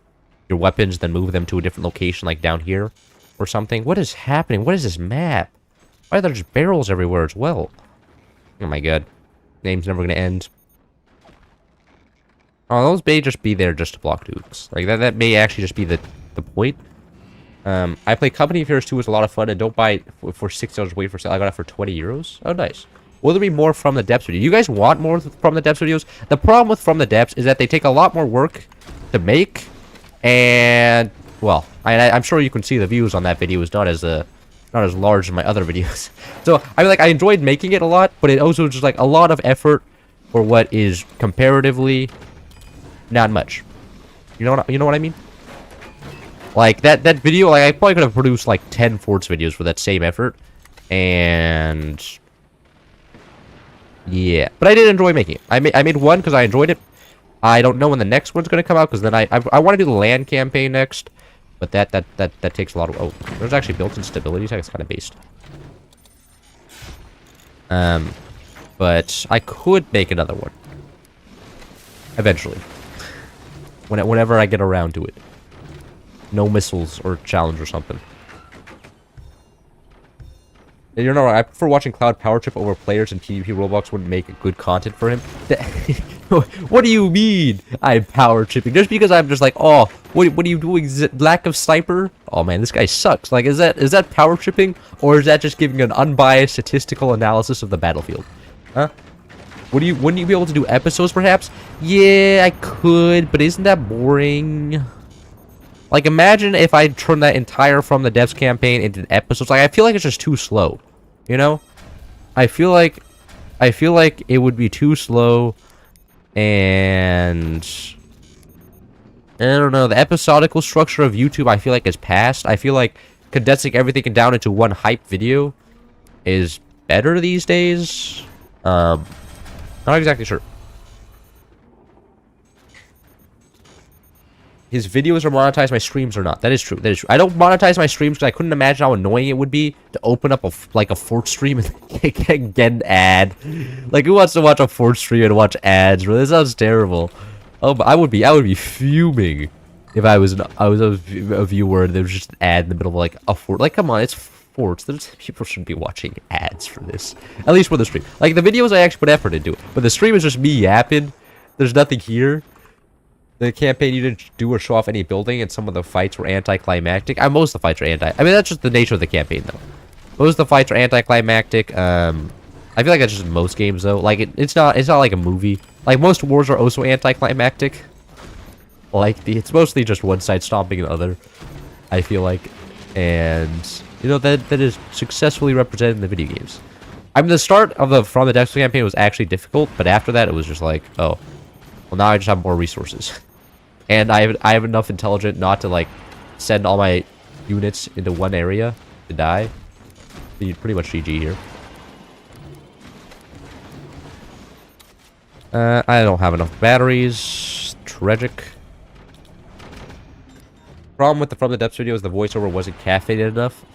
your weapons, then move them to a different location, like down here. Or something. What is happening? What is this map? Why are there just barrels everywhere as well? Oh my god. Name's never gonna end. Oh, those may just be there just to block dukes. Like, that may actually just be the point. I play Company Affairs 2, was a lot of fun, and don't buy it for $6 wait for sale. I got it for 20 euros. Oh, nice. Will there be more From the Depths video? You guys want more From the Depths videos? The problem with From the Depths is that they take a lot more work to make, and, well, I'm sure you can see the views on that video is not as large as my other videos. So, I mean, like, I enjoyed making it a lot, but it also just, like, a lot of effort for what is comparatively not much. You know what I mean? Like, that video, like, I probably could have produced, like, 10 Forts videos for that same effort. And... yeah. But I did enjoy making it. I made one because I enjoyed it. I don't know when the next one's going to come out, because then I want to do the land campaign next. But that takes a lot of... Oh, there's actually built-in stability, so it's kind of based. But I could make another one. Eventually. Whenever I get around to it. No missiles or challenge or something. And you know, I prefer watching Cloud Power Trip over players, and PvP Roblox wouldn't make good content for him. What do you mean I'm power tripping? Just because I'm just like, oh, what are you doing? Is it lack of sniper? Oh man, this guy sucks. Like, is that power tripping, or is that just giving an unbiased statistical analysis of the battlefield? Huh? Wouldn't you be able to do episodes perhaps? Yeah, I could, but isn't that boring? Like, imagine if I turned that entire From the Depths campaign into episodes. Like, I feel like it's just too slow. You know? I feel like it would be too slow. And I don't know. The episodical structure of YouTube, I feel like, is past. I feel like condensing everything down into one hype video is better these days. Not exactly sure. His videos are monetized, my streams are not. That is true. That is true. I don't monetize my streams because I couldn't imagine how annoying it would be to open up a Fort stream and get an ad. Like, who wants to watch a Fort stream and watch ads, bro? This sounds terrible. Oh, but I would be fuming if I was a viewer and there was just an ad in the middle of like a Fort. Like, come on, it's Forts. People shouldn't be watching ads for this. At least for the stream. Like, the videos I actually put effort into it, but the stream is just me yapping. There's nothing here. The campaign you didn't do or show off any building, and some of the fights were anticlimactic. Most of the fights are I mean, that's just the nature of the campaign, though. Most of the fights are anticlimactic. I feel like that's just in most games, though. Like, it's not like a movie. Like, most wars are also anticlimactic. Like, it's mostly just one side stomping the other, I feel like. And, you know, that is successfully represented in the video games. I mean, the start of the From the Depths campaign was actually difficult, but after that, it was just like, oh, well, now I just have more resources. And I have enough intelligence not to, like, send all my units into one area to die. Pretty much GG here. I don't have enough batteries. Tragic. Problem with the From the Depths video is the voiceover wasn't caffeinated enough.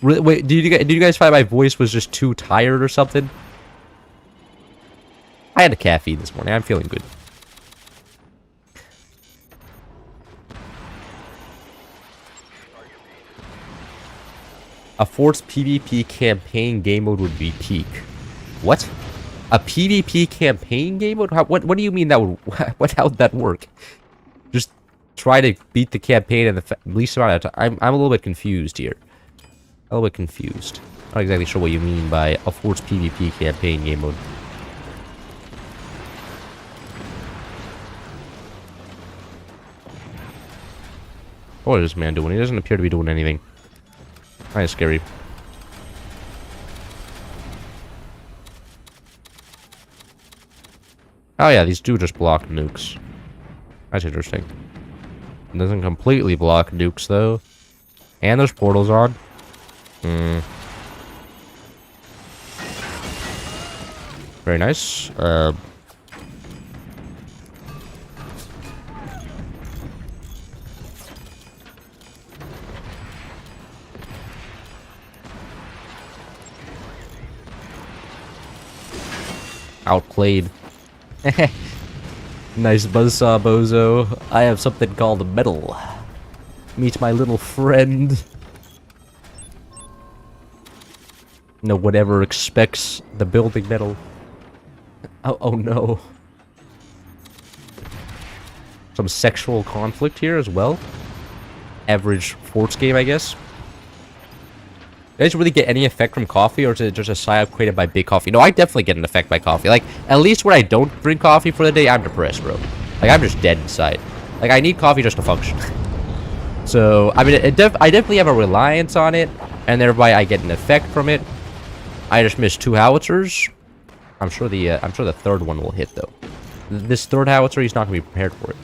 Wait, did you guys find my voice was just too tired or something? I had a caffeine this morning. I'm feeling good. A forced PvP campaign game mode would be peak. What? A PvP campaign game mode? What do you mean that would... How would that work? Just try to beat the campaign in the least amount of time. I'm a little bit confused here. A little bit confused. Not exactly sure what you mean by a forced PvP campaign game mode. What is this man doing? He doesn't appear to be doing anything. Kind of scary. Oh yeah, these do just block nukes. That's interesting. It doesn't completely block nukes though. And there's portals on. Very nice. Outplayed. Nice buzzsaw, bozo. I have something called metal. Meet my little friend. No one ever expects the building metal. Oh no. Some sexual conflict here as well. Average forts game, I guess. Do you guys really get any effect from coffee, or is it just a psyop created by big coffee? No, I definitely get an effect by coffee. Like, at least when I don't drink coffee for the day, I'm depressed, bro. Like, I'm just dead inside. Like, I need coffee just to function. So, I mean, I definitely have a reliance on it, and thereby I get an effect from it. I just missed 2 howitzers. I'm sure the third one will hit, though. This third howitzer, he's not going to be prepared for it.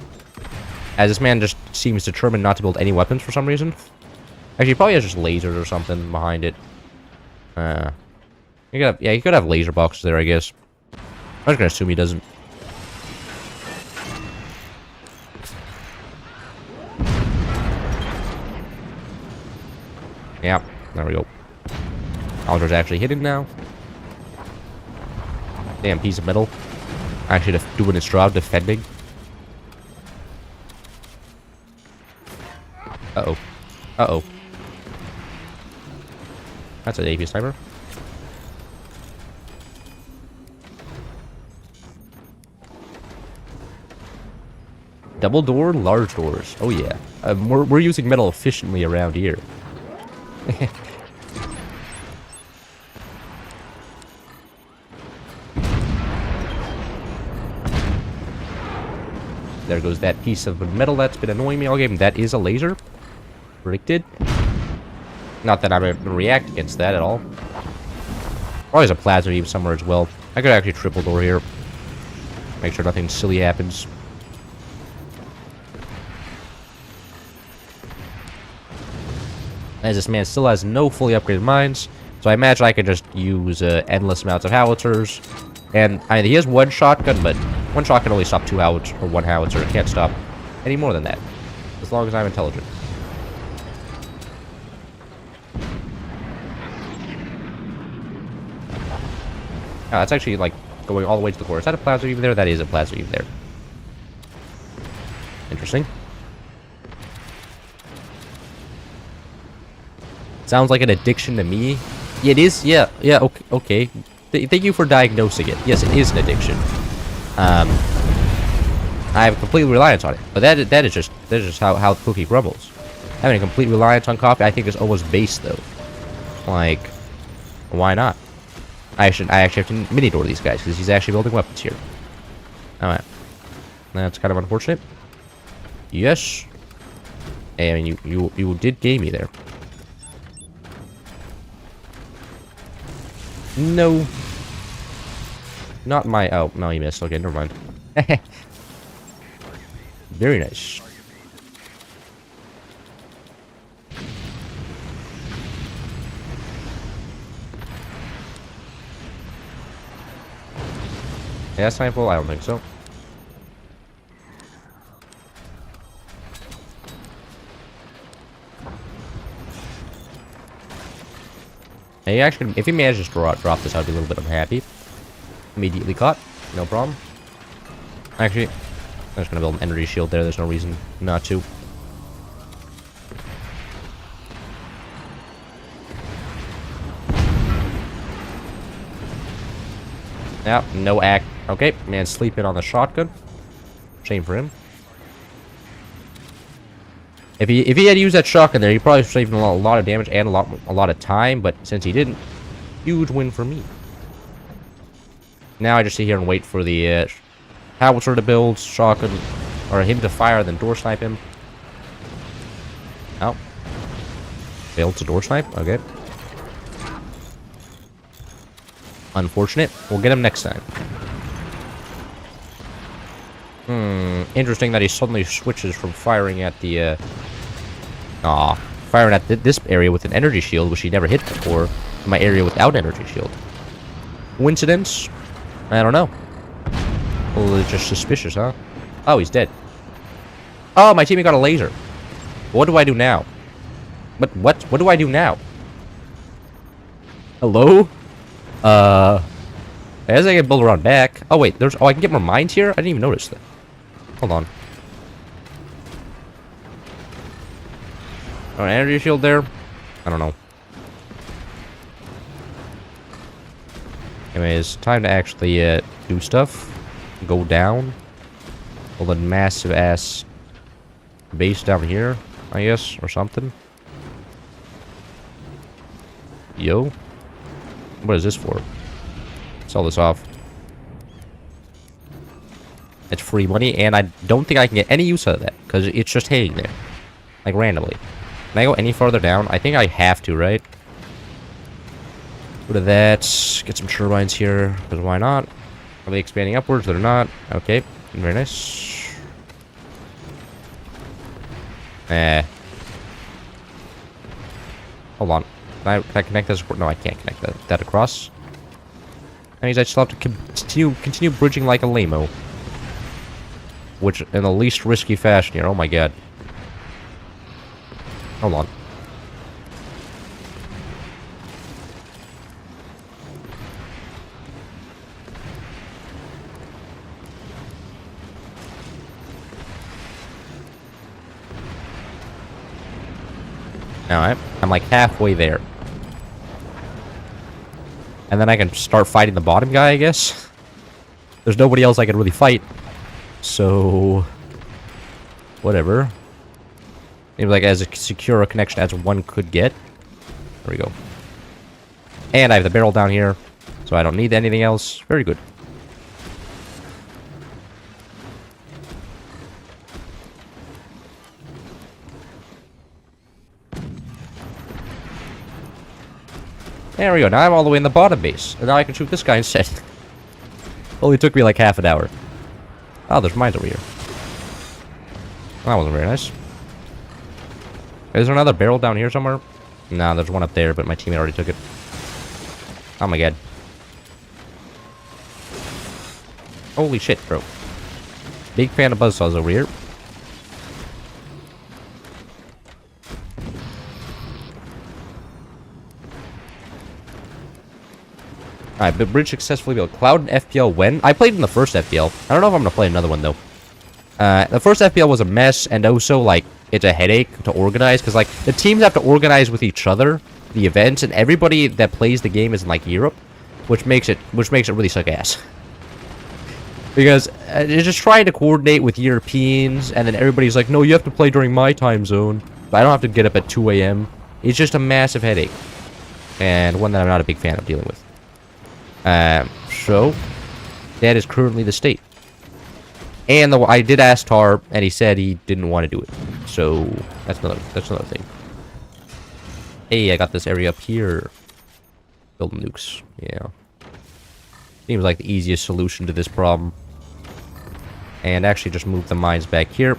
As this man just seems determined not to build any weapons for some reason. Actually, he probably has just lasers or something behind it. He could have laser boxes there, I guess. I'm just gonna assume he doesn't. Yeah, there we go. Alder's actually hitting now. Damn piece of metal. Actually doing its job defending. Uh-oh. Uh-oh. That's an AP sniper. Double door, large doors. Oh yeah. We're using metal efficiently around here. There goes that piece of metal that's been annoying me all game. That is a laser. Predicted. Not that I'm going to react against that at all. Always a plasma beam somewhere as well. I could actually triple door here. Make sure nothing silly happens. As this man still has no fully upgraded mines, so I imagine I could just use endless amounts of howitzers. And I mean, he has 1 shotgun, but 1 shot can only stop 2 howitzers, or 1 howitzer. It can't stop any more than that, as long as I'm intelligent. Oh, that's actually, like, going all the way to the core. Is that a plasma beam there? That is a plasma beam there. Interesting. Sounds like an addiction to me. Yeah, it is. Yeah, okay. Thank you for diagnosing it. Yes, it is an addiction. I have complete reliance on it. But that is just how the cookie crumbles. Having a complete reliance on coffee, I think, is almost base though. Like, why not? I actually have to mini door these guys because he's actually building weapons here. All right, that's kind of unfortunate. Yes. Hey, I mean, you did game me there. No. Not my... Oh, no, you missed. Okay, never mind. Very nice. Yeah, that's full. I don't think so. Hey, actually, if he manages to drop this, I'd be a little bit unhappy. Immediately caught. No problem. Actually, I'm just gonna build an energy shield there. There's no reason not to. Yeah, no act. Okay, man, sleeping on the shotgun. Shame for him. If he had used that shotgun there, he probably saved a lot of damage and a lot of time. But since he didn't, huge win for me. Now I just sit here and wait for the howitzer to build, shotgun, or him to fire, then door snipe him. Oh, failed to door snipe. Okay. Unfortunate. We'll get him next time. Interesting that he suddenly switches from firing at the, firing at this area with an energy shield, which he never hit before, to my area without energy shield. Coincidence? I don't know. Well, it's just suspicious, huh? Oh, he's dead. Oh, my teammate got a laser. What do I do now? What do I do now? Hello? As I can build around back. Oh wait, I can get more mines here? I didn't even notice that. Hold on. Oh, an energy shield there? I don't know. Anyways, time to actually do stuff. Go down. Build a massive ass base down here, I guess, or something. Yo. What is this for? Sell this off. It's free money, and I don't think I can get any use out of that, because it's just hanging there. Like, randomly. Can I go any farther down? I think I have to, right? Go to that. Get some turbines here, because why not? Are they expanding upwards? They're not. Okay. Very nice. Hold on. Can I connect this? No, I can't connect that across. That means I still have to continue bridging like a lame-o. Which, in the least risky fashion here. Oh my god. Hold on. Alright. I'm like halfway there. And then I can start fighting the bottom guy, I guess. There's nobody else I can really fight. So... whatever. Maybe like as secure a connection as one could get. There we go. And I have the barrel down here. So I don't need anything else. Very good. There we go. Now I'm all the way in the bottom base. And now I can shoot this guy instead. Only took me like half an hour. Oh, there's mines over here. That wasn't very nice. Is there another barrel down here somewhere? Nah, there's one up there, but my teammate already took it. Oh my god. Holy shit, bro. Big fan of buzzsaws over here. Alright, but bridge successfully built. Cloud and FPL when? I played in the first FPL. I don't know if I'm going to play another one, though. The first FPL was a mess, and also, like, it's a headache to organize, because, like, the teams have to organize with each other, the events, and everybody that plays the game is in, like, Europe, which makes it really suck ass. Because it's just trying to coordinate with Europeans, and then everybody's like, no, you have to play during my time zone. But I don't have to get up at 2 a.m. It's just a massive headache. And one that I'm not a big fan of dealing with. So, that is currently the state. And I did ask Tar, and he said he didn't want to do it. So, that's another thing. Hey, I got this area up here. Build nukes. Yeah. Seems like the easiest solution to this problem. And actually just move the mines back here.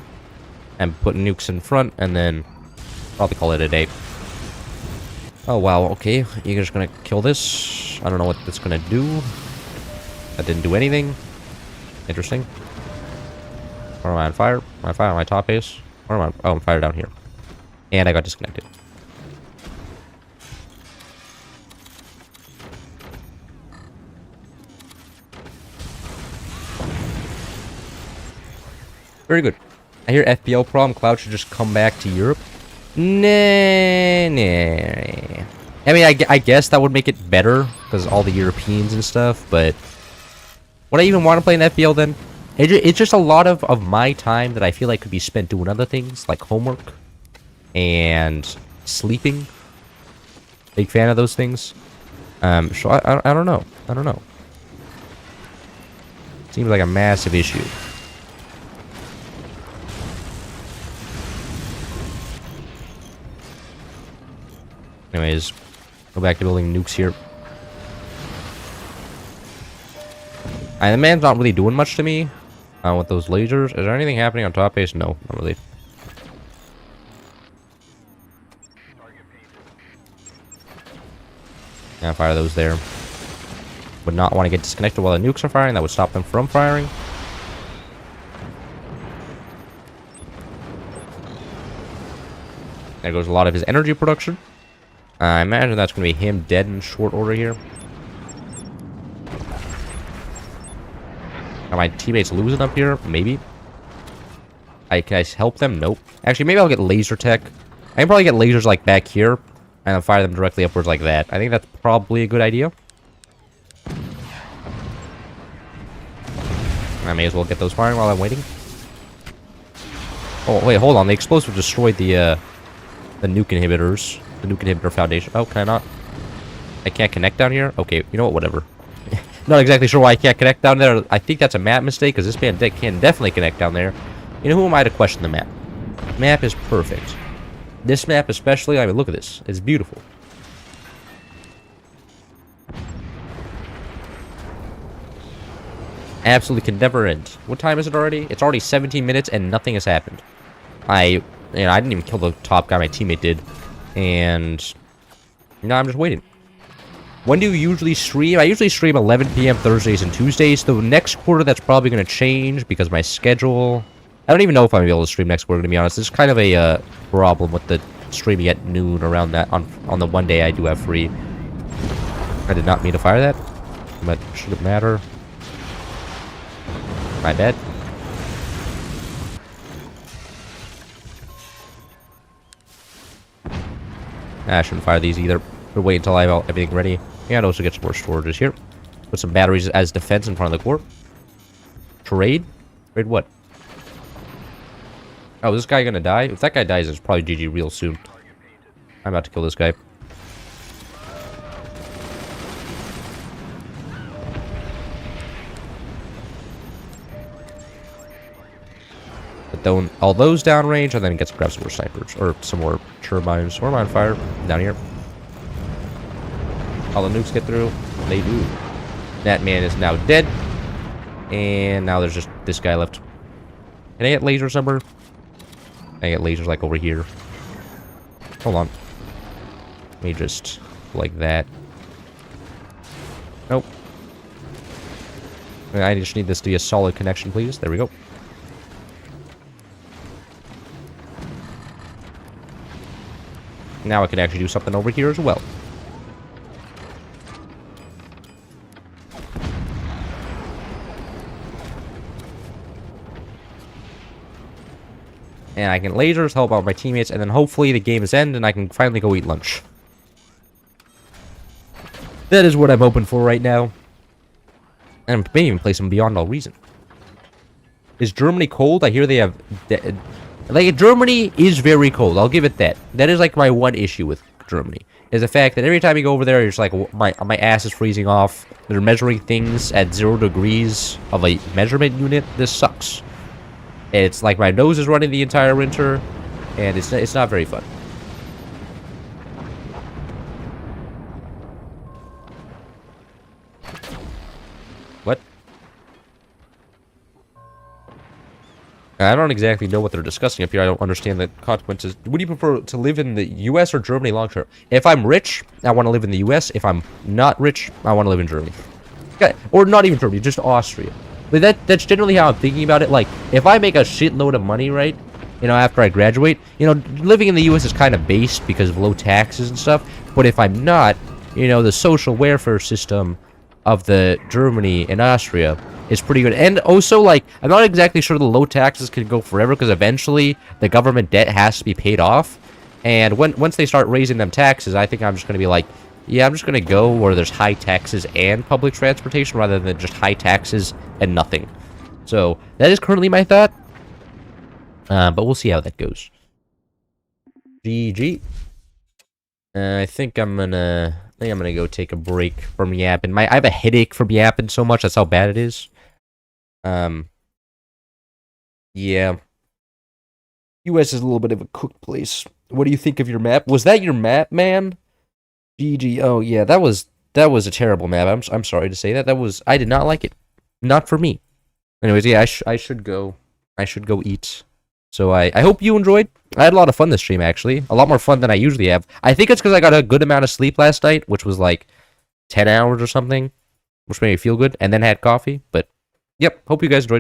And put nukes in front, and then probably call it a day. Oh, wow, okay. You're just gonna kill this. I don't know what that's gonna do. That didn't do anything. Interesting. Or am I on fire? Am I on fire on my top base? Or am I on... Oh, I'm fire down here. And I got disconnected. Very good. I hear FPL problem. Cloud should just come back to Europe. Nah. I mean, I guess that would make it better because all the Europeans and stuff. But would I even want to play an FPL then? It's just a lot of my time that I feel like could be spent doing other things like homework and sleeping. Big fan of those things. So I don't know. I don't know. Seems like a massive issue. Anyways, go back to building nukes here. The man's not really doing much to me with those lasers. Is there anything happening on top base? No, not really. Yeah, fire those there. Would not want to get disconnected while the nukes are firing. That would stop them from firing. There goes a lot of his energy production. I imagine that's going to be him dead in short order here. Are my teammates losing up here? Maybe. Can I help them? Nope. Actually, maybe I'll get laser tech. I can probably get lasers like back here. And then fire them directly upwards like that. I think that's probably a good idea. I may as well get those firing while I'm waiting. Oh, wait, hold on. The explosive destroyed the nuke inhibitors. The nuke inhibitor foundation. Oh, can I not? I can't connect down here? Okay, you know what? Whatever. Not exactly sure why I can't connect down there. I think that's a map mistake, because this man can definitely connect down there. You know, who am I to question the map? Map is perfect. This map especially, I mean, look at this. It's beautiful. Absolutely can never end. What time is it already? It's already 17 minutes and nothing has happened. I didn't even kill the top guy, my teammate did. And now I'm just waiting. When do you usually stream? I usually stream 11 p.m. Thursdays and Tuesdays. The next quarter, that's probably going to change because my schedule... I don't even know if I'm going to be able to stream next quarter, to be honest. There's kind of a problem with the streaming at noon around that on the one day I do have free. I did not mean to fire that, but should it matter? My bad. I shouldn't fire these either. We'll wait until I have everything ready. And also get some more storages here. Put some batteries as defense in front of the core. Trade? Trade what? Oh, is this guy gonna die? If that guy dies, it's probably GG real soon. I'm about to kill this guy. Put all those downrange, and then grab some more snipers. Or some more turbines. Or am I on fire? Down here. All the nukes get through. They do. That man is now dead. And now there's just this guy left. Can I get lasers somewhere? I get lasers like over here. Hold on. Let me just like that. Nope. I just need this to be a solid connection, please. There we go. Now I can actually do something over here as well. And I can lasers, help out my teammates, and then hopefully the game is end and I can finally go eat lunch. That is what I'm hoping for right now. And maybe even play some Beyond All Reason. Is Germany cold? I hear they have... Like, Germany is very cold. I'll give it that. That is, like, my one issue with Germany. Is the fact that every time you go over there, you're just like, my ass is freezing off. They're measuring things at 0 degrees of a measurement unit. This sucks. And it's like my nose is running the entire winter. And it's not very fun. What? I don't exactly know what they're discussing up here. I don't understand the consequences. Would you prefer to live in the US or Germany long term? If I'm rich, I want to live in the US. If I'm not rich, I want to live in Germany. Okay. Or not even Germany, just Austria. But that's generally how I'm thinking about it. Like, if I make a shitload of money, right, you know, after I graduate, you know, living in the US is kind of based because of low taxes and stuff. But if I'm not, you know, the social welfare system of the Germany and Austria is pretty good. And also, like, I'm not exactly sure the low taxes can go forever because eventually the government debt has to be paid off. And once they start raising them taxes, I think I'm just going to be like, yeah, I'm just going to go where there's high taxes and public transportation rather than just high taxes and nothing. So that is currently my thought. But we'll see how that goes. GG. I think I'm gonna go take a break from yapping. I have a headache from yapping so much. That's how bad it is. Yeah. US is a little bit of a cooked place. What do you think of your map? Was that your map, man? GG. Oh yeah, that was a terrible map. I'm sorry to say that. I did not like it. Not for me. Anyways, yeah, I should go eat. So I hope you enjoyed. I had a lot of fun this stream, actually. A lot more fun than I usually have. I think it's because I got a good amount of sleep last night, which was like 10 hours or something, which made me feel good, and then had coffee. But, yep, hope you guys enjoyed.